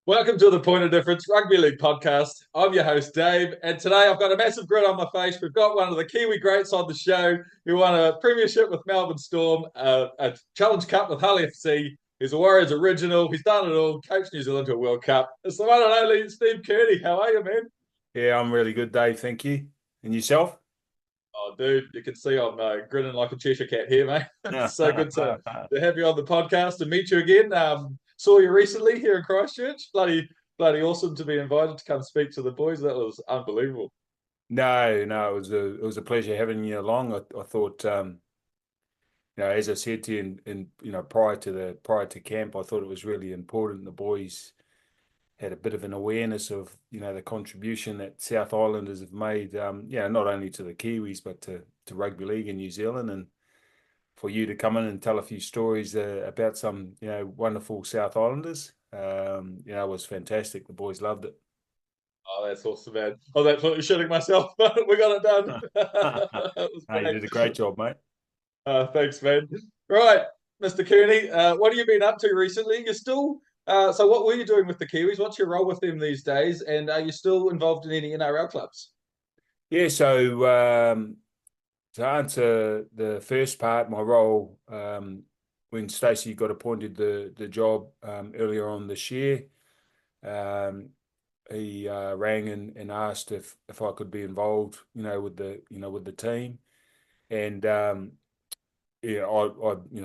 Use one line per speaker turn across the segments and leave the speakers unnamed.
Welcome to the Point of Difference Rugby League podcast. I'm your host, Dave, and today I've got a massive grin on my face. We've got one of the Kiwi greats on the show who won a premiership with Melbourne Storm, a Challenge Cup with Hull FC. He's a Warriors original. He's done it all. Coached New Zealand to a World Cup. It's the one and only Steve Kearney. How are you, man?
Yeah, I'm really good, Dave. Thank you. And yourself?
Oh, dude, you can see I'm grinning like a Cheshire cat here, mate. It's so good to have you on the podcast and meet you again. Saw you recently here in Christchurch. Bloody awesome to be invited to come speak to the boys. That was unbelievable.
No, it was a pleasure having you along. I thought, as I said to you, prior to camp, I thought it was really important the boys had a bit of an awareness of the contribution that South Islanders have made, not only to the Kiwis but to rugby league in New Zealand, and for you to come in and tell a few stories about some wonderful South Islanders, was fantastic. The boys loved it.
Oh, that's awesome, man. I was absolutely shitting myself, but we got it done. That was
You
great.
did a great job, mate.
Thanks, man. Right, Mr. Kearney, what have you been up to recently? You're still so what were you doing with the Kiwis? What's your role with them these days? And are you still involved in any NRL clubs?
Yeah, so to answer the first part, my role when Stacey got appointed the job earlier on this year, um, he rang and asked if I could be involved, with the team, and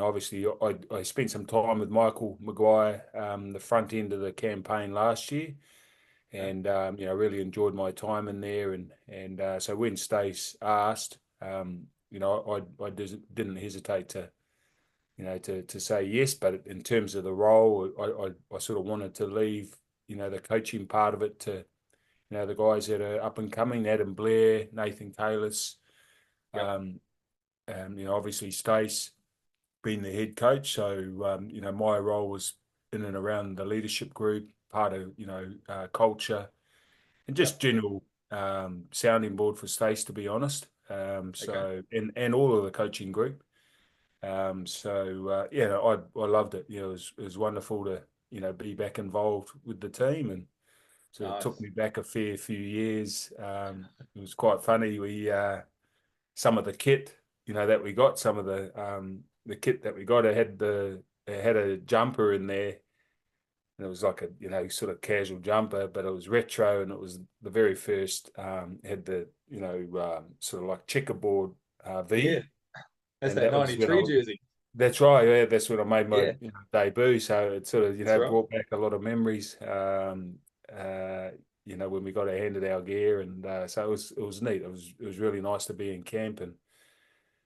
obviously I spent some time with Michael Maguire, the front end of the campaign last year,
Yeah.
and really enjoyed my time in there, and so when Stace asked, I didn't hesitate to say yes, but in terms of the role, I sort of wanted to leave the coaching part of it to the guys that are up and coming, Adam Blair, Nathan Kalis,
Yeah.
um, obviously Stace being the head coach. So my role was in and around the leadership group, part of culture, and
Yeah.
just general sounding board for Stace, to be honest.
Okay.
And all of the coaching group. I loved it. It was wonderful to be back involved with the team, and sort of took
Nice.
me back a fair few years. It was quite funny. We some of the kit that we got, some of the kit that we got, it had a jumper in there, and it was like a sort of casual jumper, but it was retro, and it was the very first, had the sort of like checkerboard
Yeah.
V,
That's
and
that
that was when
93 jersey.
that's right, yeah, that's when I made my
Yeah.
debut. So it sort of
That's right.
brought back a lot of memories. Uh, when we got handed our gear, and so it was neat. It was really nice to be in camp, and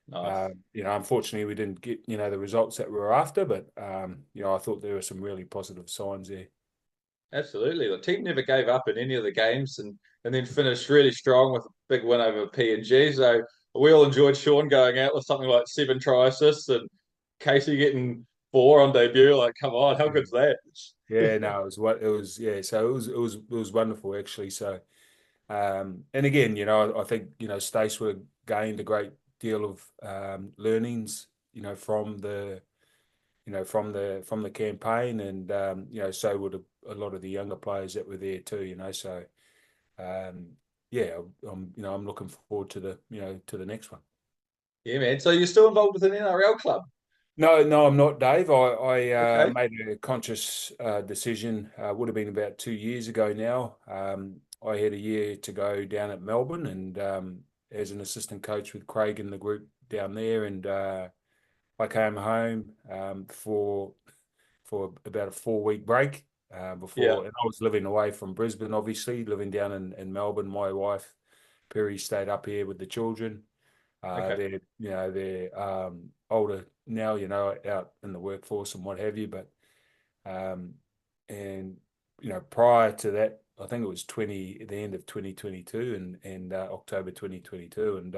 Nice.
unfortunately we didn't get the results that we were after, but I thought there were some really positive signs there.
Absolutely. The team never gave up in any of the games and then finished really strong with a big win over PNG. So we all enjoyed Sean going out with something like 7 try assists and Casey getting 4 on debut. Like, come on, how good's that?
Yeah, no, yeah. So it was wonderful actually. So and again, I think Stace would have gained a great deal of learnings, from the campaign, and so would a lot of the younger players that were there too. So um, yeah, I'm looking forward to the next one.
Yeah, man. So you're still involved with an NRL club?
No, no, I'm not, Dave. I
Okay.
made a conscious decision. Would have been about 2 years ago now. I had a year to go down at Melbourne, and as an assistant coach with Craig and the group down there, and I came home for about a 4 week break
Yeah.
before, and I was living away from Brisbane, obviously, living down in Melbourne. My wife, Perry, stayed up here with the children.
Okay.
They're older now, out in the workforce and what have you. But um, and prior to that, I think it was the end of 2022 and October 2022, and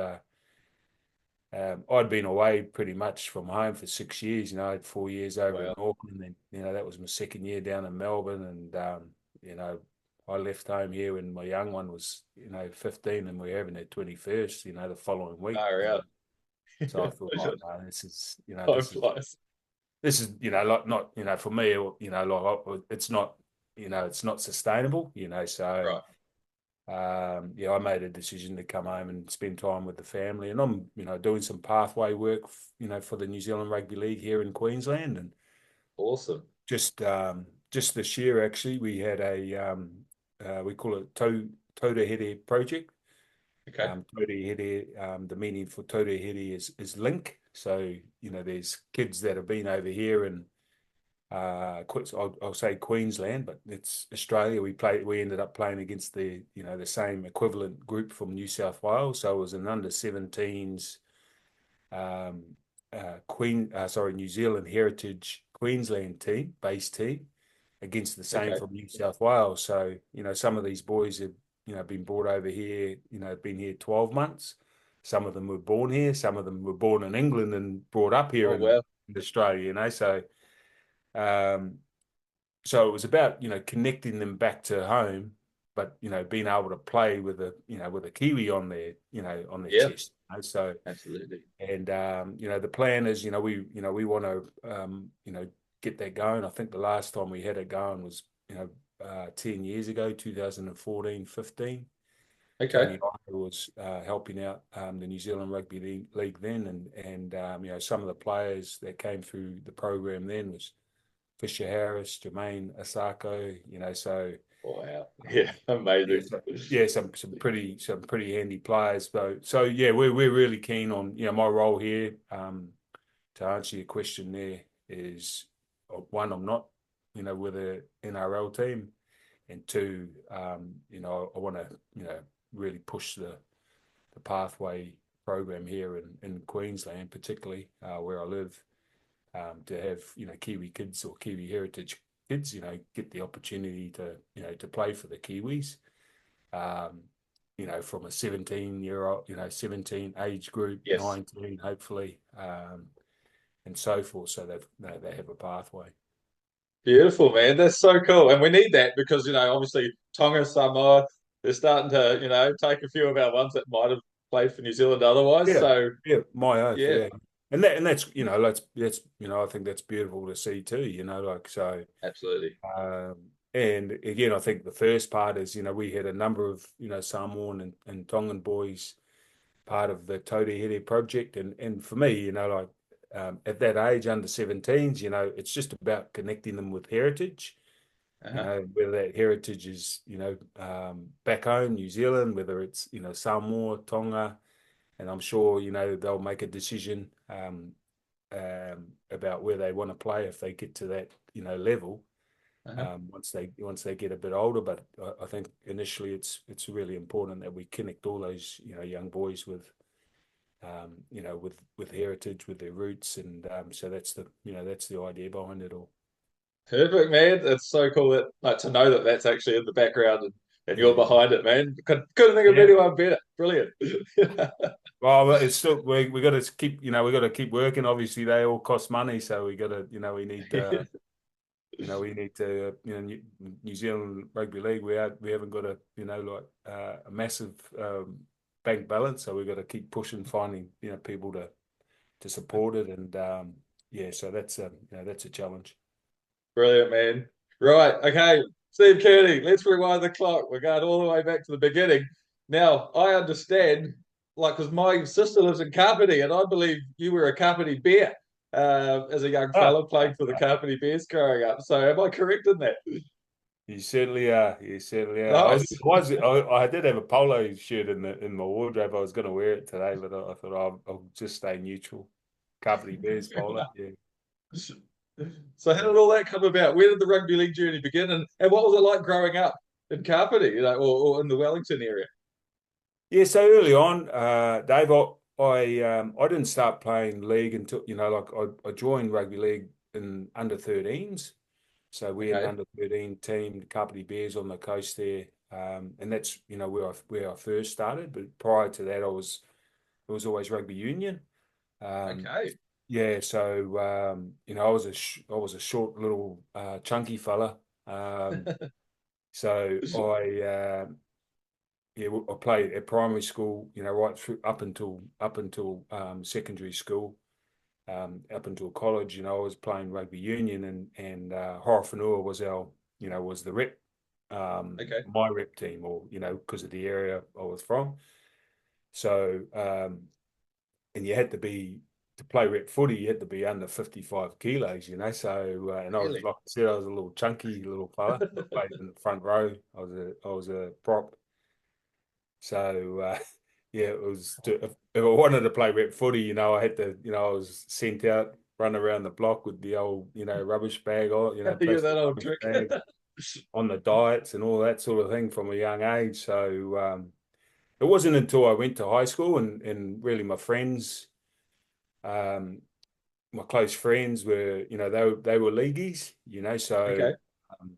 I'd been away pretty much from home for 6 years. I had 4 years over in
Well,
Auckland, and that was my second year down in Melbourne, and you know, I left home here when my young one was 15, and we were having their 21st, the following week.
far out.
So I thought, oh no, this is
Time flies.
like not for me. It's not. it's not sustainable, so
Right.
yeah, I made a decision to come home and spend time with the family, and I'm, doing some pathway work, for the New Zealand Rugby League here in Queensland, and
Awesome.
just this year actually we had we call it Tauta Here project.
Okay.
Tauta Here, the meaning for Tauta Here is link. So there's kids that have been over here and I'll say Queensland, but it's Australia. We ended up playing against the same equivalent group from New South Wales. So it was an under 17s um, New Zealand Heritage Queensland team, base team, against the same
Okay.
from New South Wales. So some of these boys have been brought over here. Been here 12 months. Some of them were born here. Some of them were born in England and brought up here
Oh,
in
well.
Australia. Um, so it was about connecting them back to home, but being able to play with a Kiwi on their
Yeah,
chest. So
absolutely.
and the plan is we want to get that going. I think the last time we had it going was 10 years ago, 2014, 15.
Okay.
Tony Ida was helping out the New Zealand Rugby League then, and some of the players that came through the program then was Fisher Harris, Jermaine Asako, so
Wow. Yeah,
yeah,
amazing.
some pretty handy players. So yeah, we're really keen on my role here. To answer your question, there is one, I'm not with a NRL team, and two, I want to really push the pathway program here in Queensland, particularly where I live, to have Kiwi kids or Kiwi heritage kids get the opportunity to play for the Kiwis, um, from a 17-year-old 17 age group,
Yes.
19 hopefully, and so forth, so they have a pathway.
Beautiful, man. That's so cool. And we need that because, obviously Tonga, Samoa, they're starting to, take a few of our ones that might have played for New Zealand otherwise.
Yeah,
So,
yeah, my oath,
yeah,
yeah. And that's that's I think that's beautiful to see too, like so.
absolutely.
Um, and again, I think the first part is, we had a number of, Samoan and Tongan boys part of the Tauta Here project. And for me, at that age, under 17s, it's just about connecting them with heritage,
Uh-huh.
whether that heritage is, back home, New Zealand, whether it's, Samoa, Tonga, and I'm sure, they'll make a decision about where they want to play if they get to that, level,
Uh-huh.
once they get a bit older. But I think initially it's really important that we connect all those young boys with with heritage, with their roots, and so that's the idea behind it all.
Perfect, man. It's so cool that like to know that that's actually in the background and you're
Yeah,
behind it, man. Couldn't think of
yeah.
anyone better. Brilliant.
Well, it's still we got to keep we got to keep working. Obviously, they all cost money, so we got to we need to, New Zealand Rugby League. We haven't got a massive bank balance, so we've got to keep pushing, finding people to support it, and yeah, so that's a challenge.
Brilliant, man. Right. Okay. Steve Kearney, let's rewind the clock. We're going all the way back to the beginning. Now, I understand, like, because my sister lives in Kapati, and I believe you were a Kapati Bear as a young
Ah,
fella playing for the Kapati Bears growing up. So, am I correct in that?
you certainly are. You certainly are.
Nice.
I did have a polo shirt in my wardrobe. I was going to wear it today, but I thought I'll just stay neutral. Kapiti Bears polo. Yeah.
So, how did all that come about? Where did the rugby league journey begin, and what was it like growing up in Kapati, or in the Wellington area?
Yeah, so early on, Dave, I didn't start playing league until I joined rugby league in under 13s. So we had an
Okay.
under 13 team, the Kapati Bears on the coast there, and that's where I first started. But prior to that, it was always rugby union. Um,
Okay.
yeah, so I was a short little chunky fella. So I played at primary school, right through up until secondary school, up until college. I was playing rugby union, and Horowhenua was was the rep,
Okay.
my rep team, or because of the area I was from. So and you had to play rep footy, you had to be under 55 kilos, So and I was,
Really?
like I said, I was a little chunky little fella. I played in the front row. I was a prop. So yeah, it was if I wanted to play rep footy, I had to, I was sent out, run around the block with the old, rubbish bag on,
Yeah,
plastic
that old
rubbish
trick.
bag on the diets and all that sort of thing from a young age. So it wasn't until I went to high school and really my friends, um, my close friends were, they were leagueies, so
Okay.
um,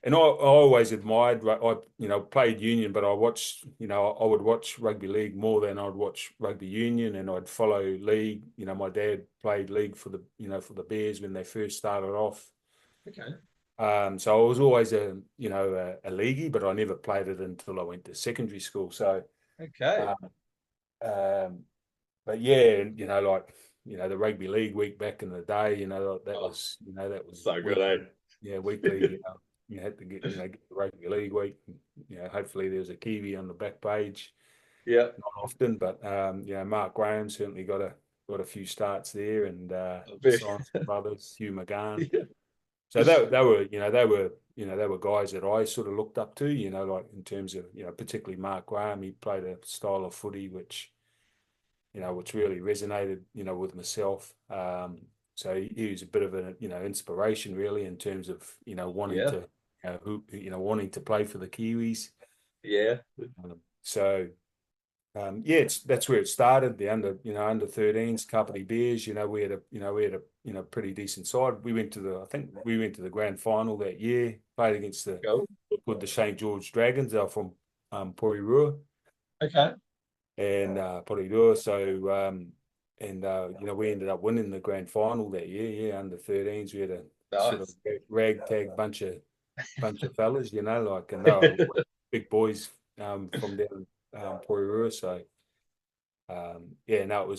and I always admired. I played union, but I watched. I would watch rugby league more than I'd watch rugby union, and I'd follow league. My dad played league for the for the Bears when they first started off.
Okay.
So I was always a leaguey, but I never played it until I went to secondary school. So,
Okay.
um, um, but yeah, like the rugby league week back in the day, that
Oh,
was
so good, eh?
weekly, yeah, weekly. You had to get the rugby league week. Hopefully there was a Kiwi on the back page.
Yeah.
Not often, but Mark Graham certainly got a few starts there, and
I
the
bet.
Science Brothers, Hugh McGahn.
Yeah.
So they were guys that I sort of looked up to. Like in terms of particularly Mark Graham. He played a style of footy which really resonated, with myself. So he was a bit of an, inspiration really in terms of, wanting
Yeah.
to, wanting to play for the Kiwis.
Yeah.
So yeah, that's where it started. The under 13s, Kapati Bears. We had a pretty decent side. I think we went to the grand final that year. Played against
Go.
the St George Dragons. They're from Porirua
Okay.
and Porirua. So we ended up winning the grand final that year. Yeah, under 13s. We had a sort of
Nice.
ragtag bunch of fellas. And they were big boys from down Porirua. So yeah, no,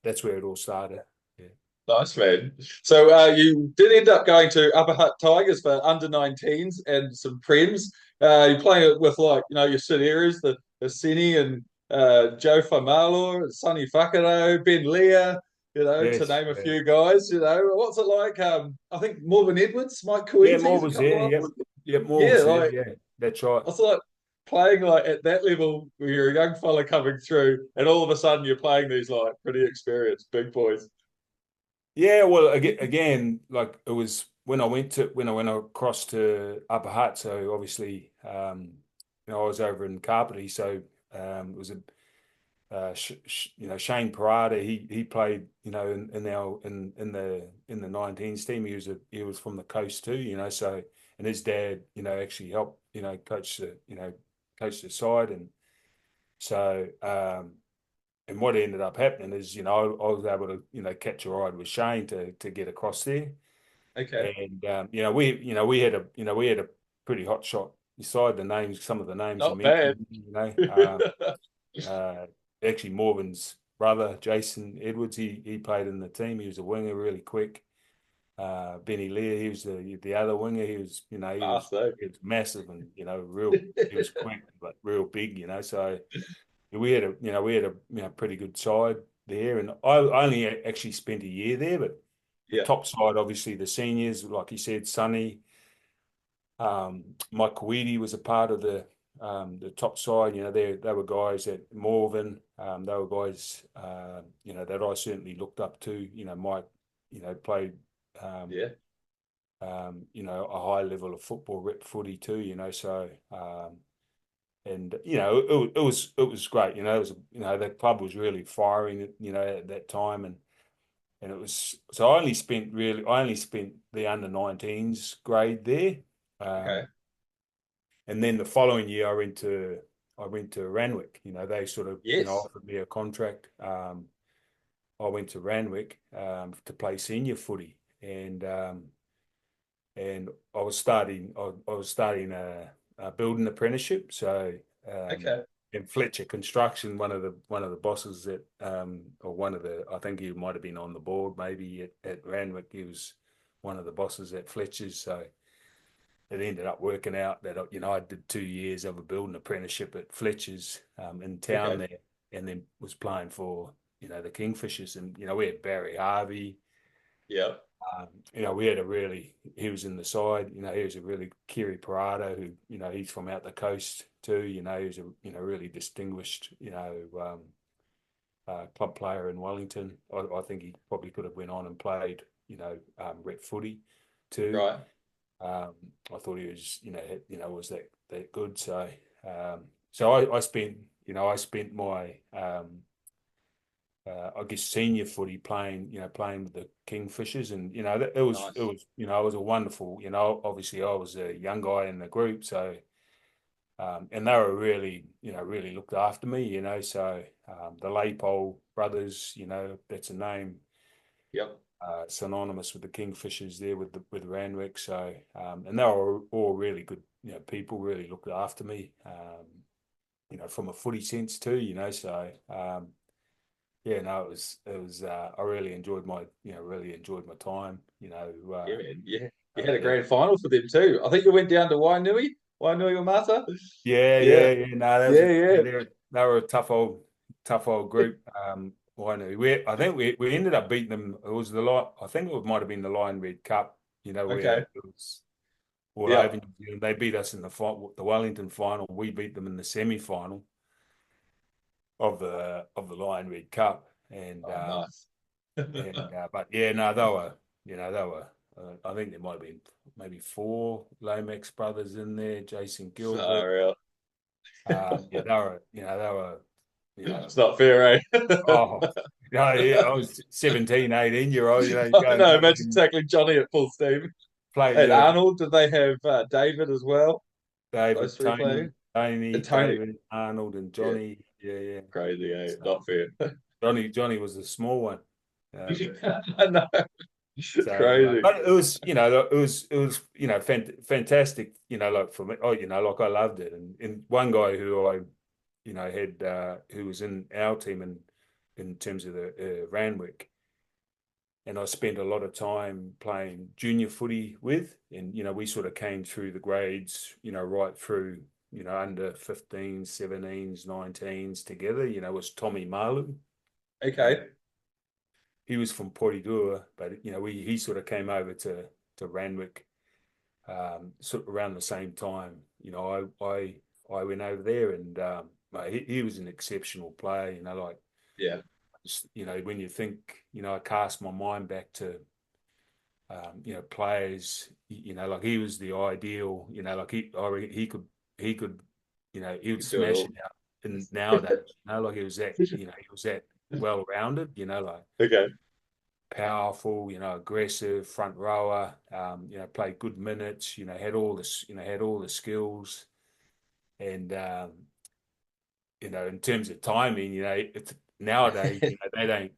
that's where it all started. Yeah.
Nice, man. So you did end up going to Upper Hutt Tigers for under 19s and some prems. You playing with your Sid Areas, the Sini and Joe Famalo, Sonny Whakaro, Ben Lear, to
Yes.
name a
Yeah.
few guys. What's it like? I think Morgan Edwards, Mike
Yeah,
Coetes,
Moore
a
was
couple
there.
of
Yep.
others.
Yep, Moore
Yeah,
was there. Yeah, that's right.
what's it like playing at that level where you're a young fella coming through and all of a sudden you're playing these pretty experienced big boys.
Yeah, well, again, like it was when I went across to Upper Hutt. So obviously, I was over in Kapiti. So it was Shane Parada. He played in the 19s team. He was from the coast too. So and his dad actually helped coach the side. And so and what ended up happening is I was able to catch a ride with Shane to get across there.
Okay.
And we had a pretty hot shot beside some of the names you
Not bad.
mentioned. Uh, actually Morgan's brother, Jason Edwards, he played in the team. He was a winger, really quick. Benny Lear, he was the other winger. He was,
Fast though.
he was massive and he was quick but real big. So we had a pretty good side there. And I only actually spent a year there, but the
Yeah.
top side, obviously the seniors, like you said, Sonny, Mike Kiwi was a part of the top side. They were guys at Morven. They were guys that I certainly looked up to. Mike, played
Yeah.
a high level of football, rep footy too. So and it was great. It was that club was really firing. At that time. And it was so I only spent the under 19s grade there.
Okay.
And then the following year I went to Randwick. They sort of
Yes.
offered me a contract. I went to Randwick to play senior footy, and I was starting a building apprenticeship. So
Okay.
in Fletcher Construction, one of the bosses or one of the, I think he might have been on the board maybe at Randwick. He was one of the bosses at Fletcher's. So it ended up working out that, I did 2 years of a building apprenticeship at Fletcher's in town
Okay.
there, and then was playing for, the Kingfishers. And, we had Barry Harvey.
Yeah.
We had he was in the side, he was a really Kiri Parada who, he's from out the coast too, he was a, really distinguished, club player in Wellington. I think he probably could have went on and played, rep footy too.
Right.
I thought he was, was that good. So I spent my I guess senior footy playing with the Kingfishers, and it was
Nice.
it was a wonderful, obviously I was a young guy in the group, so and they were really really looked after me, so the Laypole brothers, that's a name
Yep.
synonymous with the Kingfishers there with Randwick, so and they were all really good, people really looked after me, from a footy sense too, so yeah, no, it was. I really enjoyed my time.
Yeah, man. Yeah. You had a
There.
grand final for them too. I think you went down to Wainui, Wainui Mata.
Yeah,
Yeah.
yeah, yeah. No, that was
Yeah, yeah.
they were a tough old group. Why no? I think we ended up beating them. It was I think it might have been the Lion Red Cup. Where
Okay.
it was all over
Yeah.
New Zealand. They beat us in the Wellington final. We beat them in the semi final of the Lion Red Cup, and
Oh, nice.
but yeah, no, they were. I think there might have been maybe four Lomax brothers in there. Jason Gilbert.
Far out.
Yeah, they were.
It's not fair, eh?
Oh, yeah, I was 17, 18 year old. You
I
go
know, imagine
and
tackling Johnny at full steam.
play.
And Arnold, did they have David as well? Those
David,
three playing? And Tony.
David, Arnold, and
Yeah,
Johnny. Yeah, yeah.
crazy, eh?
So
Not fair.
Johnny was the small one.
I know. Crazy.
But it was fantastic. Like for me, like I loved it. And one guy who I, had who was in our team in terms of the Randwick, and I spent a lot of time playing junior footy with, and we sort of came through the grades, right through, under 15s, 17s, 19s together. Was Tommy Malu. Uh,
Okay.
he was from Porirua, but he sort of came over to Randwick sort of around the same time. I went over there, and he was an exceptional player. Like
Yeah.
when you think, I cast my mind back to players, like he was the ideal, like he could, he would
You do it
smash
all.
it out. And nowadays, like he was that well rounded, like
Okay.
powerful, aggressive front rower, played good minutes, had all the skills. And in terms of timing, it's nowadays, they don't,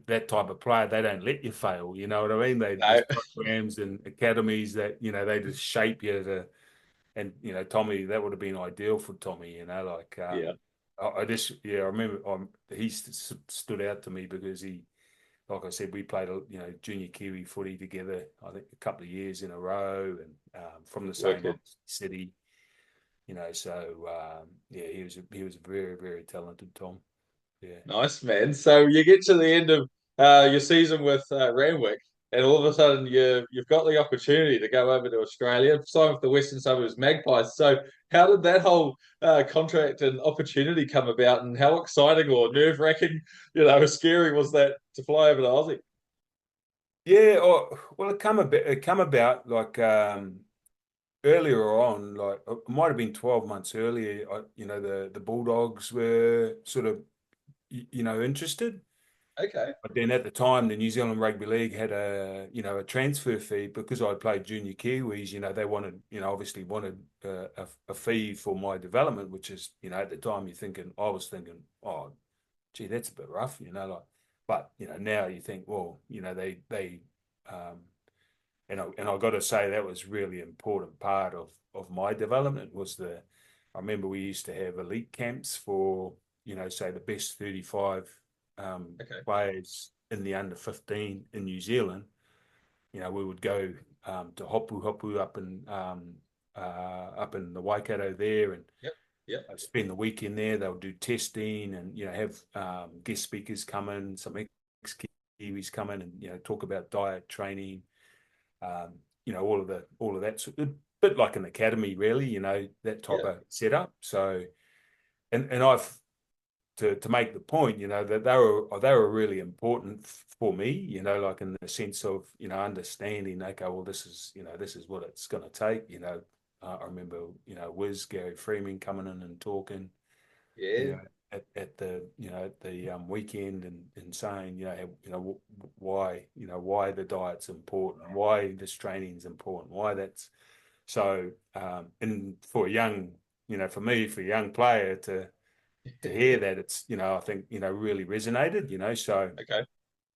that type of player, they don't let you fail. You know what I mean?
No.
There's programs and academies that, they just shape you and Tommy, that would have been ideal for Tommy, like
Yeah.
I remember he stood out to me because like I said, we played, junior Kiwi footy together, I think a couple of years in a row, and from the same
Wicked.
city, so yeah, he was very, very talented, Tom. Yeah.
Nice, man. So you get to the end of your season with Randwick, and all of a sudden you've got the opportunity to go over to Australia, sign with the Western Suburbs Magpies. So how did that whole contract and opportunity come about, and how exciting or nerve-wracking, scary was that to fly over to Aussie?
Yeah, well, it come about like earlier on, like it might have been 12 months earlier. The Bulldogs were sort of interested.
Okay.
But then at the time, the New Zealand Rugby League had a transfer fee because I played junior Kiwis. They wanted, obviously wanted a fee for my development, which is, at the time I was thinking, oh, gee, that's a bit rough, like. But now you think, well, they and I got to say that was really important part of my development was I remember we used to have elite camps for, say the best 35
Okay.
players in the under 15 in New Zealand. We would go to Hopu Hopu up in up in the Waikato there, and
Yep. Yep.
I spend the weekend there. They'll do testing and have guest speakers come in, some ex-Kiwis come in, and talk about diet, training, all of that, a bit like an academy, really, that type
Yeah.
of setup. So, and I've to make the point, that they were really important for me, like in the sense of understanding, okay, well, this is what it's going to take. I remember Gary Freeman coming in and talking, you
Yeah.
know, at the weekend, and saying why the diet's important, why this training's important, why that's so, and for a young, for me, for a young player to hear that, it's I think really resonated. So
Okay.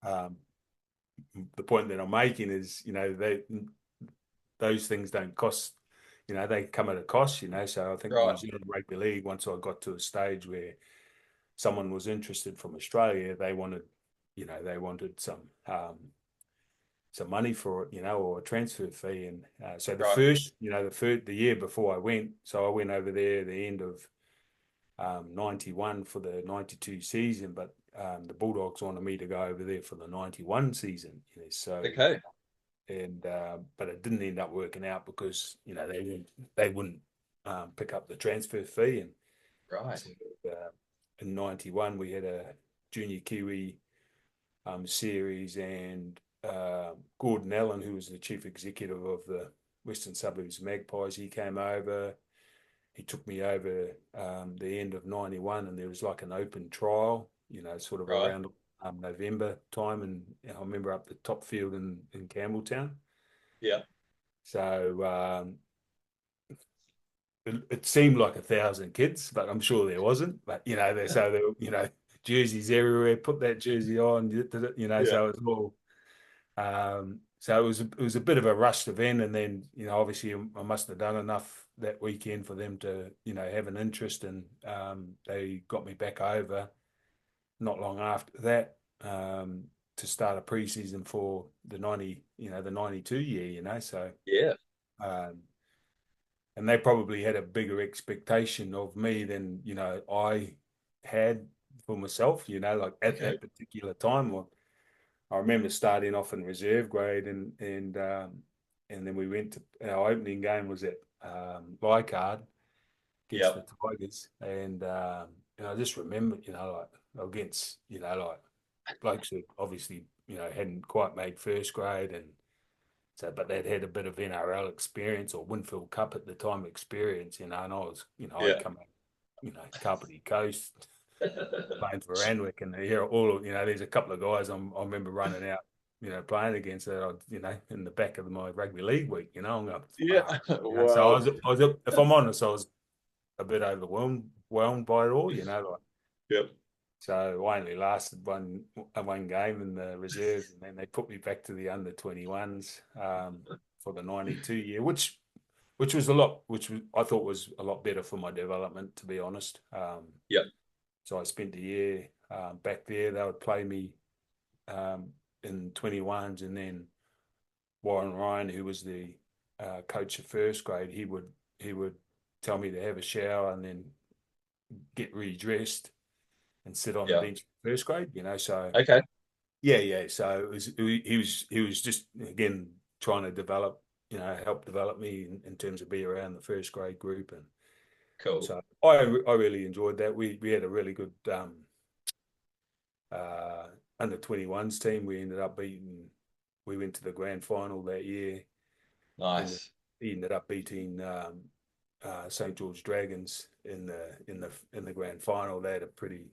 um, the point that I'm making is those things don't cost. They come at a cost. So I think
Right.
New Zealand Rugby League, once I got to a stage where someone was interested from Australia, they wanted some money for it, or a transfer fee. And so
Right.
the year before I went, so I went over there at the end of 91 for the 92 season, but the Bulldogs wanted me to go over there for the 91 season. So,
Okay.
and but it didn't end up working out because they wouldn't pick up the transfer fee. And
Right.
so, in 91 we had a junior Kiwi series, and Gordon Allen, who was the chief executive of the Western Suburbs Magpies, he came over. He took me over the end of 91, and there was like an open trial, sort of
Right.
around November time. And I remember up the top field in Campbelltown.
Yeah.
So it seemed like 1,000 kids, but I'm sure there wasn't. But, so there, jerseys everywhere, put that jersey on,
Yeah.
so it was all. So it was a bit of a rushed event, and then obviously I must have done enough that weekend for them to have an interest, and they got me back over not long after that, to start a preseason for the 92 year. So
Yeah.
um, and they probably had a bigger expectation of me than I had for myself, like at
Okay.
that particular time. I remember starting off in reserve grade, and then we went to our opening game was at Leichhardt against
Yep.
the Tigers, and I just remember like against like blokes who obviously hadn't quite made first grade, and so but they'd had a bit of NRL experience or Winfield Cup at the time experience, and I was I'd
Yeah.
come up, Kapati Coast, playing for Randwick, and here all there's a couple of guys I remember running out, playing against that, in the back of my rugby league week, I'm going,
Yeah.
fuck, so
Wow.
if I'm honest, I was a bit overwhelmed by it all, like,
Yep.
so I only lasted one game in the reserves, and then they put me back to the under 21s for the 92 year, which was I thought was a lot better for my development, to be honest.
Yep.
So I spent a year back there. They would play me in 21s, and then Warren Ryan, who was the coach of first grade, he would tell me to have a shower and then get redressed and sit on the
Yeah.
bench for first grade. So
Okay.
yeah. So he was just again trying to develop, help develop me in terms of be around the first grade group. And
Cool.
so I really enjoyed that. We had a really good uh, under 21s team. We went to the grand final that year, and
Nice.
he ended up beating St. George Dragons in the grand final. They had a pretty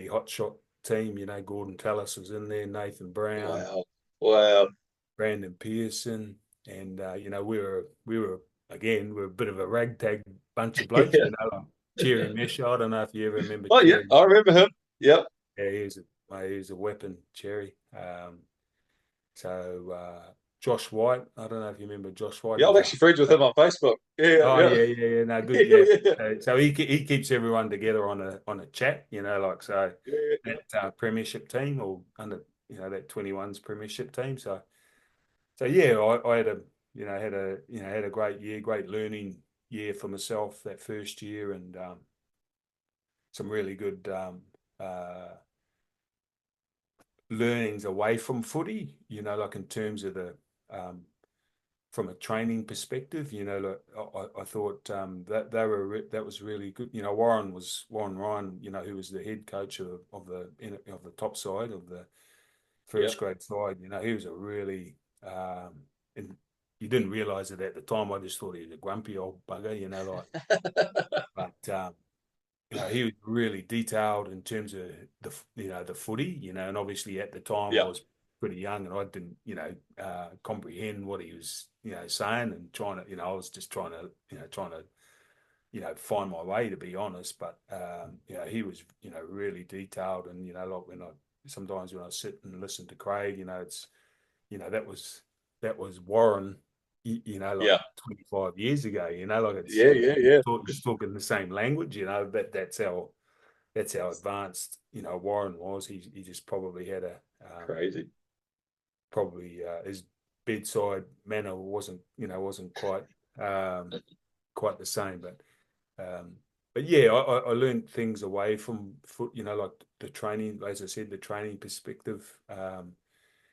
hot shot team. Gordon Tallis was in there, Nathan Brown,
Wow. Wow.
Brandon Pearson, and we were again we're a bit of a ragtag bunch of blokes.
Yeah.
Like Cherry Mesha. I don't know if you ever remember
Oh yeah,
Cherry.
I remember him. Yep.
Yeah, he was a weapon, Cherry. So Josh White, I don't know if you remember Josh White.
Yeah,
He
I'm
was a
actually friends with him on Facebook. Yeah,
Oh
yeah.
yeah, no, good,
Yeah,
yeah.
yeah.
So he keeps everyone together on a chat, like so
Yeah, yeah.
that premiership team, or under that 21s premiership team. So yeah, I had had a great year, great learning year for myself that first year, and some really good learnings away from footy. Like in terms of the from a training perspective, like I thought that was really good. Warren Ryan, who was the head coach of the top side of the
Yeah.
first grade side. He was a really and you didn't realize it at the time. I just thought he was a grumpy old bugger, but he was really detailed in terms of the footy, and obviously at the time I
Yeah.
was pretty young and I didn't, comprehend what he was, saying and trying to, I was just trying to, find my way, to be honest. But he was, really detailed, and like sometimes when I sit and listen to Craig, it's, that was Warren, like
Yeah.
25 years ago, like it's,
Yeah. Yeah. Yeah.
he's talking the same language, that's how advanced, Warren was. He just probably had a
Crazy.
his bedside manner wasn't quite the same, but yeah, I learned things away from foot, like the training, as I said, the training perspective,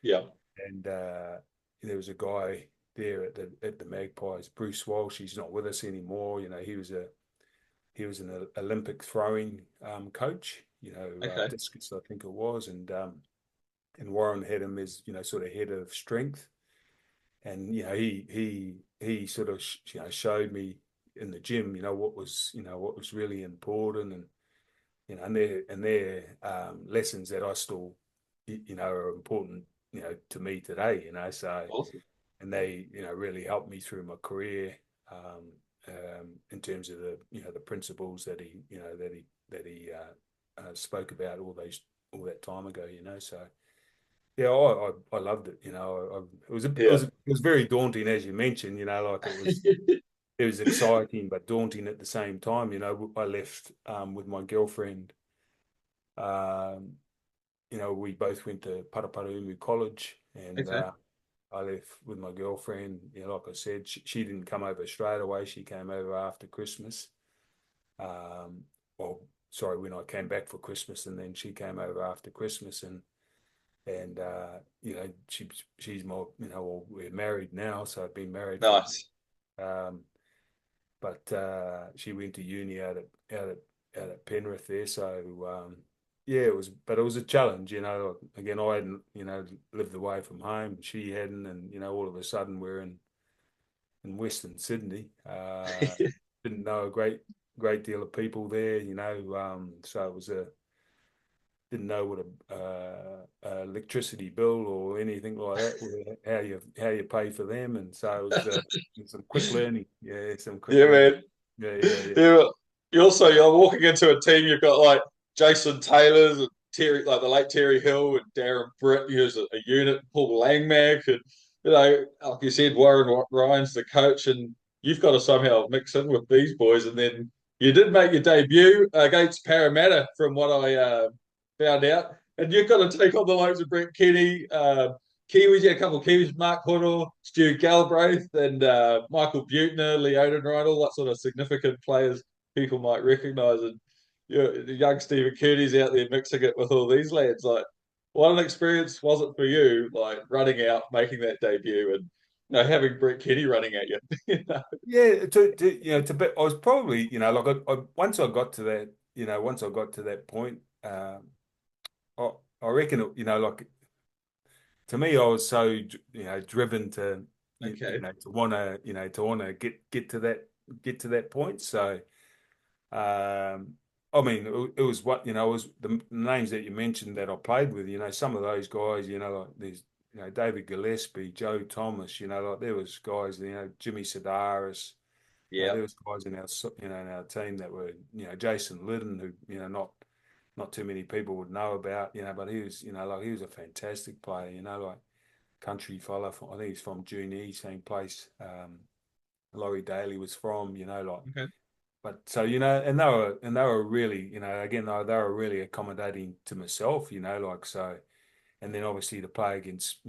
Yeah.
and there was a guy there at the Magpies, Bruce Walsh. He's not with us anymore. He was an Olympic throwing coach,
Okay.
discus, I think it was, and Warren had him as sort of head of strength, and he sort of showed me in the gym, what was really important, and and their lessons that I still are important to me today, so,
Awesome.
and they really helped me through my career, in terms of the principles that he spoke about all that time ago, so yeah, I loved it. It was
Yeah.
very daunting, as you mentioned. Like it was exciting but daunting at the same time. I left with my girlfriend. Um, we both went to Paraparaumu College, and
Okay.
I left with my girlfriend. Like I said, she didn't come over straight away. She came over after Christmas. Well, sorry, when I came back for Christmas, and then she came over after Christmas, and she's my, well, we're married now, so I've been married for,
Nice.
um, but she went to uni out at Penrith there, so yeah, it was a challenge, again, I hadn't, lived away from home, she hadn't, and all of a sudden we're in Western Sydney, didn't know a great deal of people there, so it was a didn't know what a electricity bill or anything like that, how you pay for them, and so it was some quick learning. Yeah, some quick
Yeah,
learning.
man.
Yeah, yeah, yeah.
Yeah. You're walking into a team. You've got like Jason Taylor's and Terry, like the late Terry Hill and Darren Britt, who's a unit, Paul Langmack, and like you said, Warren Ryan's the coach, and you've got to somehow mix in with these boys. And then you did make your debut against Parramatta, from what I found out, and you've got to take on the likes of Brett Kenny, Kiwis, yeah, a couple of Kiwis, Mark Hoddle, Stu Galbraith, and Michael Butner, Leoden Wright, all that sort of significant players people might recognise. And the young Stephen Kearney's out there mixing it with all these lads. Like, what an experience was it for you, like running out, making that debut, and having Brett Kenny running at you?
Yeah, I was probably, like once I got to that, point, I, I reckon, like to me, I was so, driven to,
Okay.
to want to get to that point. So, I mean, it was what, it was the names that you mentioned that I played with, some of those guys, like there's, David Gillespie, Joe Thomas, like there was guys, Jimmy Sedaris,
Yeah.
there was guys in our team that were, Jason Liddon, who, not too many people would know about, but he was, like he was a fantastic player, like country fella. I think he's from Junee, same place. Laurie Daly was from, like,
Okay.
but so, and they were really, again, they were really accommodating to myself, like, so, and then obviously to play against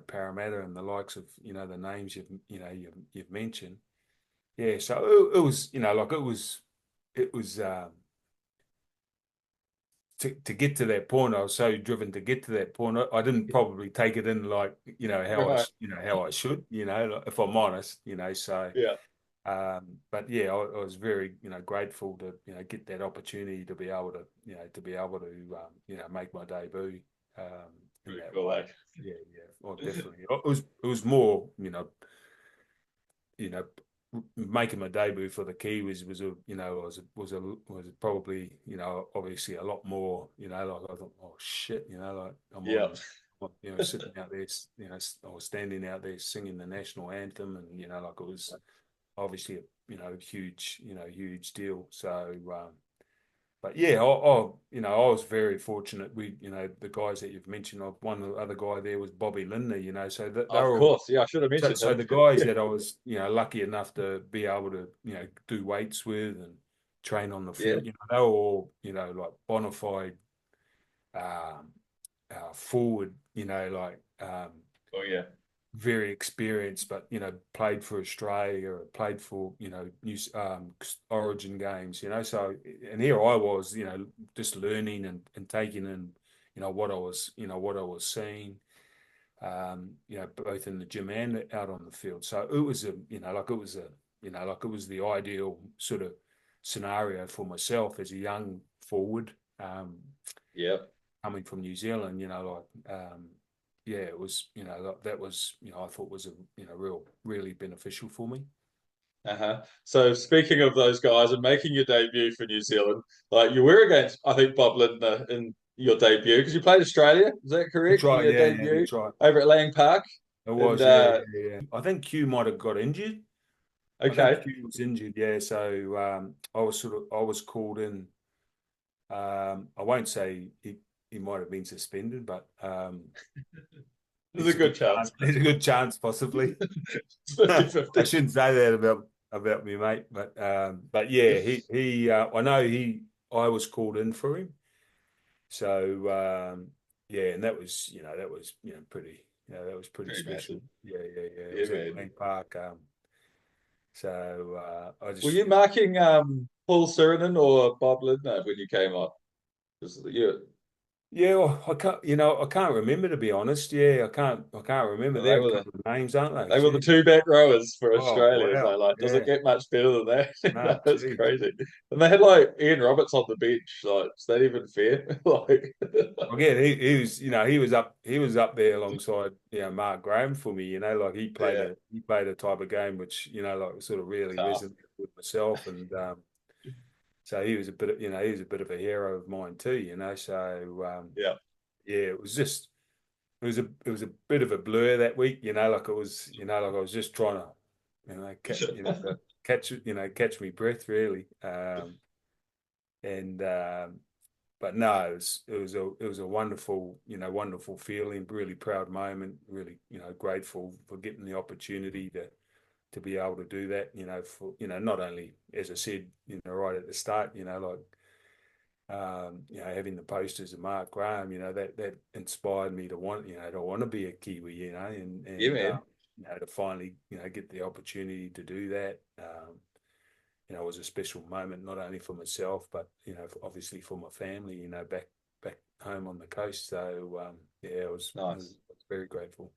Parramatta and the likes of the names you've mentioned. Yeah, so it was to get to that point. I was so driven to get to that point. I didn't probably take it in like
Right.
how I should, like, if I'm honest, so.
Yeah.
But yeah, I was very grateful to get that opportunity to be able to make my debut in
Pretty
that
cool,
way.
eh?
Yeah, yeah, well, definitely. It was more you know, making my debut for the Kiwis was probably obviously a lot more like I thought, oh shit, like
Yeah.
sitting out there, I was standing out there singing the national anthem, and like it was obviously a huge deal. So but yeah, I was very fortunate. The guys that you've mentioned, one other guy there was Bobby Lindner, so that they
Of
were all.
course. Yeah, I should have
So,
mentioned
so
him.
the guys that I was, lucky enough to be able to, do weights with and train on the
Yeah.
field, they were all, like bona fide forward,
Oh yeah.
very experienced, but played for Australia or played for New Origin games, So, and here I was, just learning and taking in, what I was seeing, both in the gym and out on the field. So it was like it was the ideal sort of scenario for myself as a young forward,
Yeah.
coming from New Zealand. Yeah, it was, that was, I thought was really beneficial for me.
Uh-huh. So speaking of those guys and making your debut for New Zealand, like you were against, I think, Bob Lindner in your debut because you played Australia. Is that
That's
correct? In
right.
your
Yeah, yeah,
debut
that's right.
over at Lang Park,
It
and
was, yeah. I think Q might have got injured. I think
okay,
Q was injured. Yeah, so I was called in. I won't say he might have been suspended, but
there's a
it's a
good
good
chance.
chance. There's a good chance, possibly.
It's
I
50-50.
shouldn't say that about me, mate. But yeah, he I know I was called in for him. So yeah, and that was pretty that was pretty
Pretty
special.
massive.
Yeah, yeah, yeah. It
Yeah,
was at
man.
Glen Park. So I
Were
just
you marking Paul Surinam or Bob Lindner when you came on? 'Cause
yeah, well, I can't remember, to be honest. Yeah, I can't remember.
they
They're a
were the
couple of names, aren't they?
They were the
Gee.
two back rowers for
Oh
Australia. So,
wow.
like, does it
Yeah.
get much better than that?
No,
No, it's
geez.
crazy. And they had like Ian Roberts on the bench. Like, is that even fair? Like,
Again, he was up there alongside Mark Graham for me. Like
yeah,
he played a type of game which like sort of really
tough.
resonated with myself, and so he was a bit of a hero of mine too. So
Yeah.
yeah, it was a bit of a blur that week. Like it was like I was just trying to catch me breath really, and but no, it was a wonderful feeling, really proud moment, really grateful for getting the opportunity to be able to do that. For not only, as I said, right at the start, like having the posters of Mark Graham, that inspired me to want to be a Kiwi, and
Yeah, man.
to finally get the opportunity to do that. It was a special moment, not only for myself, but obviously for my family. Back home on the coast. So yeah, I was
Nice.
very grateful.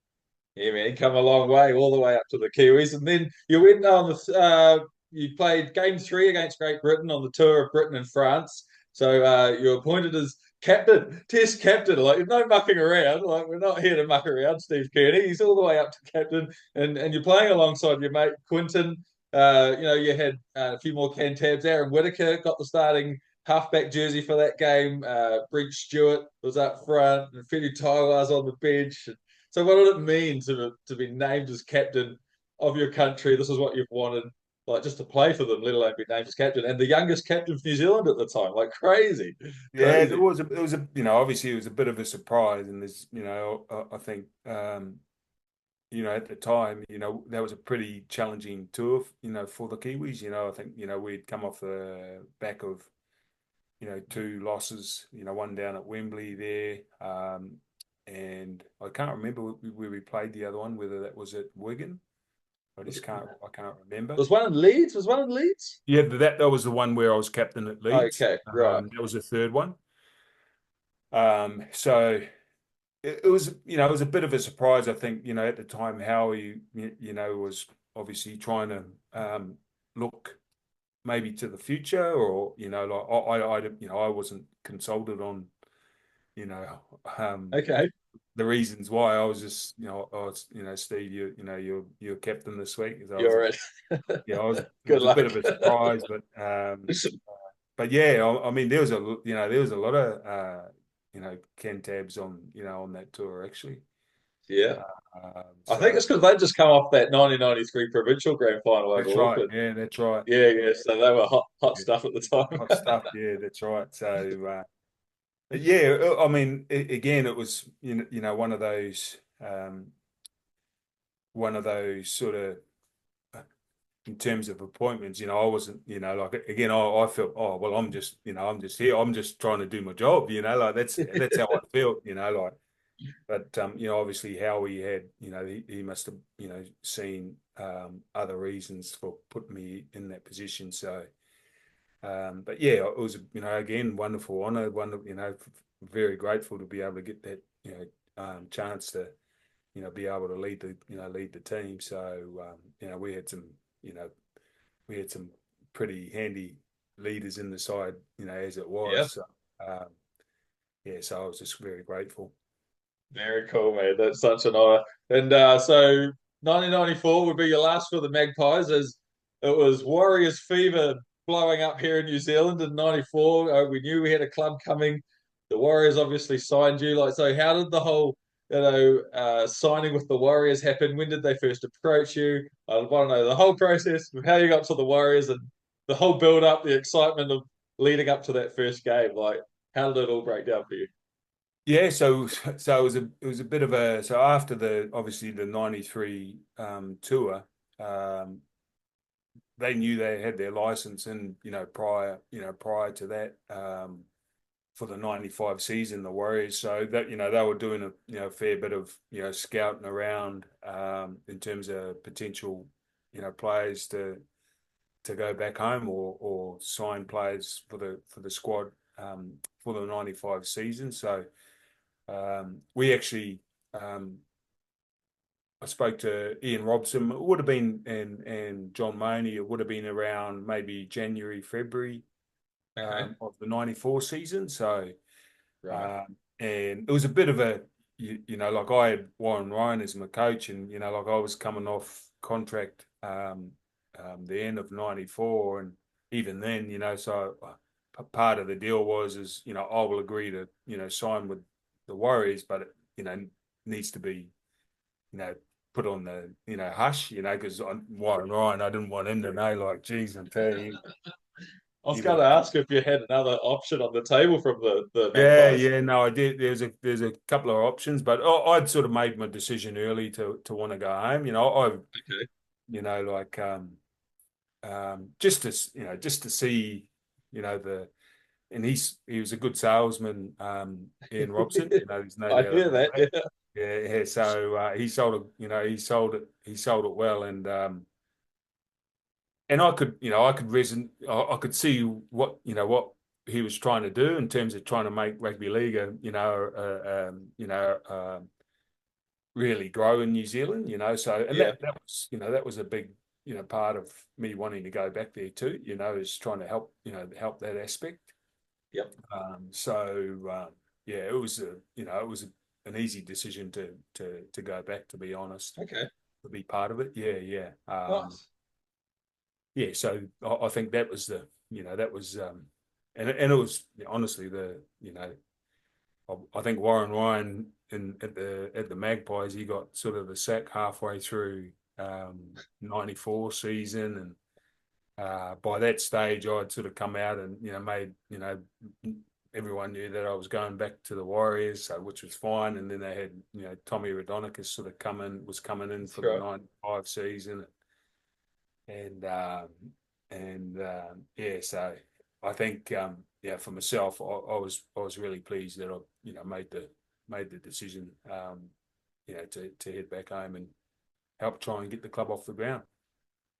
Yeah, man. You come a long way, all the way up to the Kiwis. And then you went on you played game three against Great Britain on the tour of Britain and France. So you were appointed as captain, test captain. Like, no mucking around. Like, we're not here to muck around, Steve Kearney. He's all the way up to captain. And you're playing alongside your mate, Quinton. You had a few more Cantabs. Aaron Whitaker got the starting halfback jersey for that game. Brent Stewart was up front, and Fedi Taiwa's on the bench. So what did it mean to be named as captain of your country? This is what you've wanted, like just to play for them, let alone be named as captain, and the youngest captain for New Zealand at the time. Like crazy,
Yeah, there
crazy.
was obviously it was a bit of a surprise, and there's I think at the time that was a pretty challenging tour for the Kiwis. I think we'd come off the back of 2 losses, one down at Wembley there. And I can't remember where we played the other one, whether that was at Wigan. I can't remember.
Was one in Leeds? Was one in Leeds?
Yeah, that was the one where I was captain at Leeds.
Okay, right.
That was the third one. So it was, it was a bit of a surprise, I think, at the time, Howie, was obviously trying to look maybe to the future, or, like I wasn't consulted on,
Okay.
the reasons why. I was just, Steve, you're captain this week. So
You're right.
it
Good
was a bit
luck.
of a surprise, but yeah, I mean, there was a lot of cantabs on that tour actually.
Yeah. I think
So
it's because they just come off that 1993 provincial grand final over
that's right.
Auckland.
Yeah, that's right.
Yeah, yeah. So they were hot
Yeah,
stuff at the time.
hot stuff. Yeah, that's right. So but yeah, I mean, again, it was one of those sort of, in terms of appointments, I wasn't, like, again, I felt, oh well, I'm just here, I'm just trying to do my job, like that's how I felt, like. But obviously Howie had, he must have, seen other reasons for putting me in that position. So, but yeah, it was, again, wonderful honor, very grateful to be able to get that, chance to, be able to lead the team. So, we had some, pretty handy leaders in the side, as it
Yeah.
was. So, yeah, so I was just very grateful.
Very cool, mate. That's such an honor. And so 1994 would be your last for the Magpies, as it was Warriors fever blowing up here in New Zealand in 94. We knew we had a club coming. The Warriors obviously signed you. Like, so how did the whole, signing with the Warriors happen? When did they first approach you? I want to know the whole process of how you got to the Warriors and the whole build up, the excitement of leading up to that first game. Like, how did it all break down for you?
Yeah, so it was a bit of a, so after the, obviously the 93 tour, they knew they had their license, and prior to that, for the 95 season, the Warriors. So that, they were doing a fair bit of, scouting around, in terms of potential, players to go back home, or sign players for the squad, for the 95 season. So we actually, I spoke to Ian Robson. It would have been, and John Money. It would have been around maybe January, February,
Okay.
of the 94 season. So,
Right.
and it was a bit of a, like, I had Warren Ryan as my coach, and, like, I was coming off contract, the end of 94. And even then, so part of the deal I will agree to, sign with the Warriors, but it, needs to be, put on the, hush, because Warren Ryan, I didn't want him to know, like, geez, I'm telling you,
I was
he
going
was.
to ask if you had another option on the table from the
Yeah,
Magpies.
yeah, no, I did. There's a couple of options, but I'd sort of made my decision early to want to go home.
Okay.
Like, just to see, the, and he was a good salesman, Ian Robson. There's no
I
doubt
hear
about
that.
that.
Yeah.
Yeah, yeah. So he sold it. He sold it well, and I could see what he was trying to do in terms of trying to make rugby league, really grow in New Zealand. So, and
Yeah.
that was a big, part of me wanting to go back there too. Is trying to help that aspect.
Yep.
Yeah, it was an easy decision to go back, to be honest,
Okay.
to be part of it. Yeah, yeah.
Nice.
Yeah, so I think that was, and it was, honestly, I think Warren Ryan at the Magpies, he got sort of the sack halfway through, 94 season. And by that stage, I'd sort of come out and, made, everyone knew that I was going back to the Warriors, so, which was fine. And then they had, Tommy Radonicus sort of coming in
That's
for the
right.
95 season. And yeah, so I think for myself, I was really pleased that I made the decision to head back home and help try and get the club off the ground.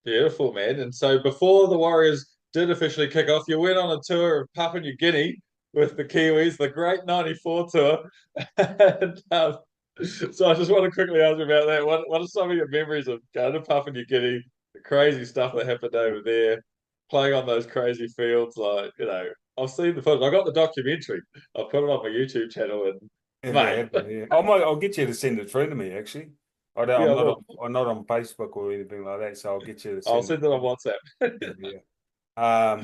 Beautiful, man. And so before the Warriors did officially kick off, you went on a tour of Papua New Guinea with the Kiwis, the Great 94 tour. And, so I just want to quickly ask you about that. What are some of your memories of going to Papua New Guinea, the crazy stuff that happened over there, playing on those crazy fields? Like, I've seen the footage. I got the documentary. I'll put it on my YouTube channel and
And
mate,
yeah. I'll get you to send it through to me. Actually,
yeah,
I'm not on Facebook or anything like that, so I'll get you to
I'll
send it.
send it on WhatsApp.
Yeah.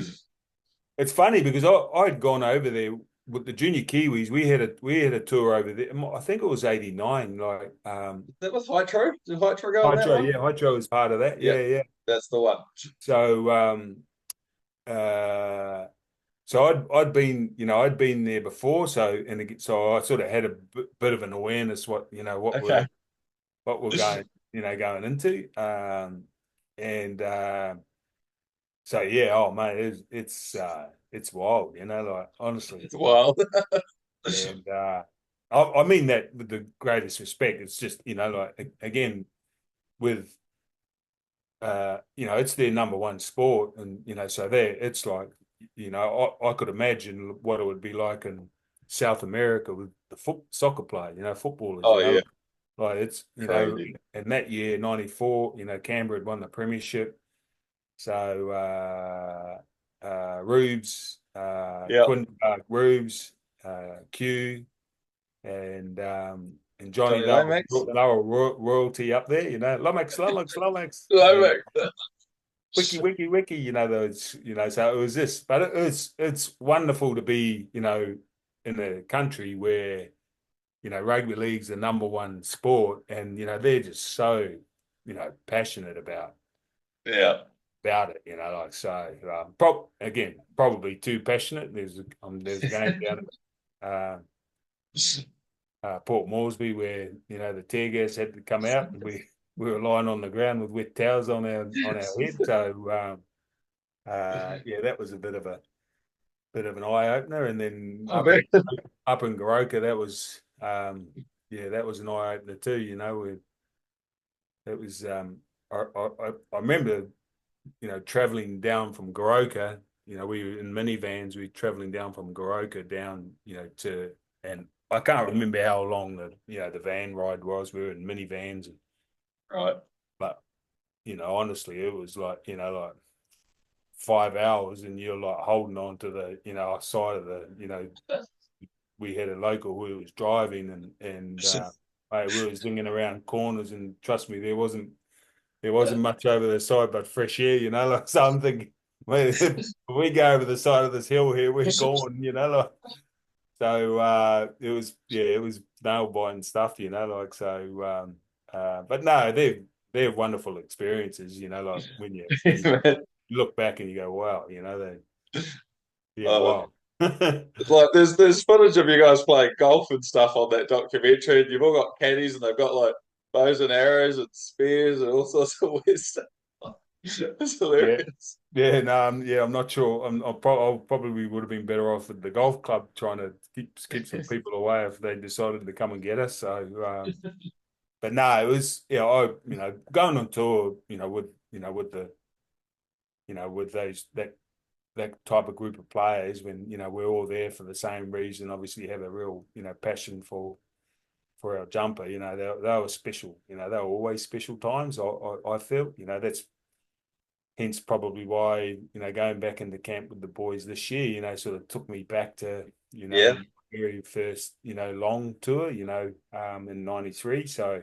It's funny because I'd gone over there with the junior Kiwis. We had a tour over there. I think it was '89. Like
That was Hydro. Did Hydro go on that one?
Hydro was part of that.
Yeah,
Yeah.
that's the one.
So uh, I'd been there before. So I sort of had a bit of an awareness
Okay.
what we're going going into. And So yeah, oh mate, it's wild, like honestly.
It's wild.
And I mean that with the greatest respect. It's just, like again, with it's their number one sport, and so there it's like, I could imagine what it would be like in South America with the soccer player, footballers,
Oh yeah,
like it's
crazy.
and that year '94, Canberra had won the premiership. So Rubes,
Yeah,
Rubes, Q, and Johnny,
Johnny
they
Lomax.
were royalty up there. Lomax. And
Lomax.
wiki. Those. So it was this, but it's wonderful to be, in a country where rugby league's the number one sport, and they're just so passionate
Yeah.
about it, like so. Again, probably too passionate. There's a game down at Port Moresby where the tear gas had to come out, and we were lying on the ground with wet towels on our head. So yeah, that was a bit of an eye opener. And then
I bet.
up in Goroka, that was that was an eye opener too. It was I remember traveling down from Goroka, we were in minivans, we were traveling down from Goroka down, and I can't remember how long the van ride was. We were in minivans,
Right.
but, honestly, it was like, like 5 hours, and you're like holding on to the, side of the, we had a local who was driving, and mate, we were zinging around corners, and trust me, there wasn't much over the side but fresh air, like, so I'm thinking, well, if we go over the side of this hill here, we're gone, like. So it was nail biting stuff, like, so. But no, they're wonderful experiences, like when you look back and you go, wow,
Love it.
wow.
It's like there's footage of you guys playing golf and stuff on that documentary, and you've all got caddies, and they've got like bows and arrows and spears and all sorts of weird stuff. It's
Yeah,
hilarious.
yeah, no, I'm not sure. I probably would have been better off at the golf club trying to keep some people away if they decided to come and get us. So, but no, it was going on tour, with the with that type of group of players when we're all there for the same reason. Obviously, have a real passion for our jumper. They were special. They were always special times. I felt that's. Hence, probably why going back into camp with the boys this year, sort of took me back to
Yeah.
very first long tour, in '93. So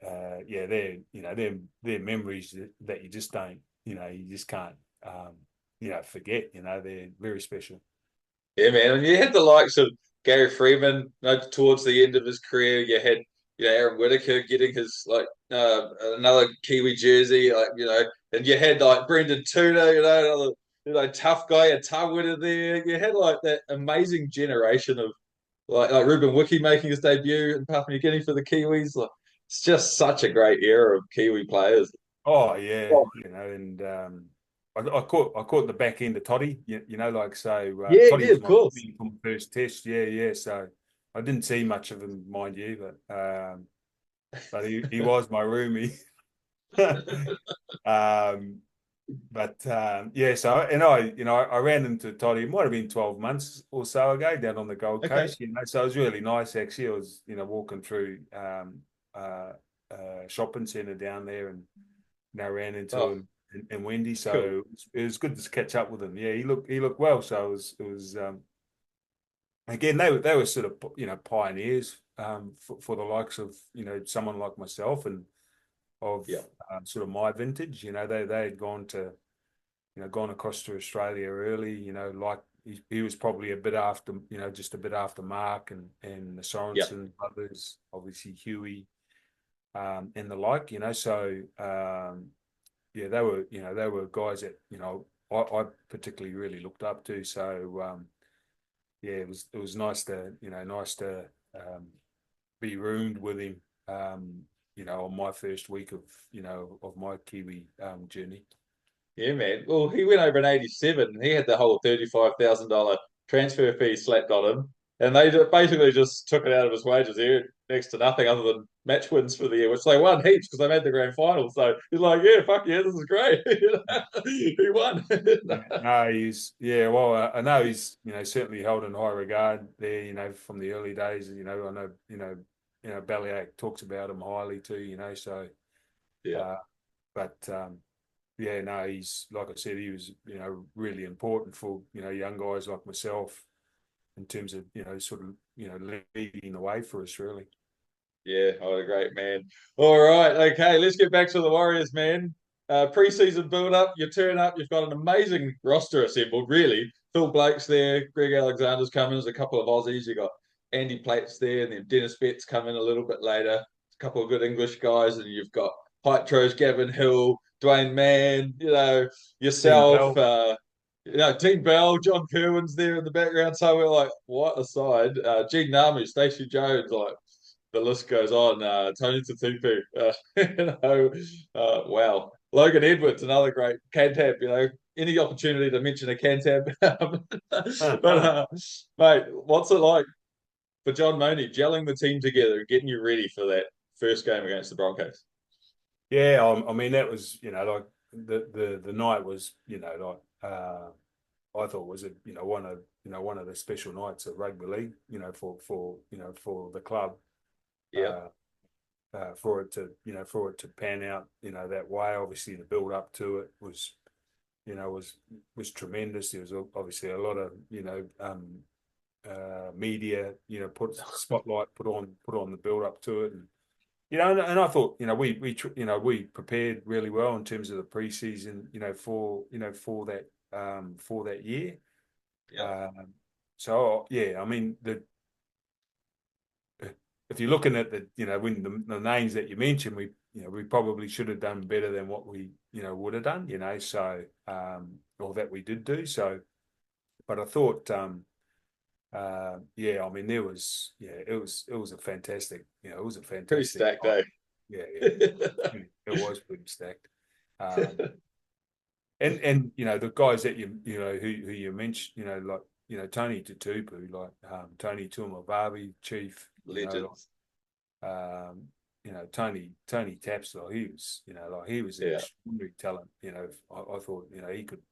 they're memories that you just don't you just can't forget. They're very special.
Yeah, man. And you had the likes of Gary Freeman, towards the end of his career. You had, Aaron Whitaker getting his like another Kiwi jersey, like, and you had like Brendan Tudor, another tough guy, a Tawhita there. You had like that amazing generation of like Ruben Wiki making his debut in Papua New Guinea for the Kiwis. Like, it's just such a great era of Kiwi players.
Oh yeah,
Oh,
and I caught the back end of Toddy, like so.
Yeah,
Toddy
yeah,
was
of
my
course.
from the first test, yeah. So I didn't see much of him, mind you, but he was my roomie. um, yeah, so I ran into Toddy. It might have been 12 months or so ago down on the Gold
Okay.
Coast. So it was really nice actually. I was walking through uh, shopping centre down there and ran into
Oh,
him and Wendy.
cool.
So it was good to catch up with him. Yeah, he looked well. So it was again they were sort of pioneers for the likes of someone like myself and of
Yeah.
sort of my vintage. They had gone across to Australia early. Like he was probably a bit after just a bit after Mark and the
Yeah.
Sorensen brothers, obviously Huey and the like. So yeah, they were guys that I particularly really looked up to. So yeah, it was nice to be roomed with him. On my first week of my Kiwi journey.
Yeah, man. Well, he went over in '87 and he had the whole $35,000 transfer fee slapped on him. And they basically just took it out of his wages here, next to nothing other than match wins for the year, which they won heaps because they made the grand final. So he's like, yeah, fuck yeah, this is great. He won.
No, well, I know he's certainly held in high regard there. From the early days. I know Baliak talks about him highly too. So,
Yeah.
uh, but yeah, no, he's like I said, he was really important for young guys like myself in terms of sort of leading the way for us really.
Yeah, what a great man. All right, okay, let's get back to the Warriors, man. Preseason build up, you turn up, you've got an amazing roster assembled, really. Phil Blake's there, Greg Alexander's coming, there's a couple of Aussies, you got Andy Platt's there, and then Dennis Betts coming a little bit later. A couple of good English guys, and you've got Hytros, Gavin Hill, Dwayne Mann,
Dean
yourself,
Bell.
Dean Bell, John Kerwin's there in the background. So we're like, what a side. Gene Namu, Stacey Jones, like the list goes on. Tony Tatupu, wow. Logan Edwards, another great Cantab. Any opportunity to mention a Cantab, but mate, what's it like for John Mooney gelling the team together and getting you ready for that first game against the Broncos?
Yeah, I mean that was like the night was I thought was one of the special nights of rugby league for the club.
Yeah,
Uh, for it to pan out that way. Obviously, the build up to it was tremendous. There was obviously a lot of media put spotlight put on the build up to it, and I thought we prepared really well in terms of the preseason for that year.
yeah,
So yeah, I mean if you're looking at when the names that you mentioned, we probably should have done better than what we would have done, so or that we did do. So, but I thought yeah, I mean it was a fantastic
pretty stacked,
night.
eh?
Yeah, it was pretty stacked. Um, and the guys that who you mentioned, like Tony Tutupu, like Tony Tuamavavi, Chief,
Legends.
Tony Tapsell, he was an
Yeah,
extraordinary talent. I thought he could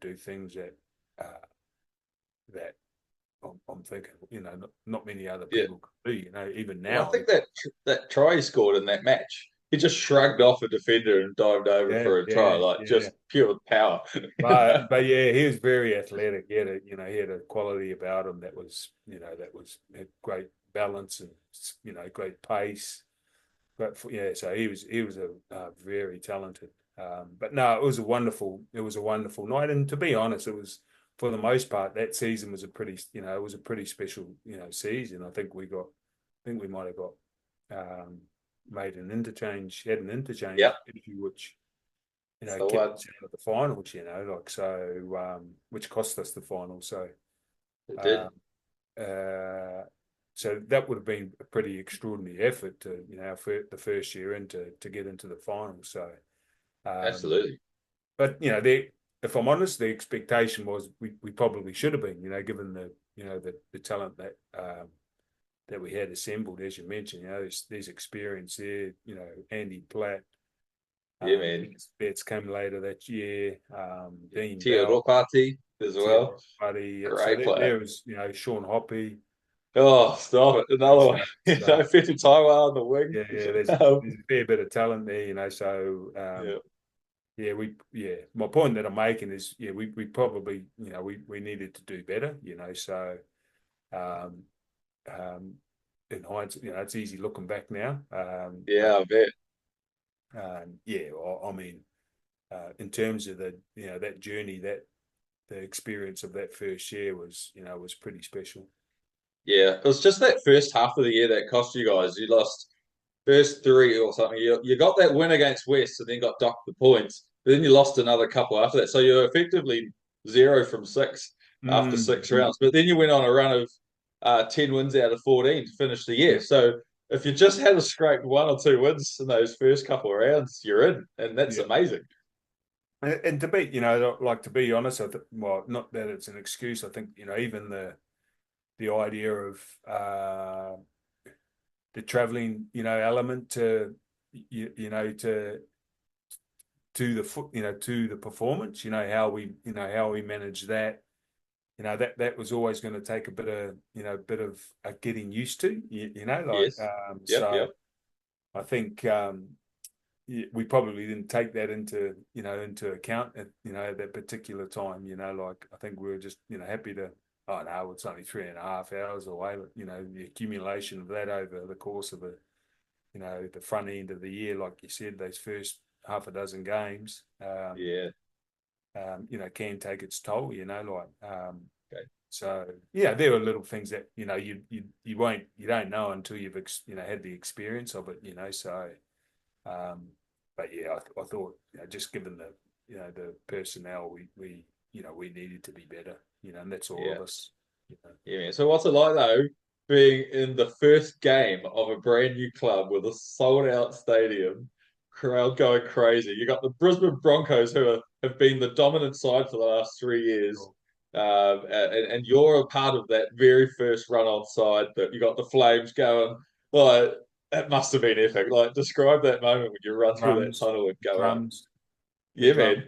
do things that I'm thinking not many other
yeah.
people could do. Even
Well, I
now.
think that try he scored in that match, he just shrugged off a defender and dived over
Yeah,
for a try,
yeah,
like
yeah.
just pure power.
But yeah, he was very athletic. He had a quality about him had great balance and great pace. But yeah, so he was a very talented. But no, it was a wonderful night. And to be honest, it was for the most part that season was a pretty special season. I think we might have got had an interchange
Yep,
issue, which
so
kept
what
us out of the finals, which cost us the final. So,
it did.
um, uh, so that would have been a pretty extraordinary effort to, the first year into to get into the final. So, um,
Absolutely.
but if I'm honest, the expectation was we probably should have been, given the talent that we had assembled, as you mentioned. There's experience there. Andy Platt,
Yeah, man.
Betts came later that year. Dean
Tia
Bell,
Ropati as well.
Buddy. So
Great player.
there was Sean Hoppy.
Oh, stop it. Another one. Fifty Taiwan on the wing.
There's a fair bit of talent there. So my point that I'm making is, we probably, we needed to do better. So in hindsight, it's easy looking back now.
I bet.
I mean, in terms of that journey, that the experience of that first year was pretty special.
Yeah, it was just that first half of the year that cost you guys. You lost first three or something. You got that win against West and then got docked the points. But then you lost another couple after that. So you're effectively 0 from 6 after 6 rounds. But then you went on a run of 10 wins out of 14 to finish the year. So if you just had a scraped 1 or 2 wins in those first couple of rounds, you're in. And that's amazing.
And to be honest, not that it's an excuse. I think, even the idea of the traveling, element to the performance, how we manage that, that was always going to take a bit of getting used to,
Yes.
I think we probably didn't take that into account at that particular time. I think we were just happy to. Oh no, it's only 3.5 hours away. But, the accumulation of that over the course of the front end of the year, like you said, those first half a dozen games, can take its toll.
Okay.
So there are little things that you don't know until you've had the experience of it. So, but I thought just given the personnel, we needed to be better. And that's all of us.
Yeah. So what's it like though, being in the first game of a brand new club with a sold out stadium, crowd going crazy? You got the Brisbane Broncos who have been the dominant side for the last 3 years. And you're a part of that very first run on side that you got the Flames going. Like that must have been epic. Like describe that moment when you run through that tunnel and go out. Yeah, man.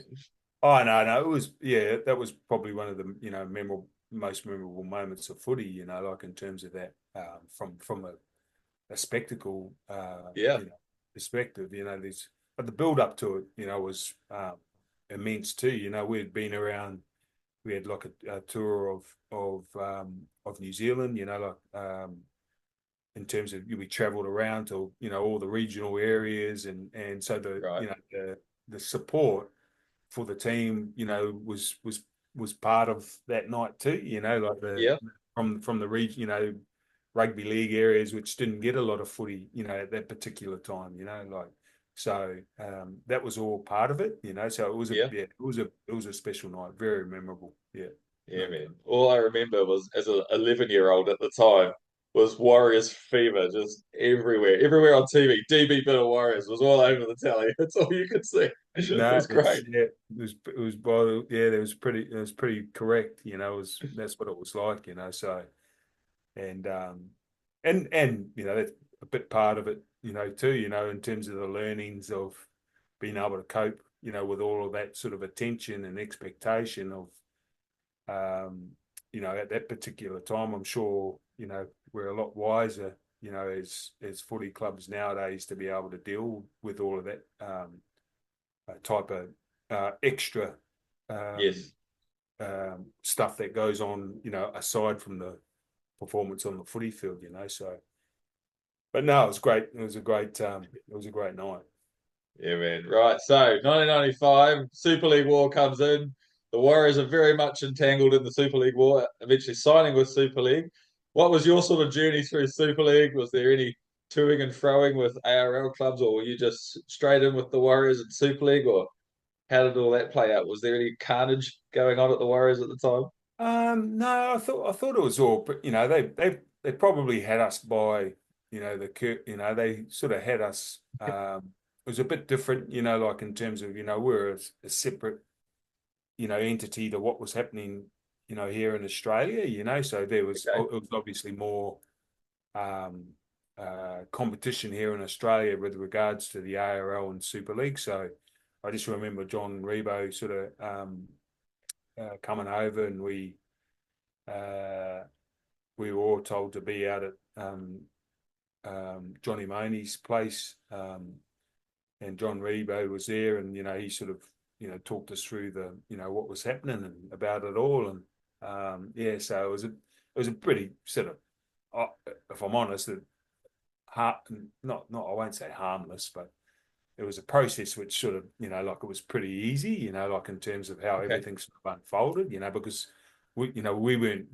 Oh no, it was that was probably one of the most memorable moments of footy. Like in terms of that from a spectacle perspective. But the build up to it, was immense too. We'd been around. We had like a tour of New Zealand. In terms of we travelled around to all the regional areas and so the support for the team, was part of that night too. From the region, rugby league areas which didn't get a lot of footy, at that particular time. So that was all part of it. So it was a special night, very memorable.
Yeah, man. All I remember was as an 11-year-old at the time was Warriors fever just everywhere. Everywhere on TV, DB bit of Warriors was all over the telly. That's all you could see. It was great.
It was pretty correct. That's what it was like. So and that's a bit part of it. Too. In terms of the learnings of being able to cope. With all of that sort of attention and expectation of. At that particular time, I'm sure, we're a lot wiser, as footy clubs nowadays to be able to deal with all of that type of extra stuff that goes on, aside from the performance on the footy field, so. But no, it was great. It was a great night.
Yeah, man. Right. So 1995, Super League War comes in. The Warriors are very much entangled in the Super League War, eventually signing with Super League. What was your sort of journey through Super League? Was there any toing and froing with ARL clubs, or were you just straight in with the Warriors and Super League, or how did all that play out? Was there any carnage going on at the Warriors at the time?
No, I thought it was all, but they probably had us by, they sort of had us was a bit different, like in terms of, we're a separate, entity to what was happening, here in Australia, so there was,
Okay.
it was obviously more um, competition here in Australia with regards to the ARL and Super League. So I just remember John Rebo sort of coming over, and we were all told to be out at Johnny Money's place, and John Rebo was there, and he sort of talked us through the what was happening and about it all, and yeah, so it was a pretty sort of, if I'm honest, not I won't say harmless, but it was a process which sort of like it was pretty easy, like in terms of how
Okay.
everything sort of unfolded, because we weren't,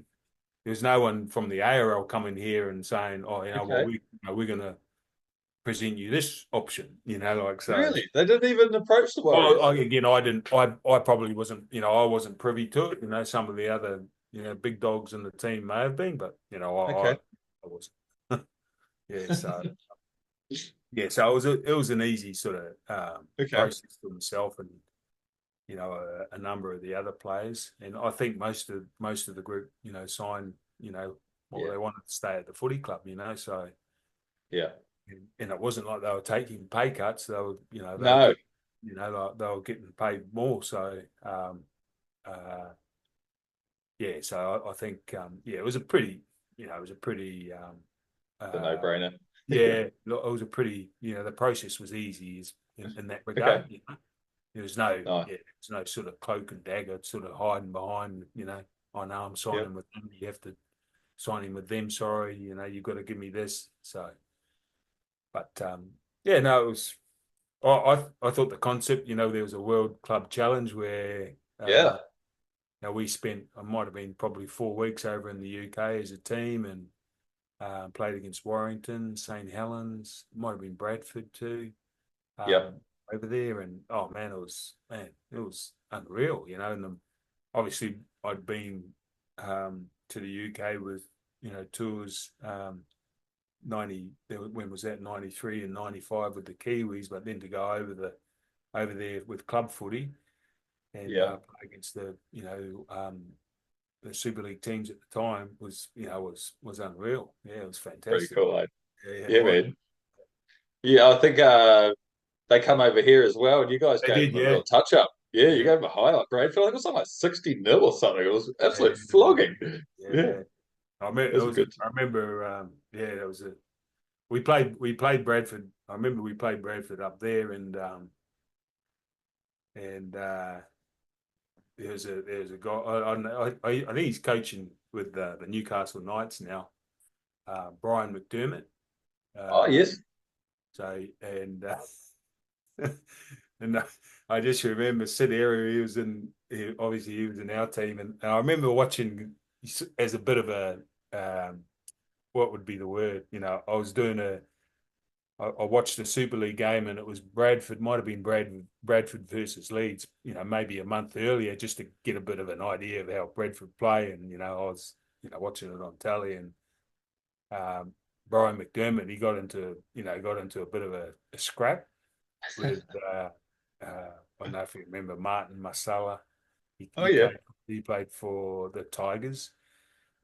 there was no one from the ARL coming here and saying, oh, well,
Okay.
we're going to present you this option, like so.
Really? They didn't even approach the
Well,
Warriors.
again, I didn't. I probably wasn't. I wasn't privy to it. Some of the other big dogs in the team may have been, but I
Okay.
wasn't. Yeah, so yeah, so it was an easy sort of
Okay.
process for myself and a number of the other players, and I think most of the group signed well,
Yeah.
they wanted to stay at the footy club, so.
Yeah.
And it wasn't like they were taking pay cuts. They were, they were
No.
getting, like they were getting paid more. So, uh, yeah. So I think, yeah, it was a pretty, it was a pretty,
The
uh,
no-brainer.
yeah, it was a pretty, the process was easy in that
Okay.
regard. There was no,
Nice.
yeah, there's no sort of cloak and dagger, sort of hiding behind, I know I'm
Yep.
signing with them. You have to sign in with them. Sorry, you've got to give me this. So, but yeah, no, it was. I thought the concept, there was a World Club Challenge where
Yeah.
we spent, I might have been probably 4 weeks over in the UK as a team, and played against Warrington, St Helens, might have been Bradford too,
Yep.
over there, and oh it was unreal, and obviously I'd been to the UK with tours. 90, when was that, 93 and 95 with the Kiwis, but then to go over there with club footy and
Yep.
play against the Super League teams at the time was unreal. Yeah, it was
Pretty
fantastic.
cool, eh?
Yeah, yeah, it
Yeah,
was.
man. Yeah, I think they come over here as well, and you guys
They
gave
did,
them a
yeah,
real touch up. Yeah, you
yeah,
gave them a highlight grade. I feel like it was something like 60-0 or something. It was
yeah,
absolute flogging.
yeah,
Yeah,
yeah. I remember
it was good.
I remember, yeah, it was a. We played Bradford. I remember we played Bradford up there, and there's a guy. I think he's coaching with the Newcastle Knights now, Brian McDermott.
Oh,
Uh,
yes.
so and and I just remember Sid area. Obviously he was in our team, and I remember watching as a bit of a what would be the word? I was doing I watched the Super League game, and it was Bradford, might have been Bradford versus Leeds, maybe a month earlier, just to get a bit of an idea of how Bradford play. And, I was, watching it on telly, and um, Brian McDermott, he got into a bit of a scrap with, I don't know if you remember Martin Masala. He,
Oh,
he
yeah.
played, he played for the Tigers,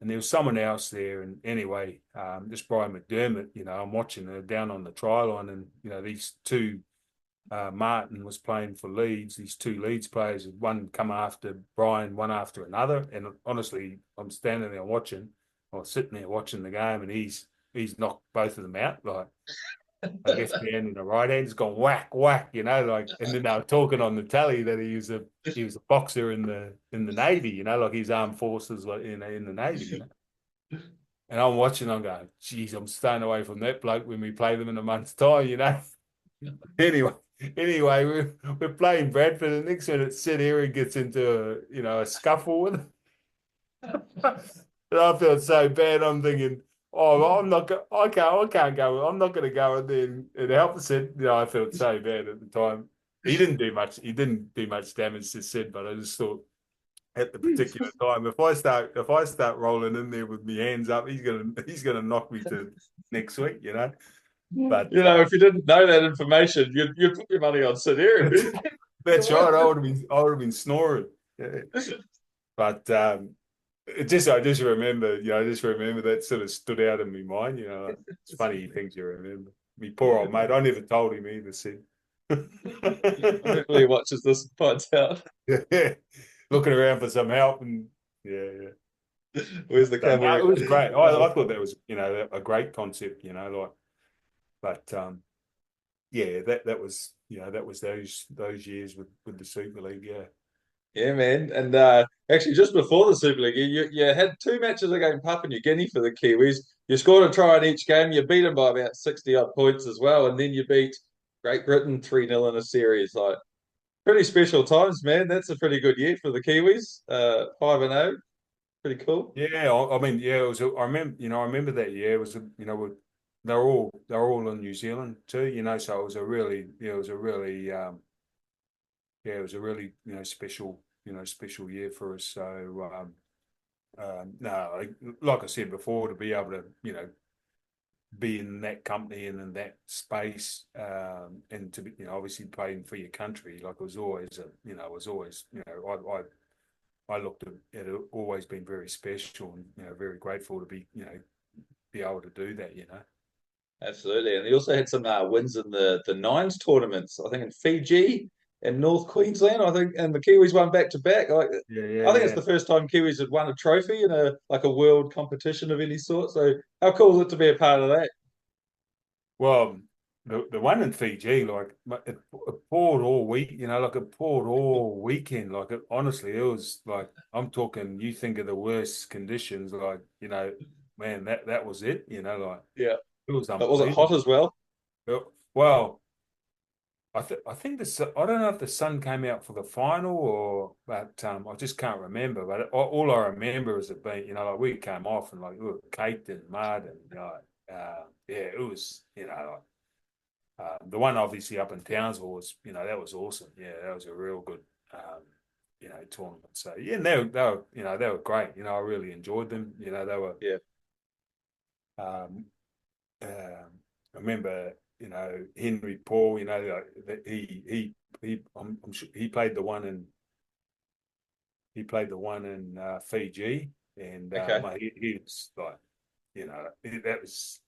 and there was someone else there. And anyway, just Brian McDermott, I'm watching her down on the try line, and these two, Martin was playing for Leeds. These two Leeds players, one come after Brian, one after another. And honestly, I'm standing there watching, or sitting there watching the game, and he's knocked both of them out. Like a left hand and a right hand, has gone whack whack, like. And then they were talking on the telly that he was a boxer in the Navy, like his armed forces, like in the Navy. And I'm watching, I'm going, geez, I'm staying away from that bloke when we play them in a month's time. Anyway, we're playing Bradford, and next minute Sid Aaron gets into a scuffle with him. And I felt so bad. I'm thinking, oh, I can't go. I'm not going to go in there and help Sid. I felt so bad at the time. He didn't do much. He didn't do much damage to Sid, but I just thought, at the particular time, if I start rolling in there with my hands up, he's gonna knock me to next week. But
If you didn't know that information, you'd put your money on St. Aaron.
that's right. I would have been snoring. Yeah. But I just remember, I just remember that sort of stood out in my mind. It's funny things you remember. Me poor old mate, I never told him either. See,
Hopefully, he watches this and finds out.
yeah, looking around for some help, and yeah, yeah.
Where's the
No,
camera?
it was great. I thought that was, a great concept. But yeah, that was, that was those years with the Super League. Yeah.
Yeah, man. And actually, just before the Super League, you had two matches against Papua New Guinea for the Kiwis. You scored a try in each game. You beat them by about 60 odd points as well. And then you beat Great Britain 3-0 in a series. Like, pretty special times, man. That's a pretty good year for the Kiwis. 5-0. Pretty cool.
Yeah, I mean, yeah, it was. I remember that year. It was, they're all in New Zealand too. So it was a really, it was a really, special year for us. So, no, like I said before, to be able to, be in that company and in that space, and to be, obviously playing for your country, like it was always, I looked at it, always been very special and, very grateful to be able to do that.
Absolutely. And they also had some wins in the nines tournaments, I think in Fiji and North Queensland, I think, and the Kiwis won back to back. Like,
Yeah, yeah,
I think it's
yeah.
the first time Kiwis had won a trophy in a world competition of any sort. So how cool is it to be a part of that?
Well, the one in Fiji, like it poured all week, like it poured all weekend. Like honestly, it was like, I'm talking. You think of the worst conditions, like, man, that was it. Like
Yeah.
it was
But was it hot
unbelievable.
as well?
Well, I think I don't know if the sun came out for the final, but I just can't remember. But all I remember is it being, like we came off and like we were caked in mud, and yeah, it was, the one obviously up in Townsville was, that was awesome. Yeah, that was a real good, tournament. So yeah, and they were great. I really enjoyed them. They were.
Yeah.
Um, I remember, Henry Paul. That I'm sure he played the one in Fiji, and
Okay.
mate, he was like, that was,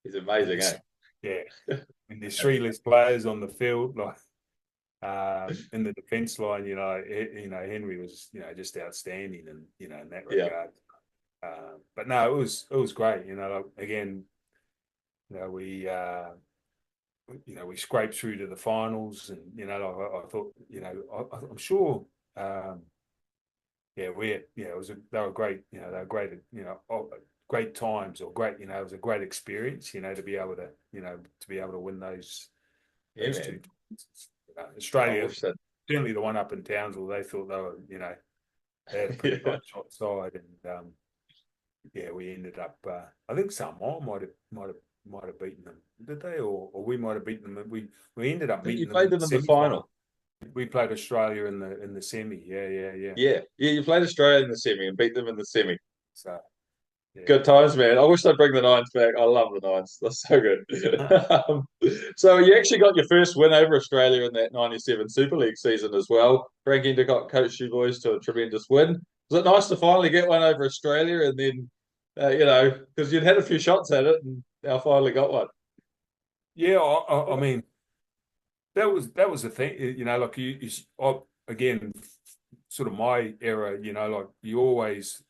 He's amazing, eh?
yeah. And there's three less players on the field, like, in the defence line. Henry was, just outstanding, and in that
Yeah.
regard. But no, it was great. Like, again, we we scraped through to the finals, and I thought, I'm sure, yeah, they were great. They were great. Great times, or great. It was a great experience. To be able to win those
Yeah,
two.
man. I
Australia,
wish that.
certainly the one up in Townsville, they thought they were, they had a pretty
Yeah.
hot shot side, and yeah, we ended up. I think Samoa might have beaten them, did they? Or we might have beaten them. We ended
I
up
think you
meeting them
played
in the
them in the
semi final.
final.
We played Australia in the semi. Yeah, yeah, yeah.
Yeah. Yeah, you played Australia in the semi and beat them in the semi.
So yeah.
Good times, man. I wish they'd bring the Nines back. I love the Nines. They're so good. Um, so you actually got your first win over Australia in that 97 Super League season as well. Frank Endicott coached you boys to a tremendous win. Was it nice to finally get one over Australia and then, because you'd had a few shots at it and now finally got one?
Yeah, I mean, that was the thing. Like again, sort of my era. Like you always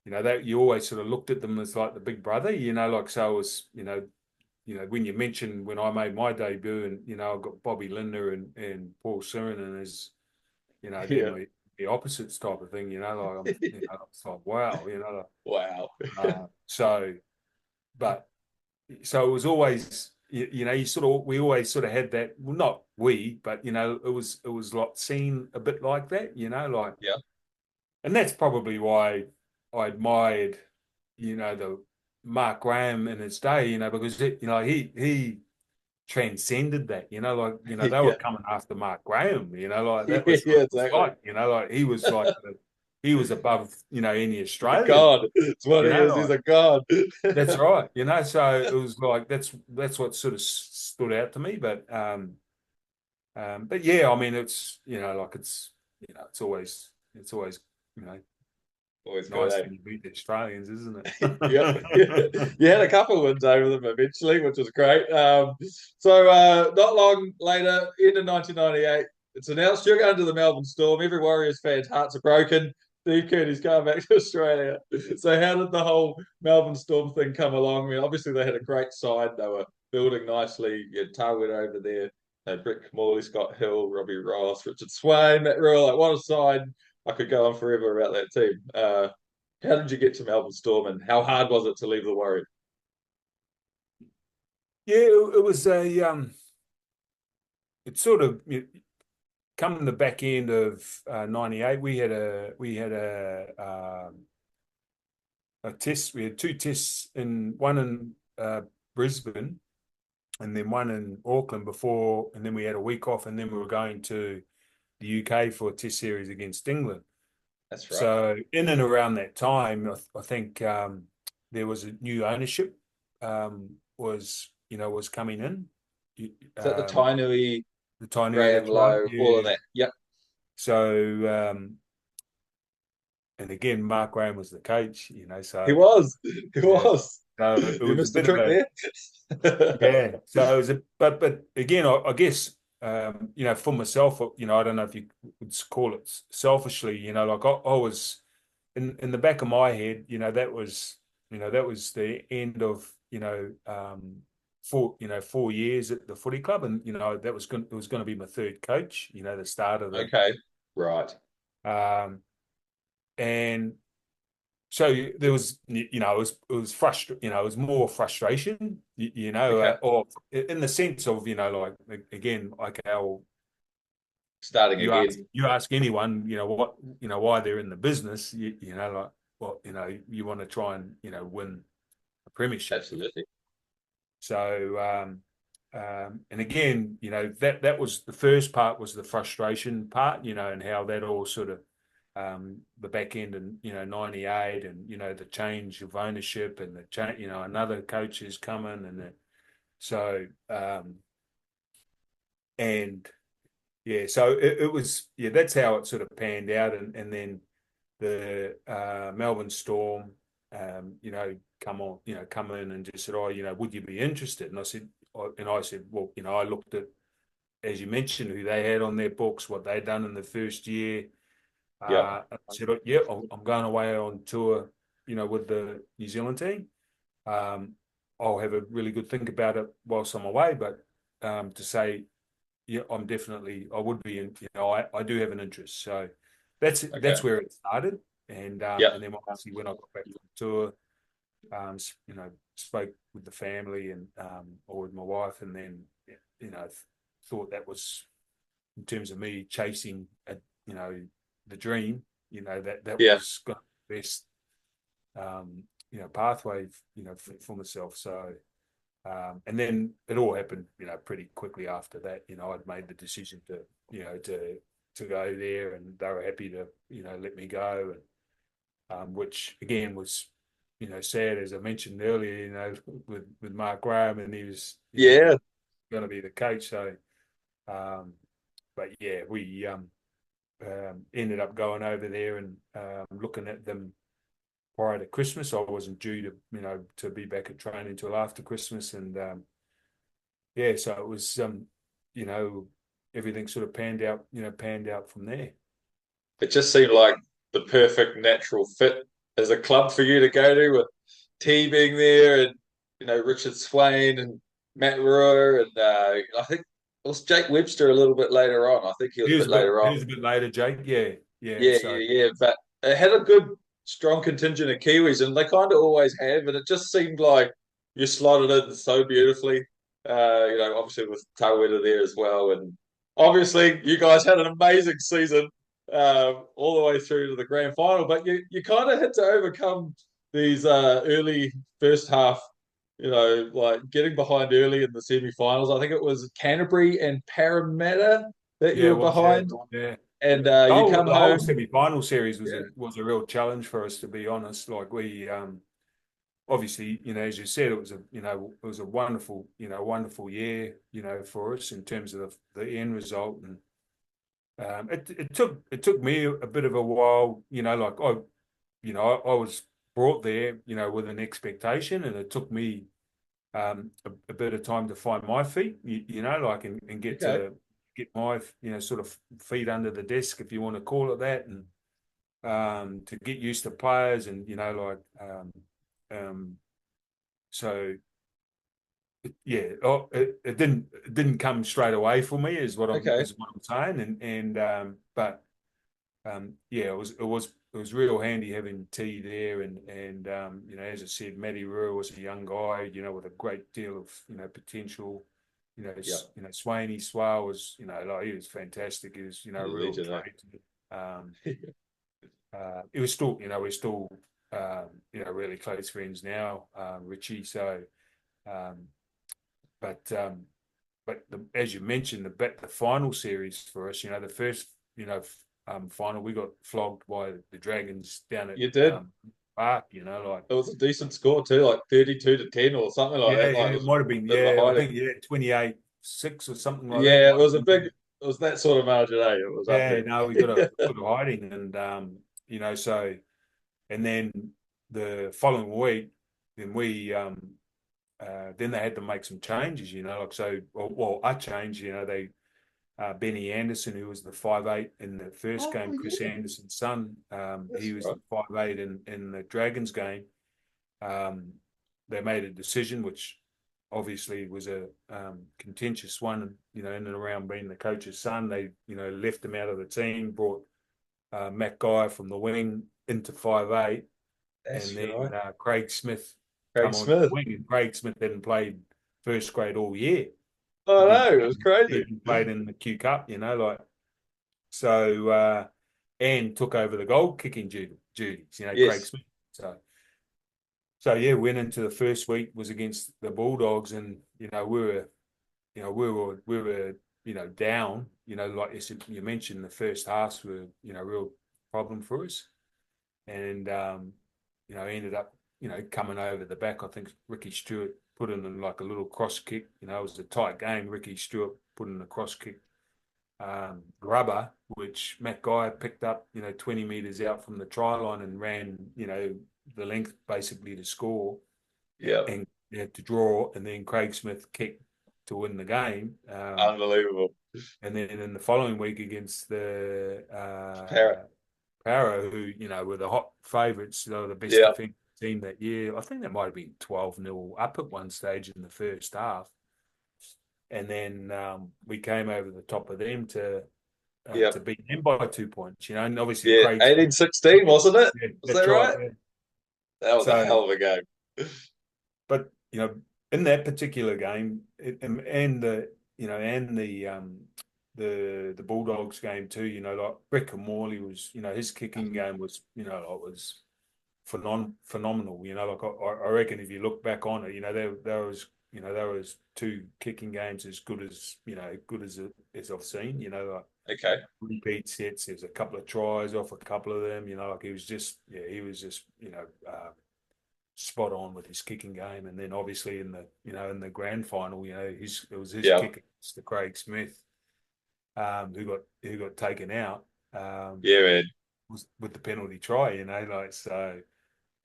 sort of looked at them as like the big brother. Like, so it was, when you mentioned when I made my debut, and I got Bobby Linder and Paul Sirenin as,
Yeah.
they're the opposites type of thing. Like it's like, wow.
Wow.
So, but so it was always, we always sort of had that. Well, not we, but it was like seen a bit like that. Like,
Yeah.
and that's probably why I admired, the Mark Graham in his day, because he transcended that, like, they were
Yeah.
coming after Mark Graham, like
Yeah,
that was what it was
exactly.
like, like he was like he was above, any
He's a
Australian,
god. It's what he is. He's
like,
a god.
that's right, so it was like, that's what sort of stood out to me. But yeah, I mean, it's, like it's always, you know,
Always good,
nice
eh?
when you beat the Australians, isn't
Yep.
it?
You had a couple of wins over them eventually, which was great. So not long later, end of 1998, it's announced you're going to the Melbourne Storm. Every Warriors fan's hearts are broken. Steve Kearney's going back to Australia. So how did the whole Melbourne Storm thing come along? I mean, obviously they had a great side. They were building nicely. You had Tarwin over there. They had Brett Morley, Scott Hill, Robbie Ross, Richard Swain, Matt Rule. Like, what a side. I could go on forever about that team. How did you get to Melbourne Storm, and how hard was it to leave the Warriors?
Yeah, it was it sort of, come in the back end of '98. We had a test. We had two tests, one in Brisbane, and then one in Auckland before, and then we had a week off, and then we were going to the UK for a test series against England.
That's right.
So in and around that time, I think there was a new ownership, was coming in.
Is that the
Um,
Tainui,
the Tainui,
Graham
that's right.
Lowe, all of
Yeah.
that? Yep.
So and again, Mark Graham was the coach,
He
so
was. He
yeah.
was.
So it
You
was a
missed the
bit of
trick
a,
there.
yeah. So it was but again, I guess, for myself, I don't know if you would call it selfishly, like I was in the back of my head, that was the end of, 4 years at the footy club, and that was it was going to be my third coach, the start of the,
Okay. Right.
and so there was, it was frustrating, it was more frustration,
Okay.
or in the sense of, like, again, like how
Starting
you
again.
ask anyone, what, why they're in the business, like, well, you want to try and, win a premiership.
Absolutely.
So, and again, that was the first part, was the frustration part, and how that all sort of, the back end in, '98, and, the change of ownership, and the change, another coach is coming, and so, and yeah, so it was, yeah, that's how it sort of panned out. And then the Melbourne Storm, come in and just said, oh, would you be interested? And I said, well, I looked at, as you mentioned, who they had on their books, what they'd done in the first year.
Yep.
I said, oh, yeah, I'm going away on tour, with the New Zealand team. I'll have a really good think about it whilst I'm away, but to say, yeah, I would be in, I do have an interest. So
Okay.
that's where it started. And
Yep.
and then obviously when I got back from tour, spoke with the family, and or with my wife, and then, thought that was, in terms of me chasing the dream, that
Yeah.
was the best pathway, for myself. So and then it all happened, pretty quickly after that. I'd made the decision to, to go there, and they were happy to, let me go, and which again was, sad, as I mentioned earlier, with Mark Graham, and he was,
Yeah.
going to be the coach. So, but yeah, we ended up going over there and looking at them prior to Christmas. I wasn't due to, to be back at training until after Christmas, and yeah, so it was, everything sort of panned out from there.
It just seemed like the perfect natural fit as a club for you to go to, with T being there, and Richard Swain and Matt Royer, and I think it was Jake Webster a little bit later on. I think he was
He
a
was
bit
a bit
later
he
on.
was a bit later, Jake. Yeah, yeah.
Yeah,
So
yeah, yeah. But it had a good, strong contingent of Kiwis, and they kind of always have. And it just seemed like you slotted in so beautifully. Obviously with Taweda there as well, and obviously you guys had an amazing season, all the way through to the grand final. But you kind of had to overcome these early first half. Like getting behind early in the semi-finals. I think it was Canterbury and Parramatta that you
yeah,
were
it was, yeah,
behind.
yeah.
and you
Oh,
come
the whole
home.
semi-final series was
Yeah.
a real challenge for us, to be honest. Like we obviously, as you said, it was a wonderful, wonderful year, for us in terms of the end result. And it took me a bit of a while, like I was brought there, with an expectation, and it took me a bit of time to find my feet, like and
Okay.
get my sort of feet under the desk, if you want to call it that, and to get used to players, and so yeah, it didn't come straight away for me,
Okay.
is what I'm saying, and but yeah, it was real handy having T there, and as I said, Matty Rue was a young guy, with a great deal of potential.
Yeah.
Swaney Swale was, like, he was fantastic. He was,
He's a
real
legend,
talented. It was still, we're still, really close friends now, Richie. So, um, but as you mentioned, the final series for us, the first, final, we got flogged by the Dragons down at
You did.
Park, like,
It was a decent score too, like 32-10 or something like
yeah,
that. Like
yeah,
it
it
was
might have
a
been,
bit of a
yeah, I
hiding.
think, yeah, 28-6 or something like that.
Yeah, it
Might have
was a
been,
big. It was that sort of margin, eh? It was
yeah,
unreal.
no, we got a good hiding, and so, and then the following week, then then they had to make some changes, like, so, well, a change, they Benny Anderson, who was the 5'8" in the first
Oh
game, Chris
yeah,
Anderson's son,
that's
he was
right.
the 5'8" in the Dragons game. Um, they made a decision, which obviously was a contentious one, in and around being the coach's son. They, left him out of the team, brought Matt Guy from the wing into 5'8", and
That's
then
right.
Craig Smith
Craig
come on the
Smith.
wing, and Craig Smith hadn't played first grade all year.
Oh
He'd been
no, it was crazy.
he'd been played in the Q Cup, like, so, and took over the goal kicking duties, Craig
Yes.
Smith. So yeah, went into the first week, was against the Bulldogs, and we were down. Like you mentioned, the first halves were a real problem for us, and ended up coming over the back. I think Ricky Stewart put in like a little cross kick. It was a tight game. Ricky Stewart put in a cross kick, grubber, which Matt Guy picked up, 20 meters out from the try line, and ran, the length basically to score,
Yeah.
and to draw, and then Craig Smith kicked to win the game.
Unbelievable.
And then in the following week against the
Parrot.
Para, who, were the hot favourites, the best
Yeah.
defensive team that year. I think that might have been 12-0 up at one stage in the first half. And then we came over the top of them
Yeah.
to beat them by 2 points, and obviously
Yeah.
Craig.
18-16, wasn't it?
Yeah,
Was that
that's right.
right?
Yeah.
That was a
So,
hell of a game.
but in that particular game, and the Bulldogs game too, like Brett Morley was, his kicking game was, was phenomenal. Like I reckon if you look back on it, there was two kicking games as good as as I've seen. Like
Okay.
repeat sets. There's a couple of tries off a couple of them. Like he was just spot on with his kicking game. And then obviously in the grand final, it was his
Yeah.
kick against the Craig Smith, who got taken out.
Yeah, man.
Was with the penalty try, like so.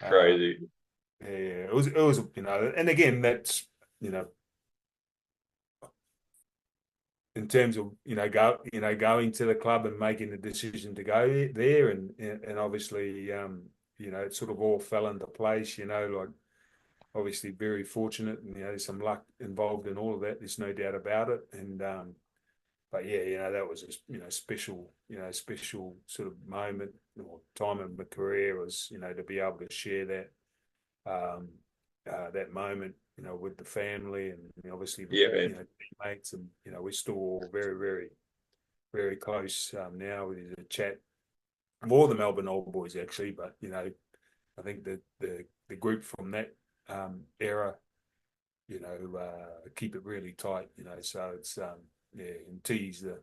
Uh,
Crazy.
yeah, it was and again that's in terms of going to the club and making the decision to go there, and obviously it sort of all fell into place, like obviously very fortunate, and there's some luck involved in all of that, there's no doubt about it. And but yeah, that was a special sort of moment or time in my career, was to be able to share that moment, with the family, and obviously
Yeah, man.
teammates, and we're still all very, very, very close now. With a chat of all the Melbourne old boys actually, but I think that the group from that era, keep it really tight. So it's yeah, and T's like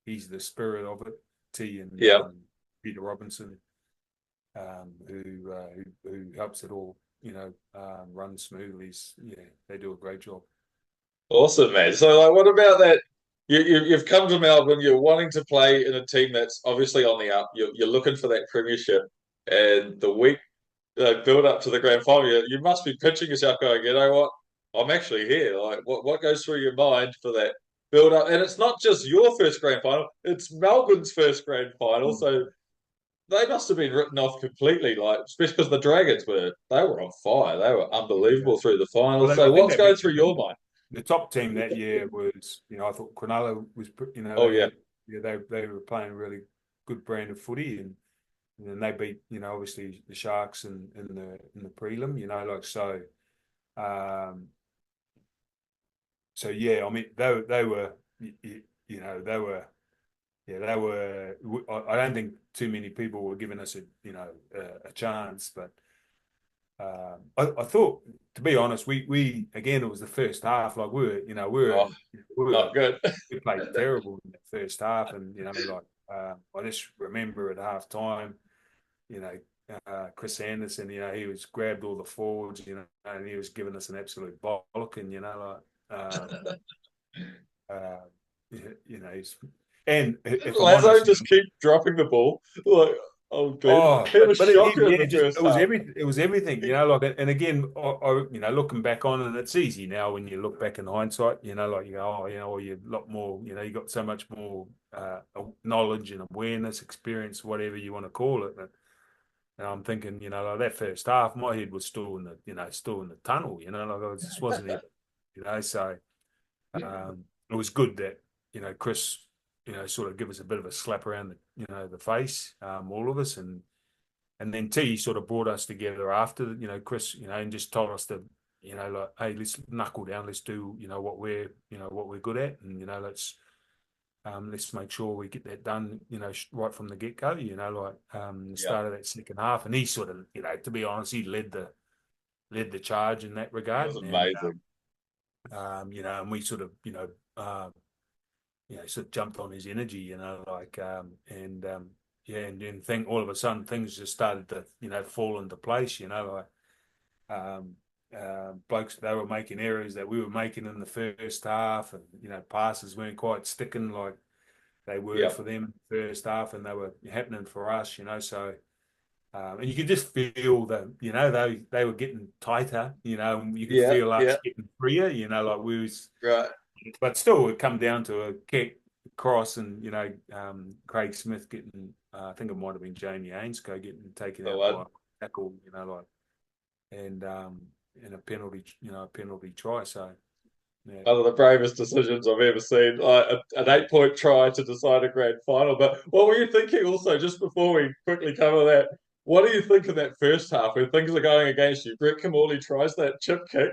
he's the spirit of it. T and
Yeah.
Peter Robinson, who helps it all, run smoothly. Yeah, they do a great job.
Awesome, man. So, like, what about that? You've come to Melbourne. You're wanting to play in a team that's obviously on the up. You're looking for that premiership, and the week build up to the grand final, you must be pitching yourself, going, you know what? I'm actually here. Like, what goes through your mind for that build up? And it's not just your first grand final; it's Melbourne's first grand final. So they must have been written off completely, like especially because the Dragons were on fire. They were
Yeah.
unbelievable through the finals.
Well,
So
I think
what's
they
going
beat
through your mind?
the top team that year was, I thought Cronulla was,
Oh yeah,
they were playing a really good brand of footy, and then they beat, obviously the Sharks in the prelim, like so. Um, so yeah, I mean they were, they were, yeah, they were. I don't think too many people were giving us a chance, but I thought, to be honest, we again, it was the first half. Like
oh, not good.
we played terrible in the first half, and I just remember at half time, you know, Chris Anderson, he was grabbed all the forwards, and he was giving us an absolute bollocking, uh, he's and if I'm
Lazo
honest,
just keep dropping the ball. Like, oh, Glenn,
oh,
he was
but
shocking in
yeah,
the
just
first half.
it was everything, like, and again, looking back on, and it's easy now when you look back in hindsight, like you go, oh, well, you're a lot more, you got so much more knowledge and awareness, experience, whatever you want to call it. And I'm thinking, like that first half, my head was still in the tunnel, like I just wasn't even, so it was good that, Chris, sort of give us a bit of a slap around the face, all of us, and then T sort of brought us together after, Chris, and just told us to, like, hey, let's knuckle down, let's do, what we're good at, and let's make sure we get that done, right from the get go, the
Yeah,
start of that second half, and he sort of, to be honest, he led the charge in that
it
regard,
was
and
amazing.
and we sort of, sort of jumped on his energy, yeah, and then think all of a sudden things just started to, fall into place, like blokes, they were making errors that we were making in the first half, and passes weren't quite sticking like they were
Yeah,
for them in the first half, and they were happening for us, so and you could just feel that, they were getting tighter, and you could
yeah,
feel us
yeah.
getting freer, like we was,
Right.
but still it come down to a kick cross, and Craig Smith getting, I think it might have been Jamie Ainscough getting taken
The
out by
one.
a tackle, like, and a penalty try. So yeah,
One of the bravest decisions I've ever seen. Like an 8-point try to decide a grand final. But what were you thinking also, just before we quickly cover that? What do you think of that first half when things are going against you? Brett Kamali tries that chip kick,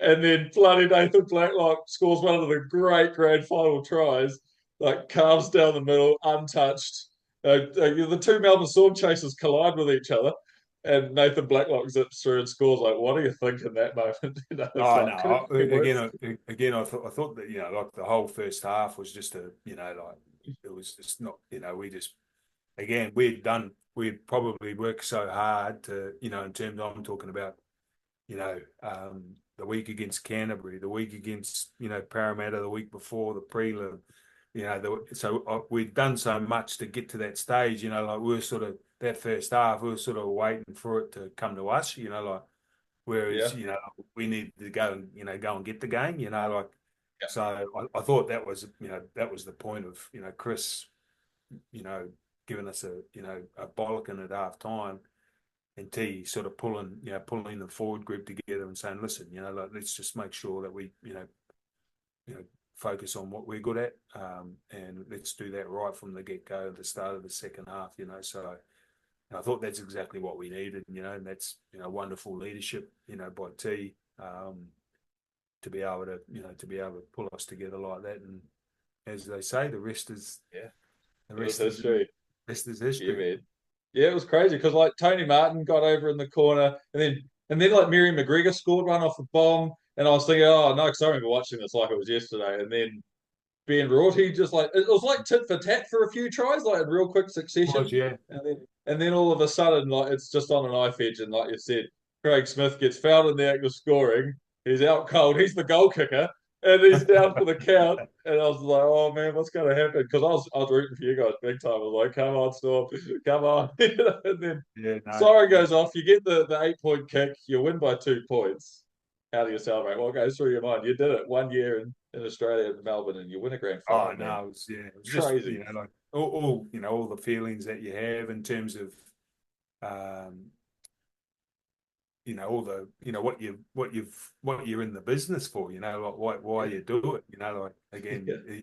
and then bloody Nathan Blacklock scores one of the great grand final tries, like carves down the middle, untouched. The two Melbourne Storm chasers collide with each other, and Nathan Blacklock zips through and scores. Like, what do you think in that moment? It's
oh
like, could it
no,
be worse?
again, I thought that, like the whole first half was just like it was just not, we just, again, we'd probably worked so hard to, in terms of, I'm talking about, the week against Canterbury, the week against, Parramatta, the week before the prelim, so we'd done so much to get to that stage, like we were sort of, that first half, we were sort of waiting for it to come to us, like,
Yeah,
whereas, we needed to go and, go and get the game, like,
yeah,
so I thought that was the point of, Chris, you know, giving us a bollocking at half time, and T sort of pulling the forward group together and saying, listen, like, let's just make sure that we, focus on what we're good at, and let's do that right from the get go at the start of the second half, so. And I thought that's exactly what we needed, and that's, wonderful leadership, by T, to be able to pull us together like that. And as they say, the rest is
yeah.
the
It was
rest is
history.
rest is
Yeah,
history.
man. Yeah, it was crazy because like Tony Martin got over in the corner, and then like Mary McGregor scored one off a bomb, and I was thinking, oh no, because I remember watching this like it was yesterday, and then Ben Rorty just like it was like tit for tat for a few tries, like in real quick
Was,
succession,
yeah.
and then all of a sudden, like it's just on a knife edge, and like you said, Craig Smith gets fouled in the act of scoring. He's out cold. He's the goal kicker, and he's down for the count. And I was like, "Oh man, what's going to happen?" Because I was rooting for you guys big time. I was like, "Come on, Storm, come on!" And then
Yeah, no,
siren
yeah.
goes off. You get the 8 point kick. You win by 2 points. How do you celebrate? What goes through your mind? You did it 1 year in Australia in Melbourne, and you win a grand
Oh
final, man.
no, it was just
Crazy.
like all all the feelings that you have in terms of um, all the what you're in the business for, like why
Yeah.
you do it, like again,
Yeah.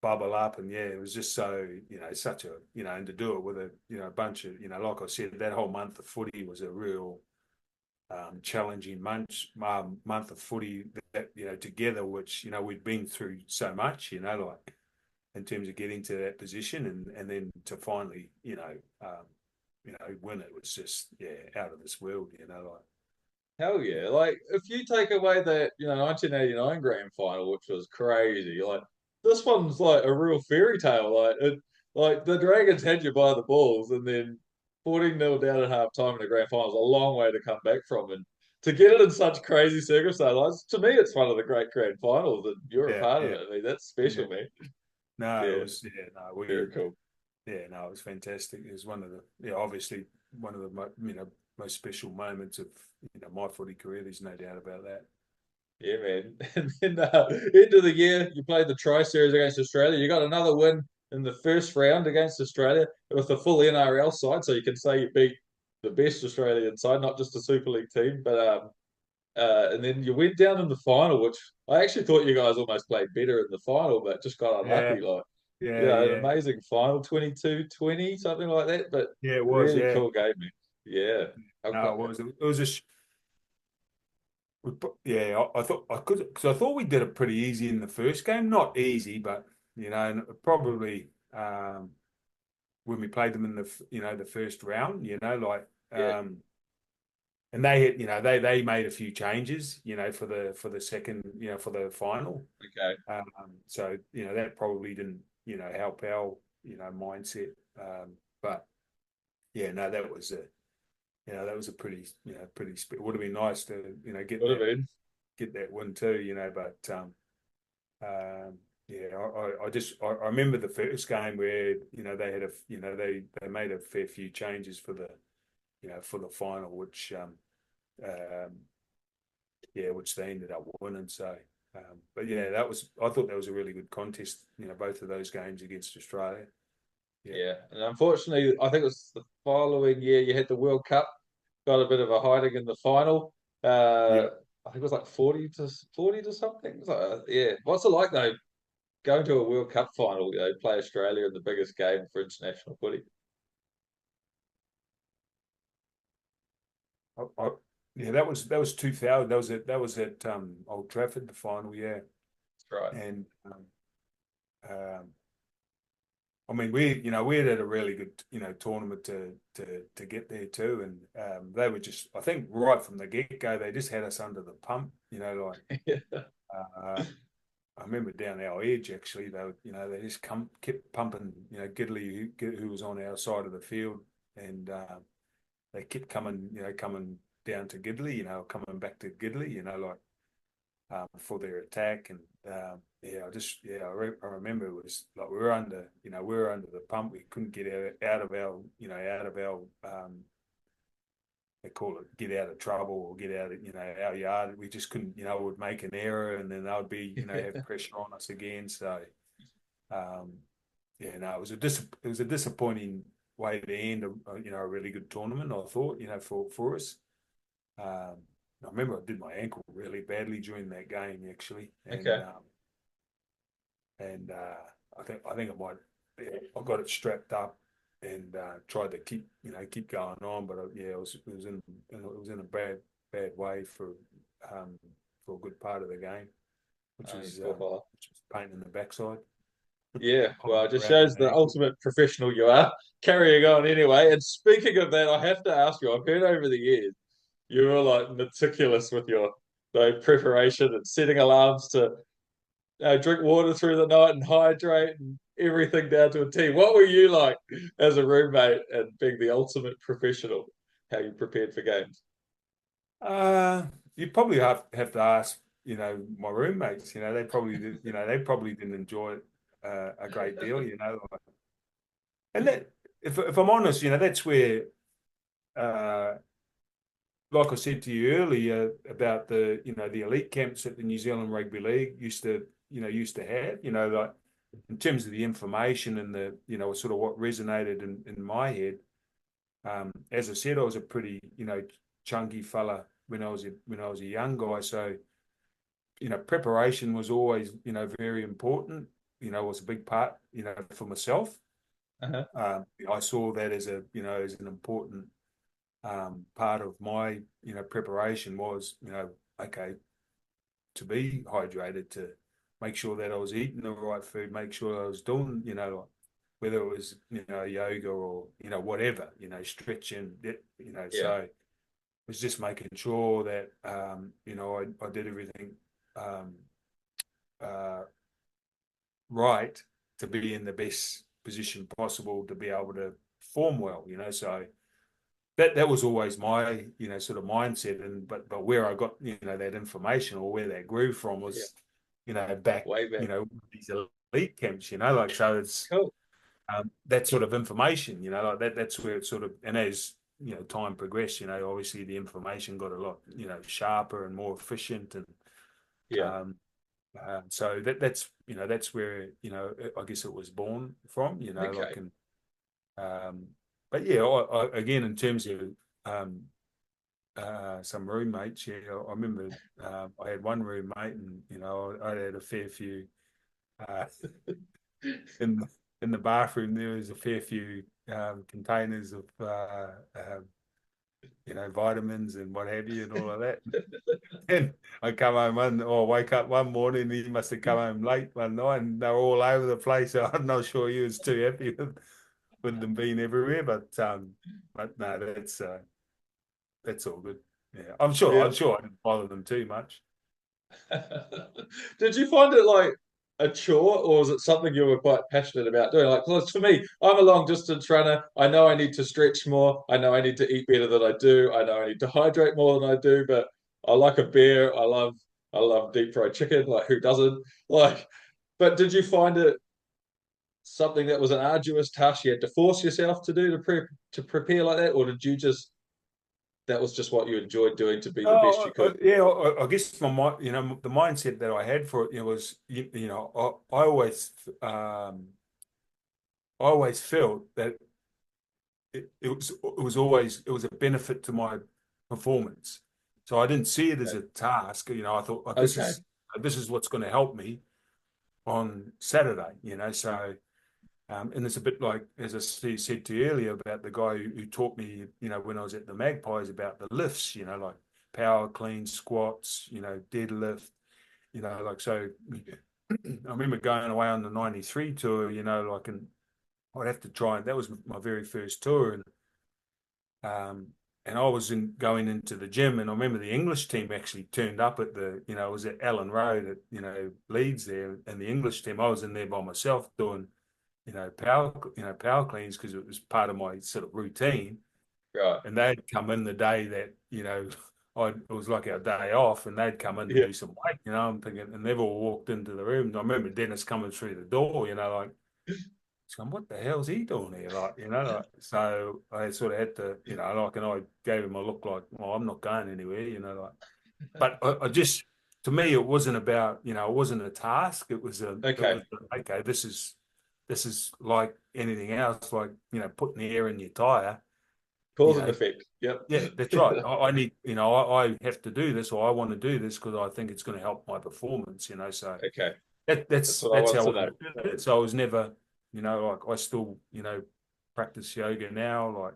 bubble up, and yeah, it was just so such a and to do it with a a bunch of like I said, that whole month of footy was a real challenging month of footy that together, which we'd been through so much, like in terms of getting to that position, and then to finally win it was just out of this world, like.
Hell yeah. Like, if you take away that, 1989 grand final, which was crazy, like, this one's like a real fairy tale. Like the Dragons had you by the balls, and then 14-0 down at half time in the grand final is a long way to come back from. And to get it in such crazy circumstances, to me, it's one of the great grand finals, and you're a
Yeah,
part of
yeah,
it. I mean, that's
yeah.
special, man.
No, it
Yeah,
was no,
very cool.
it was fantastic. It was one of the obviously one of the most special moments of my footy career. There's no doubt about that.
Yeah, man. And then end of the year, you played the Tri Series against Australia. You got another win in the first round against Australia with the full NRL side, so you can say you beat the best Australian side, not just a Super League team. But and then you went down in the final, which I actually thought you guys almost played better in the final, but just got
Yeah,
unlucky. Like, an
yeah.
amazing final, 22-20, something like that. But
Yeah, it was.
really
Yeah.
cool game, man. Yeah.
No, it was. It was a. Yeah, I thought I could because I thought we did it pretty easy in the first game. Not easy, but and probably when we played them in the the first round, like
Yeah.
and they had they made a few changes, for the second, for the final.
Okay.
So that probably didn't help our mindset. But yeah, no, that was a that was a pretty it would have been nice to
Would have been.
get that win too, but um, yeah, I remember the first game where they had they made a fair few changes for the for the final, which um, which they ended up winning. So, but yeah, I thought that was a really good contest. Both of those games against Australia. Yeah,
Yeah, and unfortunately, I think it was the following year you had the World Cup, got a bit of a hiding in the final.
yeah.
I think it was like 40 to something. So, yeah, what's it like though going to a World Cup final? Play Australia in the biggest game for international footy.
I, yeah, that was 2000. That was at Old Trafford, the final. Yeah,
That's right.
and um, I mean, we had a really good tournament to get there too, and they were just, I think, right from the get go, they just had us under the pump. Like
Yeah.
I remember down our edge actually, they just kept pumping Gidley, who was on our side of the field, and they kept coming down to Gidley, coming back to Gidley, like for their attack. And I remember it was like we were under the pump. We couldn't get out of our they call it get out of trouble or get out of our yard. We just couldn't, would make an error, and then they would be have pressure on us again. So no, it was a disappointing way to end a really good tournament, I thought, for us. I remember I did my ankle really badly during that game actually, and
Okay.
I think I might, I got it strapped up and tried to keep going on, but it was in a bad way for a good part of the game, which
Only
was
poor fella.
pain in the backside.
Yeah, well,
Holding
it just
around
shows
the
the
ankle.
ultimate professional you are. Carrying on anyway. And speaking of that, I have to ask you, I've heard over the years you were like meticulous with your preparation and setting alarms to drink water through the night and hydrate and everything down to a T. What were you like as a roommate and being the ultimate professional? How you prepared for games?
You probably have to ask, my roommates. They probably did, they probably didn't enjoy it a great deal. And that, if I'm honest, that's where, uh, like I said to you earlier about the elite camps that the New Zealand Rugby League used to have, like in terms of the information and sort of what resonated in my head. As I said, I was a pretty, chunky fella when I was a young guy. So, preparation was always, very important, was a big part, for myself.
Uh-huh.
I saw that as as an important part of my, preparation was, okay, to be hydrated, to make sure that I was eating the right food, make sure I was doing, whether it was, yoga or, whatever, stretching,
Yeah.
so it was just making sure that, I did everything um, uh, right to be in the best position possible to be able to perform well, so that was always my sort of mindset. And but where I got that information or where that grew from
Yeah.
was back
Way back.
these elite camps, like, so it's
Cool.
that sort of information, like that's where it sort of, and as time progressed, obviously the information got a lot sharper and more efficient. And
Yeah.
um so that's where I guess it was born from,
Okay.
like. And but yeah, again, in terms of um, some roommates, yeah, I remember I had one roommate, and I had a fair few uh, in the bathroom. There was a fair few containers of vitamins and what have you, and all of that. And I come home or wake up one morning, he must have come home late one night, and they were all over the place. So I'm not sure he was too happy with them being everywhere, but no, that's all good. Yeah, I'm sure.
Yeah.
I'm sure I didn't bother them too much.
Did you find it like a chore, or was it something you were quite passionate about doing? Like, 'cause for me, I'm a long distance runner. I know I need to stretch more. I know I need to eat better than I do. I know I need to hydrate more than I do. But I like a beer. I love deep fried chicken. Like, who doesn't? Like, but did you find it something that was an arduous task you had to force yourself to do to prepare like that, or did you just that was just what you enjoyed doing to be the best you
Oh,
could?
yeah. I guess my mind, the mindset that I had for it, was, I always felt that it was a benefit to my performance. So I didn't see it as a task. I thought, oh, this
Okay.
is what's going to help me on Saturday. So. And it's a bit like, as I said to you earlier, about the guy who taught me, when I was at the Magpies, about the lifts, like power clean, squats, deadlift, like, so I remember going away on the 93 tour, like, and I'd have to try, and that was my very first tour. Um, and I was going into the gym, and I remember the English team actually turned up at it was at Allen Road at, Leeds there, and the English team, I was in there by myself doing power cleans because it was part of my sort of routine.
Right.
And they'd come in the day that, it was like our day off, and they'd come in to
Yeah.
do some weight, I'm thinking, and they've all walked into the room. And I remember Dennis coming through the door, like, he's going, what the hell's he doing here? Like, like, so I sort of had to, like, and I gave him a look like, well, I'm not going anywhere, like, but I just, to me, it wasn't about, it wasn't a task. It was
Okay.
okay, this is like anything else, like, putting the air in your tire, you
Cause and
know,
effect. Yep.
yeah, that's right. I need, I have to do this, or I want to do this because I think it's going to help my performance, so
Okay. That's what I
that's
want
how
to
I
know.
looked at it. So I was never, like, I still, practice yoga now, like,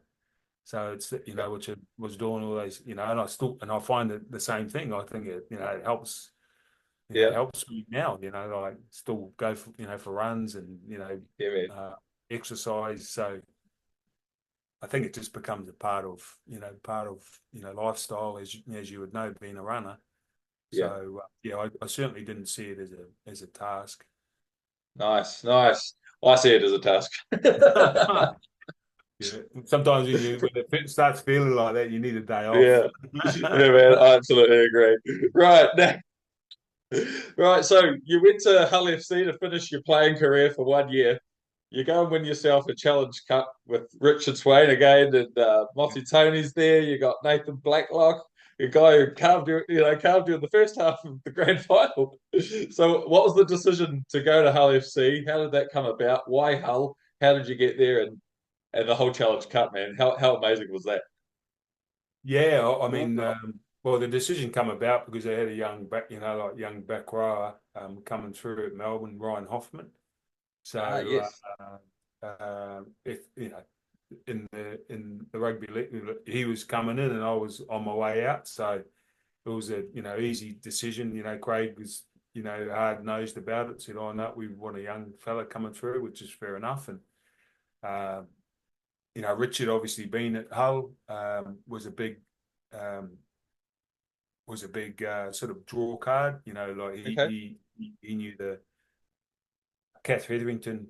so it's,
Yep.
which I was doing all those, and I find it the same thing. I think it helps, it
Yeah.
helps me now, like, still go for, for runs and,
Yeah, man.
exercise. So I think it just becomes a part of, lifestyle, as you would know, being a runner.
Yeah.
So yeah, I certainly didn't see it as a task.
Nice, nice. I see it as a task.
Yeah. Sometimes when it starts feeling like that, you need a day off.
Yeah. Yeah, man, I absolutely agree. Right now, right. So you went to Hull FC to finish your playing career for 1 year. You go and win yourself a Challenge Cup with Richard Swain again, and Mossy Tony's there. You got Nathan Blacklock, a guy who carved you in the first half of the grand final. So, what was the decision to go to Hull FC? How did that come about? Why Hull? How did you get there? And the whole Challenge Cup, man, how amazing was that?
Yeah, I mean, well, the decision come about because they had a like young back rower coming through at Melbourne, Ryan Hoffman.
Ah,
So,
yes.
if in the rugby league, he was coming in, and I was on my way out. So it was a easy decision. Craig was hard nosed about it. Said, "Oh no, we want a young fella coming through," which is fair enough. And uh, Richard obviously being at Hull um, sort of draw card. Like
Okay.
he knew the Kath Hetherington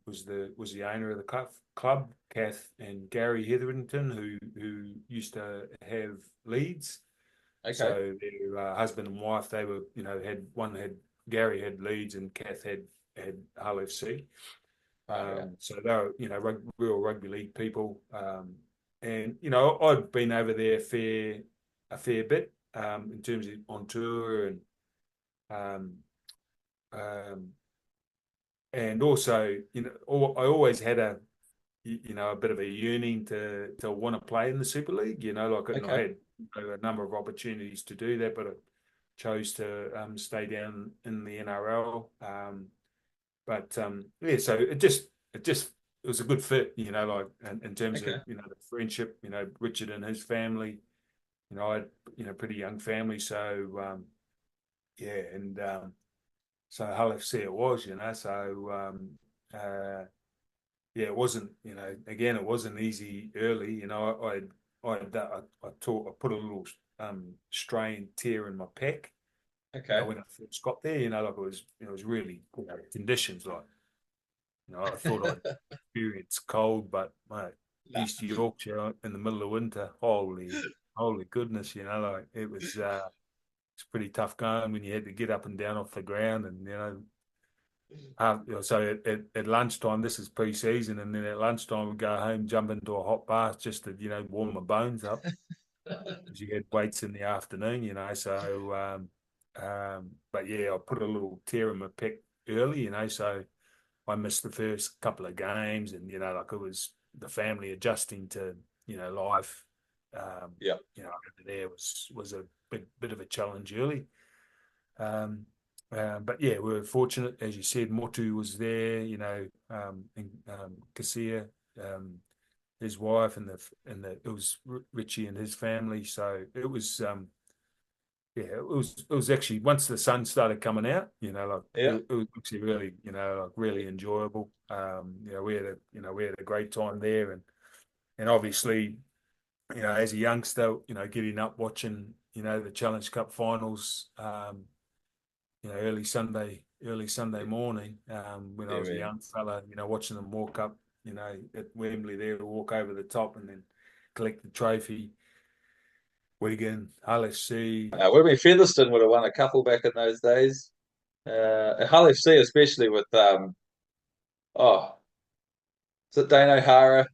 was the owner of the club. Kath and Gary Hetherington, who used to have Leeds.
Okay.
So their husband and wife, they were had Gary had Leeds and Kath had Hull FC.
Oh yeah.
So they were real rugby league people. And I'd been over there a fair bit in terms of on tour um, um, and also I always had a bit of a yearning to want to play in the Super League. And I
Okay.
had a number of opportunities to do that, but I chose to stay down in the NRL. But yeah, so it was a good fit, like in terms of
Okay.
the friendship. Richard and his family. I had pretty young family, so yeah, and so Hull FC it was, so uh, yeah, it wasn't, again, it wasn't easy early. I put a little strain tear in my pec.
Okay.
When I first got there, like it was really conditions like, I thought I'd experience cold, but mate,
Nah.
East Yorkshire in the middle of winter, holy goodness, like it's pretty tough going when you had to get up and down off the ground, and so at lunchtime, this is pre-season, and then at lunchtime we go home, jump into a hot bath just to warm my bones up because you had weights in the afternoon, So, but yeah, I put a little tear in my pec early, so I missed the first couple of games, and like it was the family adjusting to life.
Yeah.
Over there was a bit of a challenge early. Um, but yeah, we were fortunate, as you said. Motu was there, and Kasia, his wife, and it was Richie and his family. So it was, yeah, it was actually once the sun started coming out, like
Yeah.
it was actually really, like really enjoyable. We had a great time there, and obviously, as a youngster, getting up watching, the Challenge Cup finals. Early Sunday morning, when I
Yeah,
was a
man.
young fella, watching them walk up, at Wembley there to walk over the top and then collect the trophy. Wigan, LFC.
Would have been Featherston would have won a couple back in those days. Hull FC, especially with oh, is it Dane O'Hara?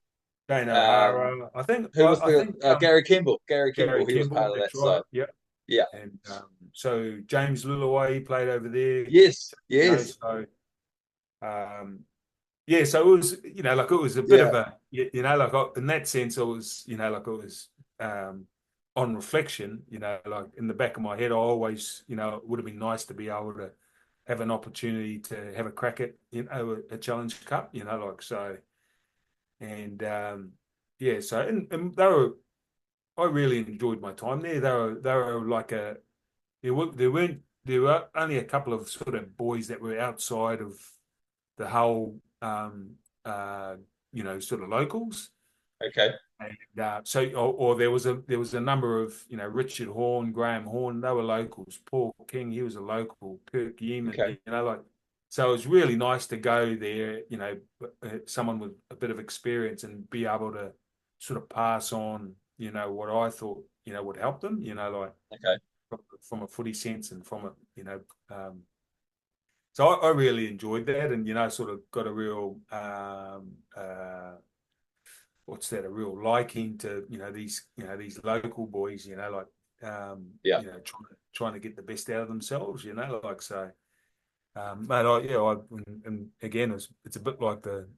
Dane
Um,
O'Hara. I think
who was
I
the
think
Gary Kimball? Gary
Gary
Kimball, he was
Kimball,
part of that
that's right.
side.
Yep.
Yeah.
And so James Lillaway, he played over there,
Yes. Yes.
so um, yeah, so it was, like it was a bit
Yeah.
of a, like in that sense, it was, like it was on reflection, like in the back of my head, I always, it would have been nice to be able to have an opportunity to have a crack at, a Challenge Cup, like so. And yeah, so, and I really enjoyed my time there. They were like there were only a couple of sort of boys that were outside of the whole, sort of locals.
Okay.
And or there was a number of, Richard Horn, Graham Horn, they were locals. Paul King, he was a local. Kirk Yeaman,
Okay.
like, so it was really nice to go there, someone with a bit of experience and be able to sort of pass on, what I thought, would help them, like
Okay.
from a footy sense and from a, so I really enjoyed that, and sort of got a real what's that? A real liking to these local boys. Like
Yeah.
trying to get the best out of themselves. Like so. Mate, and again, it's a bit like the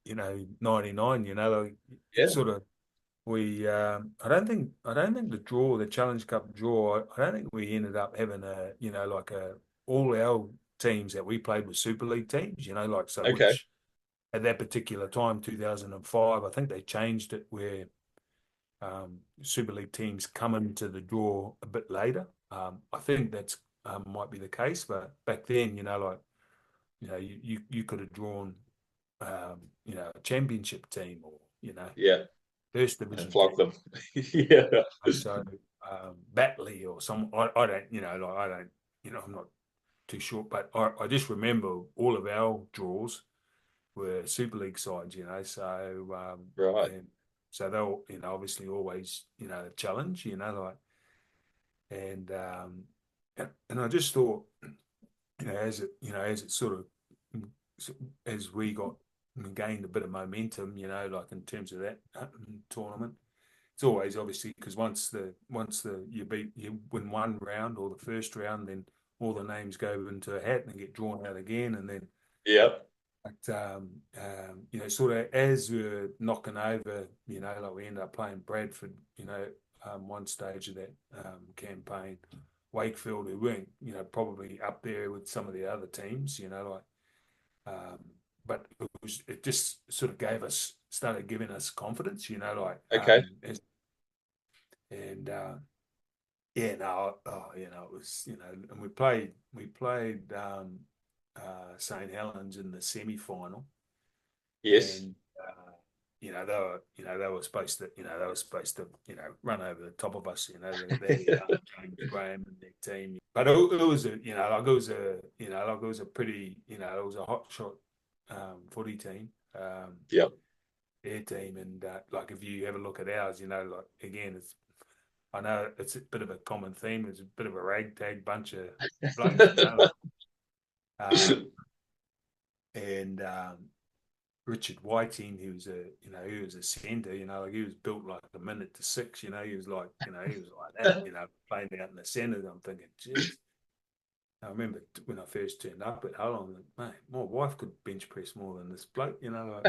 99. Like
Yeah.
sort of I don't think the Challenge Cup draw. I don't think we ended up having like all our teams that we played were Super League teams. Like so,
Okay.
which at that particular time, 2005, I think they changed it where Super League teams come into the draw a bit later. I think that's might be the case, but back then, like you could have drawn a championship team or
Yeah.
first
And
division
flog
team.
them. Yeah.
So Batley or some, I don't, like I don't, I'm not too sure, but I just remember all of our draws were Super League sides, so
Right.
and so they'll, obviously always, a challenge, like, and and I just thought, as it sort of, as we gained a bit of momentum, like in terms of that tournament, it's always obviously because once you win one round or the first round, then all the names go into a hat and get drawn out again, and then
Yeah.
but sort of as we're knocking over, like we end up playing Bradford, one stage of that campaign, Wakefield, who weren't, probably up there with some of the other teams, like, but it just sort of started giving us confidence, like,
Okay.
and yeah, no, oh, it was, and we played St. Helens in the semi-final,
Yes.
and they were supposed to, run over the top of us, they James Graham and their team, but it was a, like it was a, like it was a pretty, it was a hot shot footy team,
Yeah.
their team, and like if you have a look at ours, like again, I know it's a bit of a common theme. It's a bit of a ragtag bunch of blokes, and Richard Whiting, he was a centre, like he was built like a minute to six, he was like, he was like that, playing out in the centre. I'm thinking, geez. I remember when I first turned up at Hull, I'm like, mate, my wife could bench press more than this bloke, um,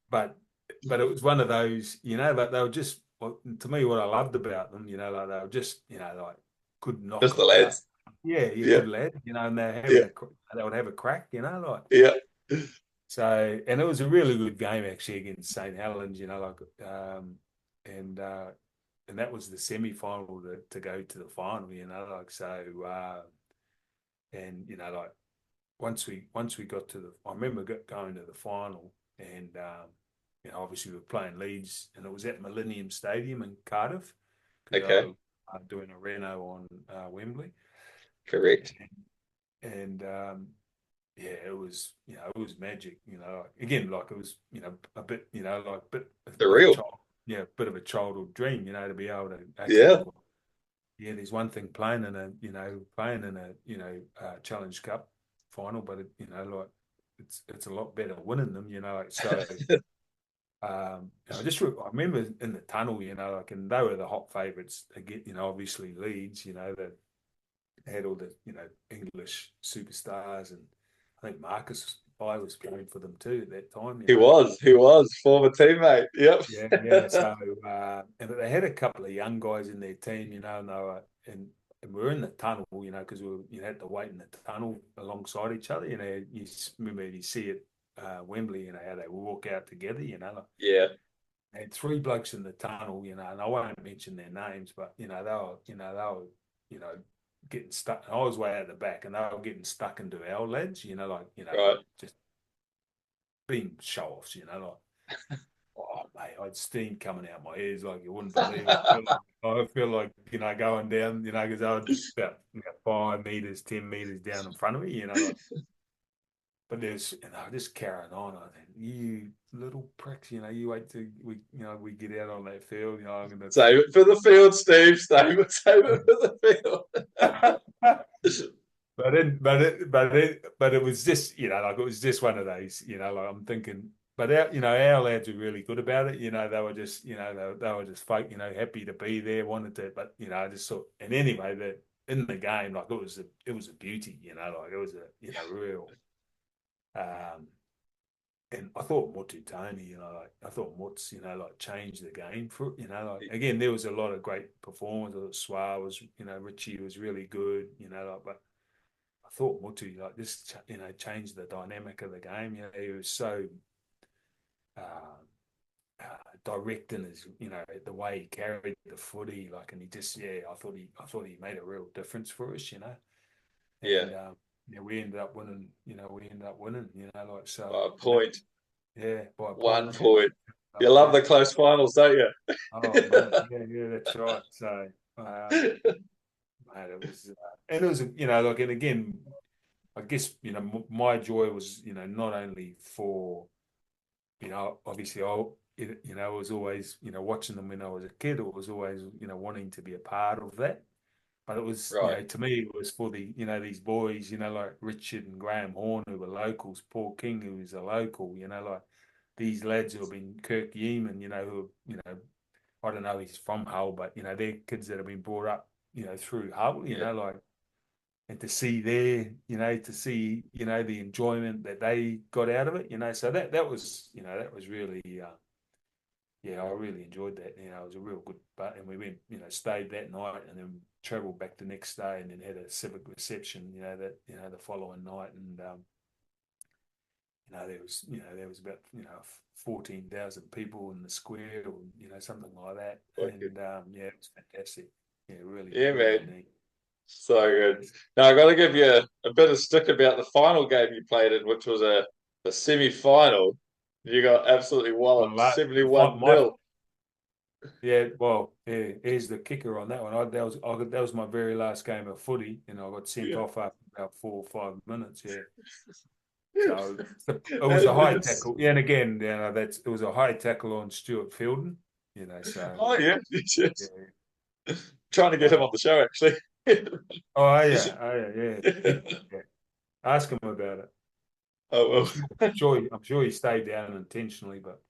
but it was one of those, but they were just, well, to me, what I loved about them, like they were just, like could knock
Just the
about.
lads.
Yeah, you
Yeah.
good lad, and
Yeah.
they would have a crack, like.
Yeah.
So, and it was a really good game actually against St. Helens, like, and uh, and that was the semi-final to go to the final, like so, and like once we got to the, I remember going to the final, and obviously we were playing Leeds, and it was at Millennium Stadium in Cardiff because
Okay.
I'm doing a reno on Wembley,
Correct.
and yeah, it was magic, again, like it was, a bit, like a bit of a
Surreal.
child, yeah, bit of a childhood dream, to be able to actually,
Yeah.
yeah, there's one thing playing in a Challenge Cup final, but like it's a lot better winning them, like so. I remember in the tunnel, like, and they were the hot favourites again, obviously Leeds, that had all the English superstars, and I think Marcus I was playing for them too at that time.
He was former teammate. Yep.
Yeah, yeah. So and they had a couple of young guys in their team, and they were and we were in the tunnel, because we were, had to wait in the tunnel alongside each other. You remember you see it Wembley, how they walk out together.
Yeah.
They had three blokes in the tunnel, and I won't mention their names, but they were getting stuck. I was way at the back, and they were getting stuck into our lads, like
Right.
just being show offs, like. Oh, mate, I had steam coming out my ears like you wouldn't believe. I feel like going down, because I was just about 5 meters, 10 meters down in front of me, like. But there's, just carrying on. I think you little pricks, you wait till we get out on that field, I'm gonna.
Save it for the field, Steve. Save it for the field.
But it was just, like it was just one of those, like I'm thinking, but our lads were really good about it. They were just, they were just fake, happy to be there, wanted to, but I just thought, and anyway, that in the game, like it was a beauty, like it was a real, and I thought Motu Tony, like I thought Mutz, like changed the game for, like again, there was a lot of great performers. I thought Swar was, Richie was really good, like, but I thought Mutu, like this, changed the dynamic of the game. He was so direct in his, the way he carried the footy, like, and he just, I thought he made a real difference for us, and
Yeah.
We ended up winning, like so.
By a point.
Yeah, by a point.
1 point. You love the close finals, don't you?
Oh, man. Yeah, that's right. So, mate, it was, and it was, like, and again, I guess, my joy was, not only for, obviously I was always, watching them when I was a kid, or was always, wanting to be a part of that. But it was,
Right.
to me, it was for the, these boys, like Richard and Graham Horn, who were locals, Paul King, who was a local, like these lads who have been Kirk Yeeman, who, I don't know, he's from Hull, but, they're kids that have been brought up, through Hull, like, and to see the enjoyment that they got out of it, so that was, that was really, I really enjoyed that. It was a real good, but and we went, stayed that night and then travelled back the next day and then had a civic reception, the following night, and there was about 14,000 people in the square, or something like that, and it was fantastic. Yeah, really,
Yeah,
really
man.
neat.
So good. Now I got to give you a bit of stick about the final game you played in, which was a semi-final. You got absolutely walloped,
My,
71
my
nil.
Yeah, well, here's the kicker on that one. That was my very last game of footy, and I got sent
Yeah.
off after about 4 or 5 minutes. Yeah, so it was a
And
high
it's,
tackle. Yeah, and again, it was a high tackle on Stuart Fielden. So
oh yeah,
yeah.
trying to get him on the show actually.
Yeah. Yeah. Ask him about it.
Oh
I'm sure he stayed down intentionally, but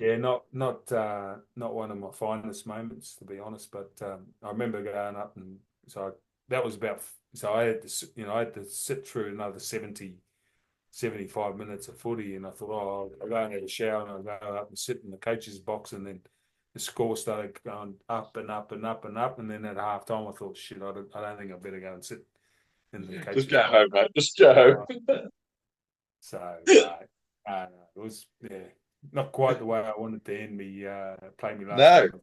yeah, not one of my finest moments, to be honest. But I remember going up, and so that was about. So I had to, I had to sit through another 75 minutes of footy, and I thought, oh, I'll go and have a shower, and I'll go up and sit in the coach's box, and then the score started going up and up and up and up, and then at half time, I thought, shit, I don't think I better go and sit in the
just
coach's
go
box.
home, mate. Just go home.
So it was not quite the way I wanted to end me play me last
No,
game,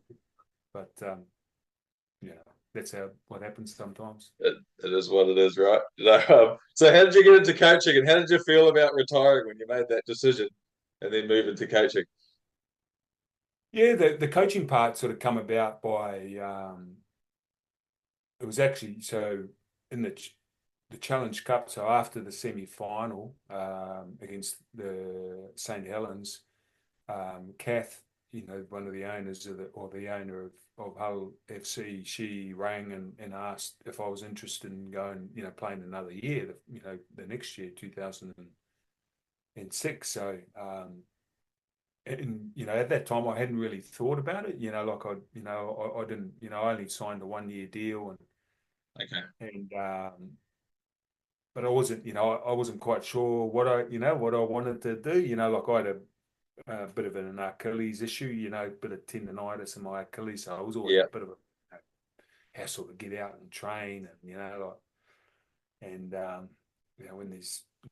but that's what happens sometimes.
it is what it is, right? So how did you get into coaching, and how did you feel about retiring when you made that decision, and then move into coaching?
Yeah, the coaching part sort of come about by it was actually so in the Challenge Cup. So after the semi final against the St Helens, Kath, one of the owners or the owner of Hull FC, she rang and asked if I was interested in going, playing another year, the next year, 2006. So, and at that time I hadn't really thought about it. Like I didn't, I only signed a 1 year deal,
Okay.
and but I wasn't, I wasn't quite sure what I wanted to do. Like I had a bit of an Achilles issue, a bit of tendonitis in my Achilles, so it was always a
Yeah.
bit of a hassle to get out and train, and and when the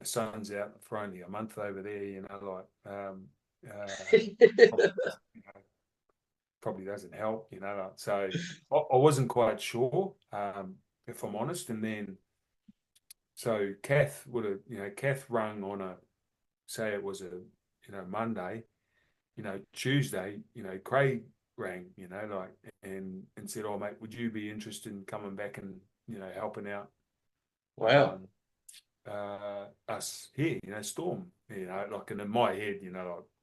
sun's out for only a month over there, probably, probably doesn't help, So I wasn't quite sure, if I'm honest, and then so Kath would have, Kath rung on say it was a Monday. Tuesday, Craig rang, and said, "Oh, mate, would you be interested in coming back and, helping out
Wow.
us here, Storm?" Like, and in my head,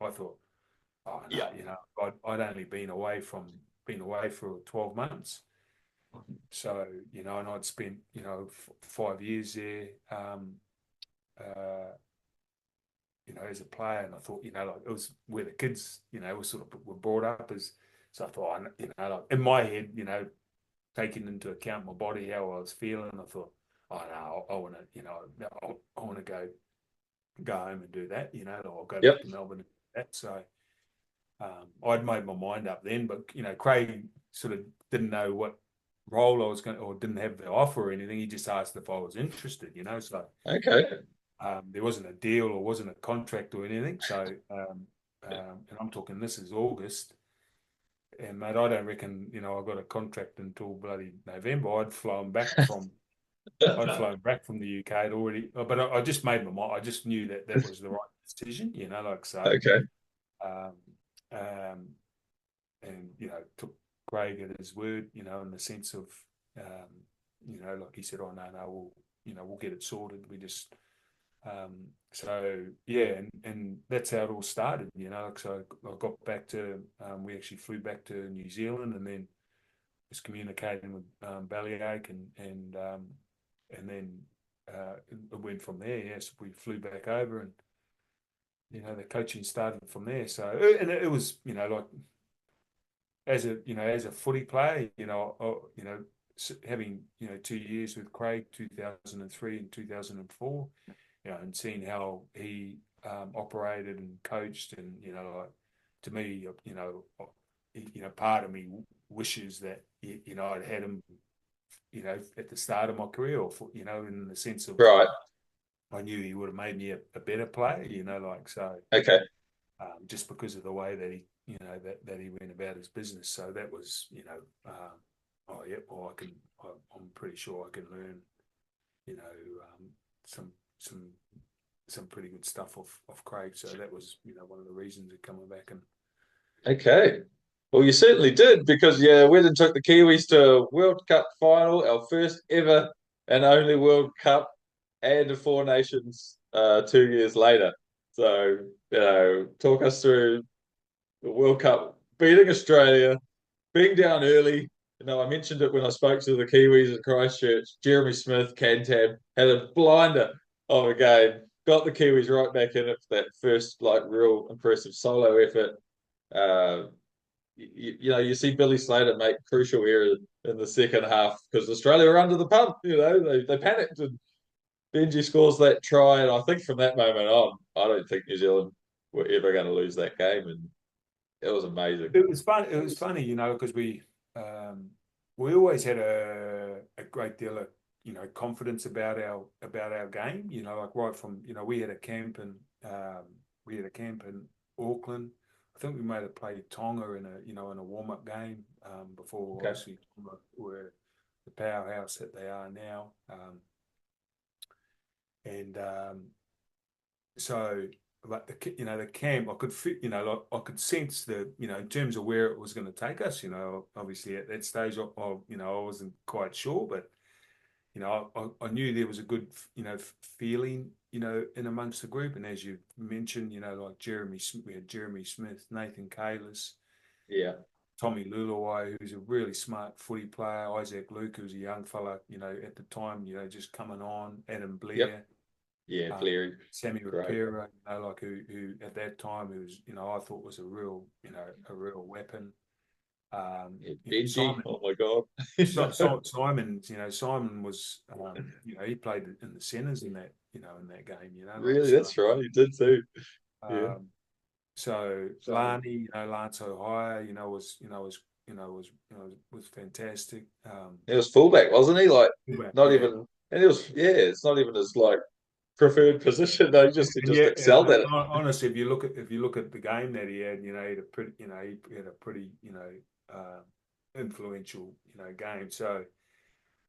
I thought, oh no,
Yeah.
I'd only been away for 12 months. So, and I'd spent, 5 years there, uh, as a player. And I thought, like, it was where the kids, were brought up as. So I thought, like, in my head, taking into account my body, how I was feeling, I thought, oh no, I want to, I want to go home and do that, or go
Yep.
back to Melbourne and do that. So I'd made my mind up then, but Craig sort of didn't know what role I was going to, or didn't have the offer or anything. He just asked if I was interested, So
Okay.
there wasn't a deal or wasn't a contract or anything. So and I'm talking, this is August, and mate, I don't reckon I got a contract until bloody November. I'd flown back from the UK. I'd already, but I just made my mind. I just knew that was the right decision, like so.
Okay.
Um, um, and took Craig at his word, in the sense of, like he said, "Oh no, we'll get it sorted." We just, so yeah, and that's how it all started, Like, so I got back to, we actually flew back to New Zealand, and then was communicating with Bellyache, and then it went from there. Yes, we flew back over, and the coaching started from there. So, and it was, like, as a footy player, having 2 years with Craig, 2003 and 2004, and seeing how he operated and coached, and like, to me, part of me wishes that I'd had him, at the start of my career, or in the sense of,
Right.
I knew he would have made me a better player, like, so.
Okay.
Just because of the way that he, that he went about his business. So that was, oh yeah, well, I'm pretty sure I can learn, some pretty good stuff off Craig. So that was, one of the reasons of coming back. And
Okay. Well, you certainly did because yeah, we then took the Kiwis to a World Cup final, our first ever and only World Cup, and a Four Nations 2 years later. So, talk us through the World Cup, beating Australia, being down early. I mentioned it when I spoke to the Kiwis at Christchurch. Jeremy Smith, Cantab, had a blinder of a game, got the Kiwis right back in it for that first, like, real impressive solo effort. Uh, you see Billy Slater make crucial error in the second half because Australia were under the pump. They panicked, and Benji scores that try, and I think from that moment on, I don't think New Zealand were ever going to lose that game, and it was amazing.
it was fun. It was funny, because we always had a great deal of, confidence about our game. Like, right from, we had a camp in Auckland. I think we might have played Tonga in a warm-up game, before,
Okay.
obviously, Tonga were the powerhouse that they are now. And so, like, the camp, I could fit, like, I could sense the, in terms of where it was going to take us. Obviously at that stage, I wasn't quite sure, but I knew there was a good, feeling, in amongst the group. And as you mentioned, like we had Jeremy Smith, Nathan Kalis,
Yeah.
Tommy Luluai, who's a really smart footy player, Isaac Luke, who's a young fella, at the time, just coming on, Adam Blair.
Yep. Yeah, Blair.
Sammy
Great.
Rapira, like, who at that time, who was, I thought was a real weapon.
Yeah, Benji.
Simon,
Oh my God.
Simon was, he played in the centres in that, in that game, like,
Really, that's right. He did too. Yeah.
So Lani, Lance O'Hire, was fantastic.
He was fullback, wasn't he? Like, not
Yeah.
even, and it was, yeah, it's not even his, like, preferred position. Though he just
Yeah,
excelled at it.
honestly, if you look at the game that he had, he had a pretty, influential, game. So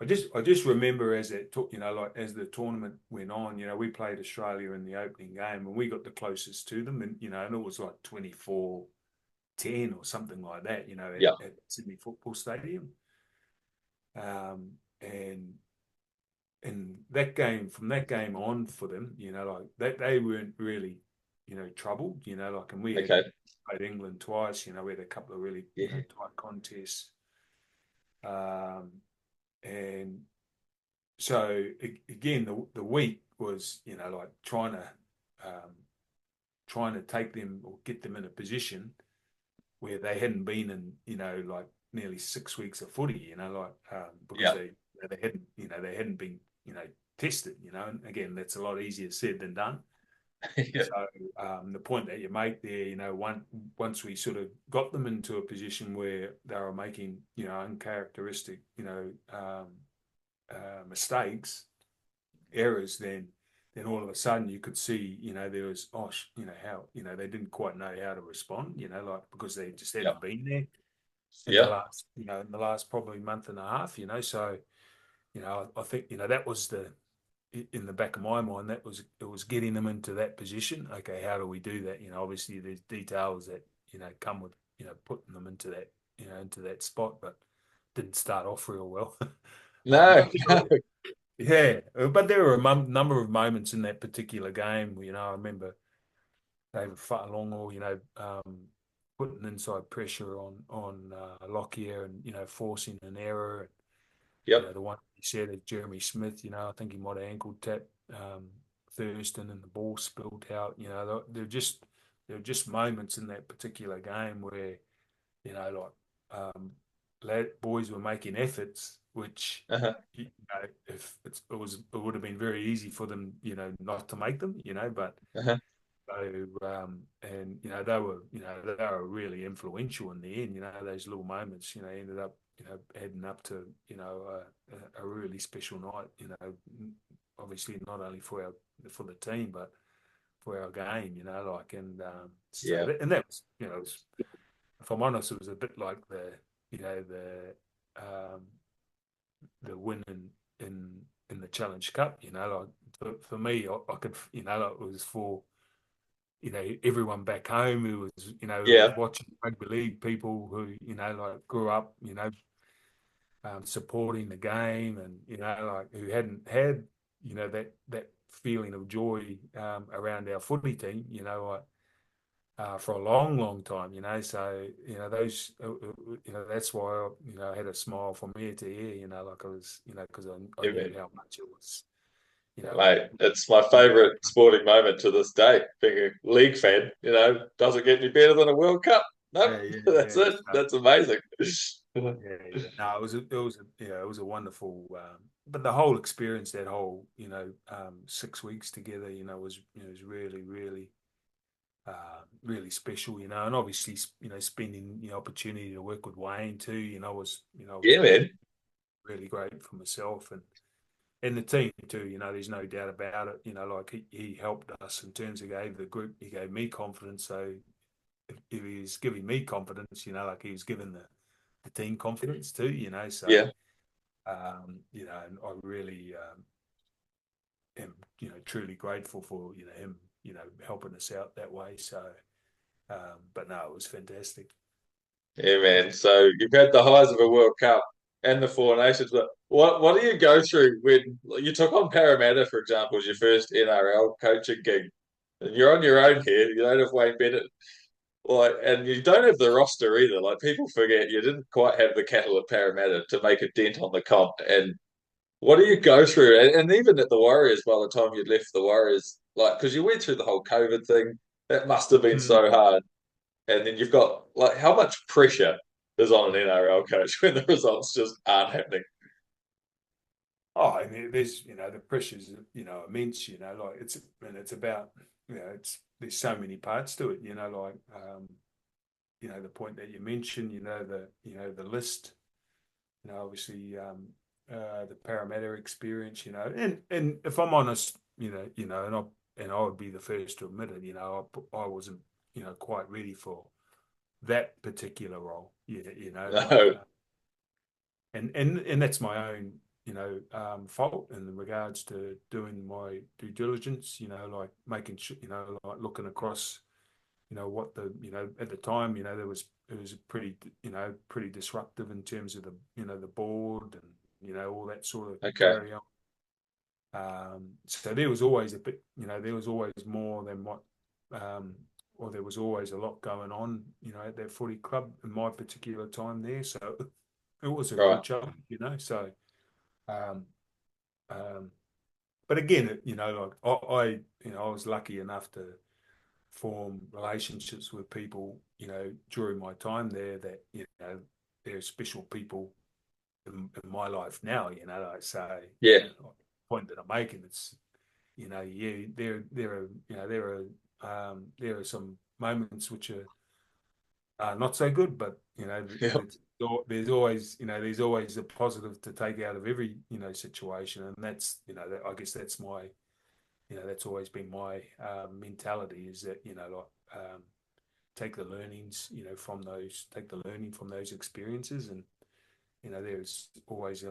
I just remember as it took, like as the tournament went on, we played Australia in the opening game and we got the closest to them, and and it was like 24-10 or something like that,
Yeah.
at Sydney Football Stadium. And that game, from that game on for them, like they weren't really, troubled, like, and we had
Okay.
played England twice, we had a couple of really,
Yeah.
tight contests. And so again, the week was, like trying to take them or get them in a position where they hadn't been in, like nearly 6 weeks of footy, because
Yeah.
they hadn't been, tested, and again, that's a lot easier said than done.
Yeah.
So the point that you make there, once we sort of got them into a position where they were making, uncharacteristic, mistakes, errors, then all of a sudden you could see, there was, how, they didn't quite know how to respond, like because they just
Yeah.
hadn't been there in the
Yeah.
last, in the last probably month and a half, so, I think, that was in the back of my mind, it was getting them into that position. Okay, how do we do that? Obviously there's details that, come with, putting them into that, into that spot, but didn't start off real well.
No.
But yeah, but there were a number of moments in that particular game. I remember David Fa'alongo, putting inside pressure on Lockyer and forcing an error.
Yep.
The one he said is Jeremy Smith. I think he might have ankle tapped Thurston and the ball spilled out. There were just moments in that particular game where boys were making efforts, which
Uh-huh.
if it would have been very easy for them, not to make them, but
Uh-huh.
so and they were really influential in the end. Those little moments, ended up adding up to a really special night. Obviously not only for the team, but for our game. So
Yeah.
that was it was, if I'm honest, it was a bit like um, the win in the Challenge Cup. Like for me, I could, like it was for everyone back home who was
Yeah.
watching rugby league, people who like grew up supporting the game, and like who hadn't had that feeling of joy around our footy team, like for a long, long time, So those, that's why I had a smile from ear to ear, like I was, because I
Yeah,
knew
man.
how much it was,
Mate, it's my favorite sporting moment to this day. Being a league fan, doesn't get any better than a World Cup. Nope,
yeah, yeah,
that's
yeah.
it. That's amazing.
Yeah, yeah. No, it was a wonderful, but the whole experience, that whole, 6 weeks together, was really, really, really special, and obviously, spending the opportunity to work with Wayne too, was
Yeah, man.
really great for myself and the team too. There's no doubt about it. Like he helped us in terms of gave the group, he gave me confidence. So if he was giving me confidence, like he was giving the team confidence too. So
Yeah.
and I really am, truly grateful for him, helping us out that way. So, but no, it was fantastic.
Yeah, man. So you've had the highs of a World Cup and the Four Nations, but what do you go through when you took on Parramatta, for example, as your first NRL coaching gig, and you're on your own here? You don't have Wayne Bennett, like, and you don't have the roster either. Like people forget, you didn't quite have the cattle at Parramatta to make a dent on the comp. And what do you go through? And even at the Warriors, by the time you'd left the Warriors, like because you went through the whole COVID thing, that must have been
Mm.
so hard. And then you've got like how much pressure is on an NRL coach when the results just aren't happening.
Oh, I mean, there's, the pressures, immense, like it's about, there's so many parts to it, like, the point that you mentioned, the list, obviously, the Parramatta experience, and if I'm honest, and I would be the first to admit it, I wasn't, quite ready for that particular role, like,
No.
and that's my own fault in regards to doing my due diligence, like making sure, like looking across, what at the time, it was pretty disruptive in terms of the board and, all that sort of
Okay.
carry on. So there was always a bit, there was always more than what, or there was always a lot going on, at that footy club in my particular time there. So it was a real
Right.
challenge. So, um, um, but again, like I was lucky enough to form relationships with people, during my time there that, they're special people in my life now, like say,
Yeah.
the point that I'm making, it's, yeah, there are some moments which are not so good, but
Yep.
there's always a positive to take out of every situation, and that's I guess that's my that's always been my mentality is that like take the learnings take the learning from those experiences, and there's always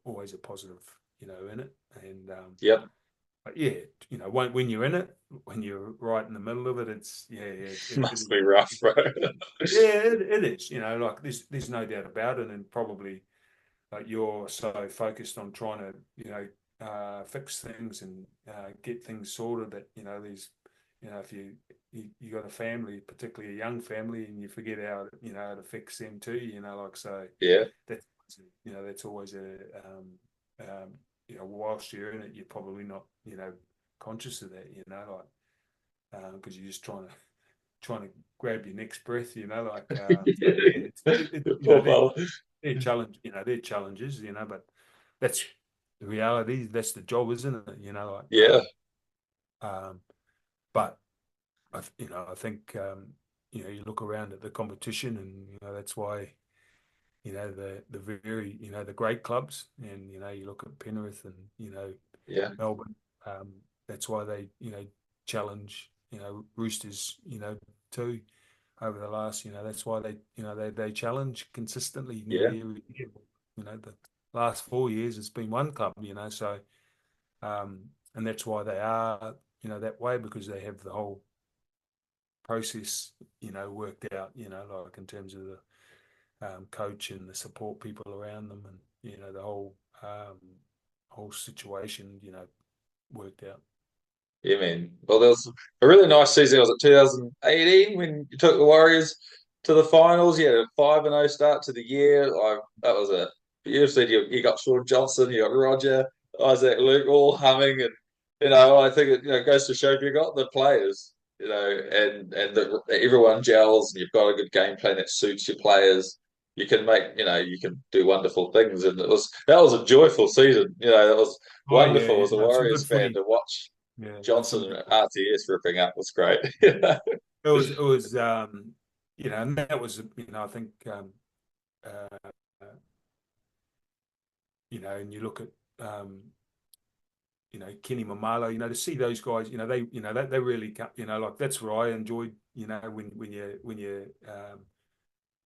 always a positive in it, and
Yep.
but yeah, when you're in it, when you're right in the middle of it, it's
Must be rough, bro.
yeah, it is. Like there's no doubt about it, and probably like you're so focused on trying to fix things and get things sorted that there's if you got a family, particularly a young family, and you forget how to fix them too. Like so
Yeah.
that's that's always a whilst you're in it, you're probably not conscious of that. Because you're just trying to grab your next breath, like so yeah,
Poor fella.
they're challenges, but that's the reality. That's the job, isn't it? Like
Yeah.
but I think you look around at the competition, and that's why the very the great clubs, and you look at Penrith and
Yeah.
Melbourne. That's why they challenge Roosters too over the last that's why they challenge consistently
Yeah.
nearly every year. The last 4 years it's been one club. So and that's why they are that way, because they have the whole process worked out. Like in terms of the coach and the support people around them, and the whole situation worked out.
Yeah, man. Well, there was a really nice season. Was it 2018 when you took the Warriors to the finals? You had a 5-0 start to the year. That was a you said you got Sean Johnson, you got Roger, Isaac Luke, all humming, and I think it goes to show if you got the players, and everyone gels, and you've got a good game plan that suits your players. You can you can do wonderful things, and that was a joyful season. That was
Oh yeah,
wonderful
yeah,
as a
no, some good
Warriors fan
footy.
to watch.
Yeah, some
Johnson
good
and
footy.
RTS ripping up was great.
It was and that was I think uh, and you look at Kenny Mamalo, to see those guys, they really, like that's where I enjoyed, when you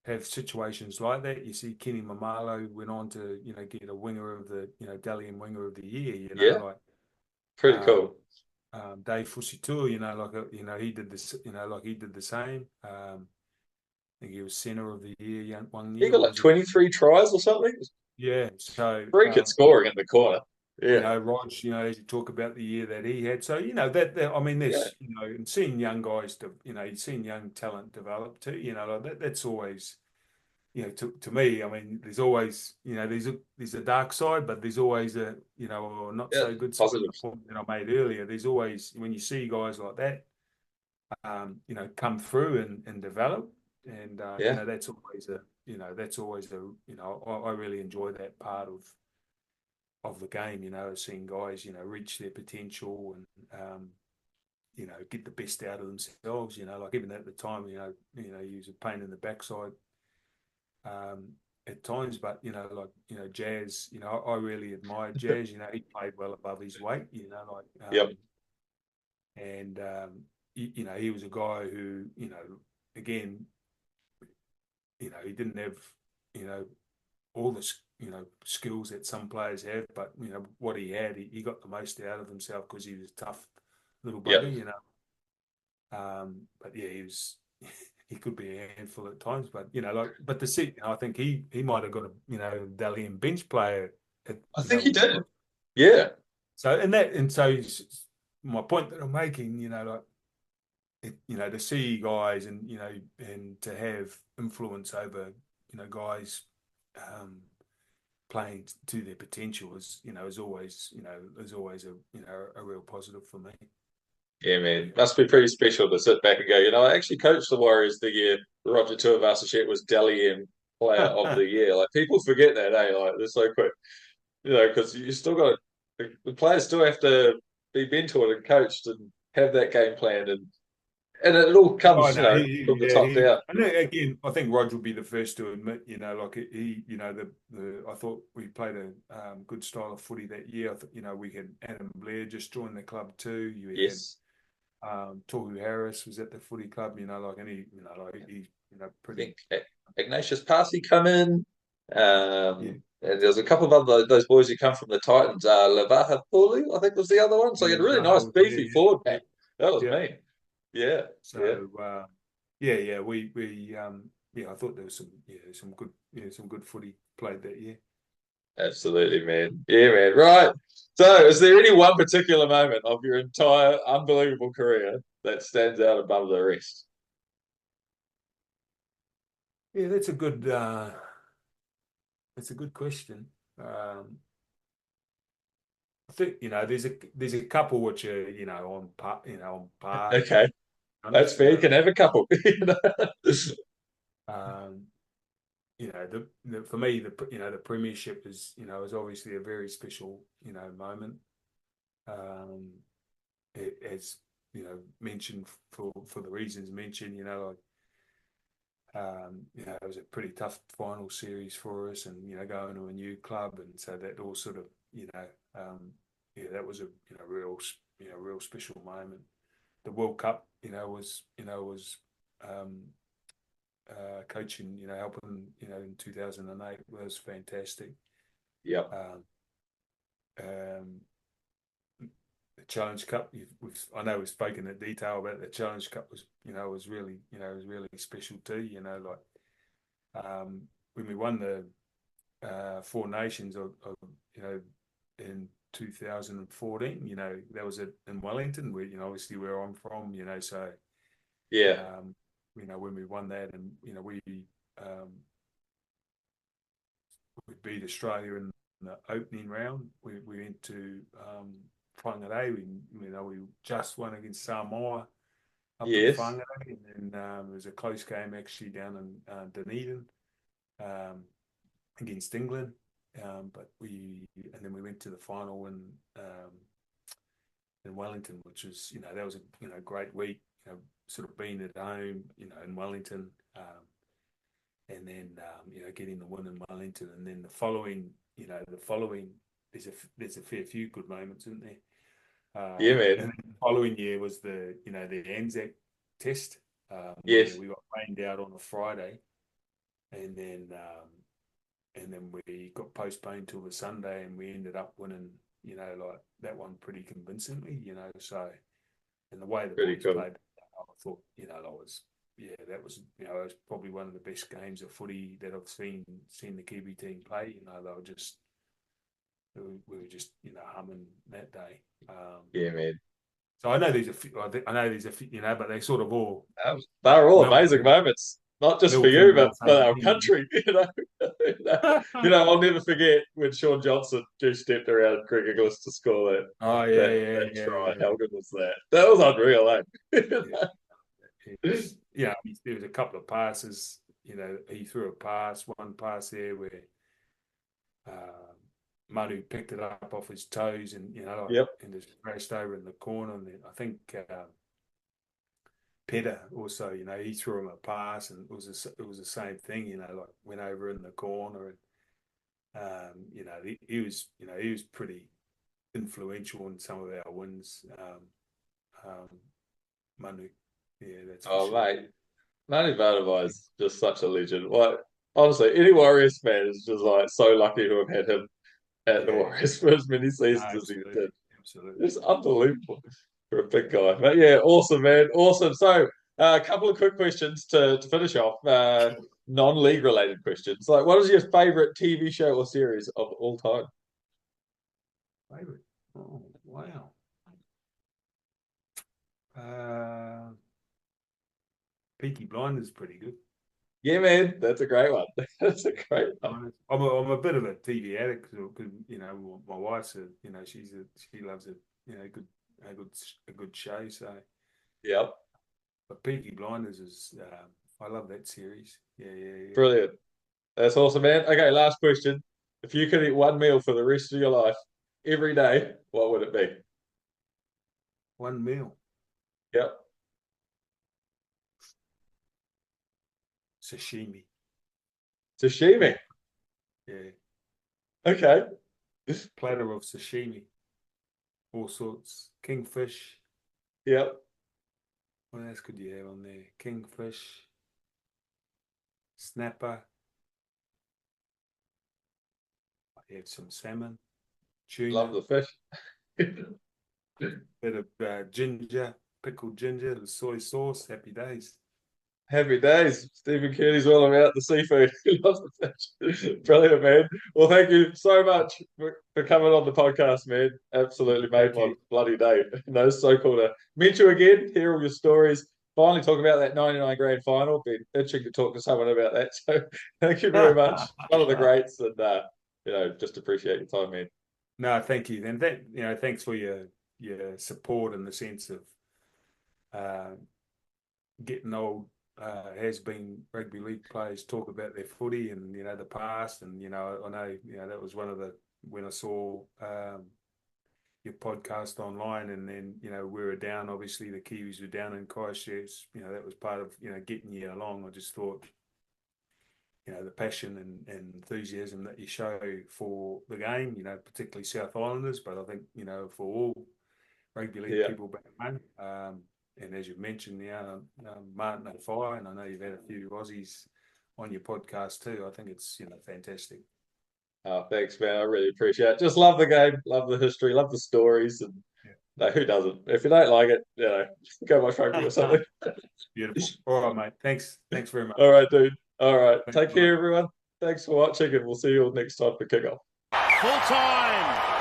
have situations like that. You see Kenny Mamalo went on to, get a winger of the, Dalian winger of the year,
Yeah,
like
pretty
um,
cool.
Dave Fusitua, like, he did this, like he did the same. I think he was centre of the year one
He
year,
got like
was it?
23 tries or something.
Yeah. So,
Freaking scoring in the corner. Yeah,
Rog, as you talk about the year that he had. So, that I mean,
yeah,
this, and seeing young guys, seeing young talent develop too, like that's always, to me, I mean, there's always, there's a dark side, but there's always a, or not
yeah.
so good side. The
Positives.
point that I made earlier, there's always, when you see guys like that, come through and develop, and
Yeah,
that's always a, I really enjoy that part of the game, seeing guys, reach their potential and get the best out of themselves, like even at the time, he was a pain in the backside at times, but like Jazz, I really admired Jazz. He played well above his weight, like
yep,
and he was a guy who, again, he didn't have, you know all the skills that some players have, but what he had, he got the most out of himself because he was a tough little
Yep.
bugger. But yeah, he was. He could be a handful at times, but but to see, I think he might have got a Dalian bench player.
I think he did. Yeah.
So my point that I'm making, to see guys and to have influence over guys playing to their potential is always a real positive for me.
Yeah, man. Must be pretty special to sit back and go, I actually coached the Warriors the year Roger Tuivasa-Sheck was Dally M player of the year. Like, people forget that, eh? Like, they're so quick. Because you still got the players still have to be mentored and coached and have that game plan, and it all
Oh
comes,
no,
from the top down.
and again, I think Roger will be the first to admit, I thought we played a good style of footy that year. I thought, we had Adam Blair just joined the club too. You had
Yes.
Tohu Harris was at the footy club, and he,
I
pretty.
think Ignatius Parsi come in.
Yeah.
And there's a couple of other those boys who come from the Titans. Lavaha Pulu, I think was the other one. So you had a really nice beefy forward pack. That was me. Yeah.
So I thought there was some good footy played that year.
Absolutely, man. Yeah, man. Right. So, is there any one particular moment of your entire unbelievable career that stands out above the rest?
Yeah, that's a good question. I think there's a couple which are on par.
Okay, that's
Honest,
fair. You can have a couple.
um, for me the premiership is obviously a very special moment. As mentioned for the reasons mentioned, it was a pretty tough final series for us, and going to a new club, and so that all sort of that was a real special moment. The World Cup, was coaching, helping, in 2008 was fantastic.
Yeah.
The Challenge Cup, I know we've spoken in detail about the Challenge Cup was really special too. When we won the Four Nations in 2014, that was in Wellington, where obviously where I'm from, so
Yeah.
when we won that, and we beat Australia in the opening round. We went to Whangarei. We just won against Samoa up in
Yes.
Whangarei, and then it was a close game actually down in Dunedin against England. And then we went to the final in Wellington, which was that was a great week. Sort of being at home, in Wellington, and then getting the win in Wellington, and then the following there's a fair few good moments, isn't there?
Yeah, man.
And the following year was the Anzac Test.
Yes.
We got rained out on a Friday, and then we got postponed till the Sunday, and we ended up winning, that one pretty convincingly, So, and the way the
Pretty
boys
cool.
played, I thought, that was, it was probably one of the best games of footy that I've seen the Kiwi team play. They were just, we were just, humming that day.
Yeah, man.
So I know there's a few, but they sort of all.
They're all
Melbourne,
amazing moments, not just for you,
Melbourne
but
the
for
same
our
thing.
country. I'll never forget when Sean Johnson just stepped around Greg Inglis to score that.
Oh
That try. How good was that? That was unreal, eh?
There was a couple of passes. He threw a pass, one pass there where Manu picked it up off his toes, and
Yep.
and just crashed over in the corner. And then I think Petter also, he threw him a pass, and it was the same thing. Went over in the corner, and he was pretty influential in some of our wins. Manu, yeah, that's for
Oh,
sure.
mate. Manny Vatuvai is just such a legend. Like, honestly, any Warriors fan is just like so lucky to have had him at the
Yeah,
Warriors for as many seasons as he
absolutely,
did.
absolutely.
It's unbelievable for a big guy. But yeah, awesome, man. Awesome. So, a couple of quick questions to finish off. Non-league related questions. Like, what is your favorite TV show or series of all time?
Favorite? Oh, wow. Uh, Peaky Blinders is pretty good.
Yeah, man, that's a great one. That's a great one.
I'm a bit of a TV addict because my wife's she loves a good show. So,
Yep,
but Peaky Blinders is I love that series. Yeah.
brilliant. That's awesome, man. Okay, last question. If you could eat one meal for the rest of your life, every day, what would it be?
One meal,
Yep,
sashimi.
sashimi.
Yeah,
Okay.
platter of sashimi, all sorts. Kingfish.
Yep.
What else could you have on there? Kingfish, snapper. I have some salmon,
Love
tuna,
the fish.
bit of ginger, pickled ginger, the soy sauce. Happy days.
Happy days. Stephen Kearney's all about the seafood. He loves the fish. Brilliant, man. Well, thank you so much for coming on the podcast, man. Absolutely made
Thank
my
you.
bloody day. No, it's so cool to meet you again, hear all your stories, finally talk about that 99 grand final. Been itching to talk to someone about that. So thank you very much. One of the greats, and just appreciate your time, man.
No, thank you. And thanks for your support in the sense of uh, getting old has been rugby league players talk about their footy and the past, and I know that was one of the when I saw your podcast online, and then we were down. Obviously, the Kiwis were down in Christchurch. That was part of getting you along. I just thought the passion and enthusiasm that you show for the game, particularly South Islanders, but I think, for all rugby league people back home. And as you've mentioned, Martin and Fire, and I know you've had a few Aussies on your podcast too. I think it's, fantastic.
Oh, thanks, man. I really appreciate it. Just love the game, love the history, love the stories, and who doesn't? If you don't like it, go watch rugby or something.
Beautiful. All right, mate. Thanks very much.
All right, dude. All right.
Thanks
Take care, everyone. Thanks for watching, and we'll see you all next time for kickoff.
Full time.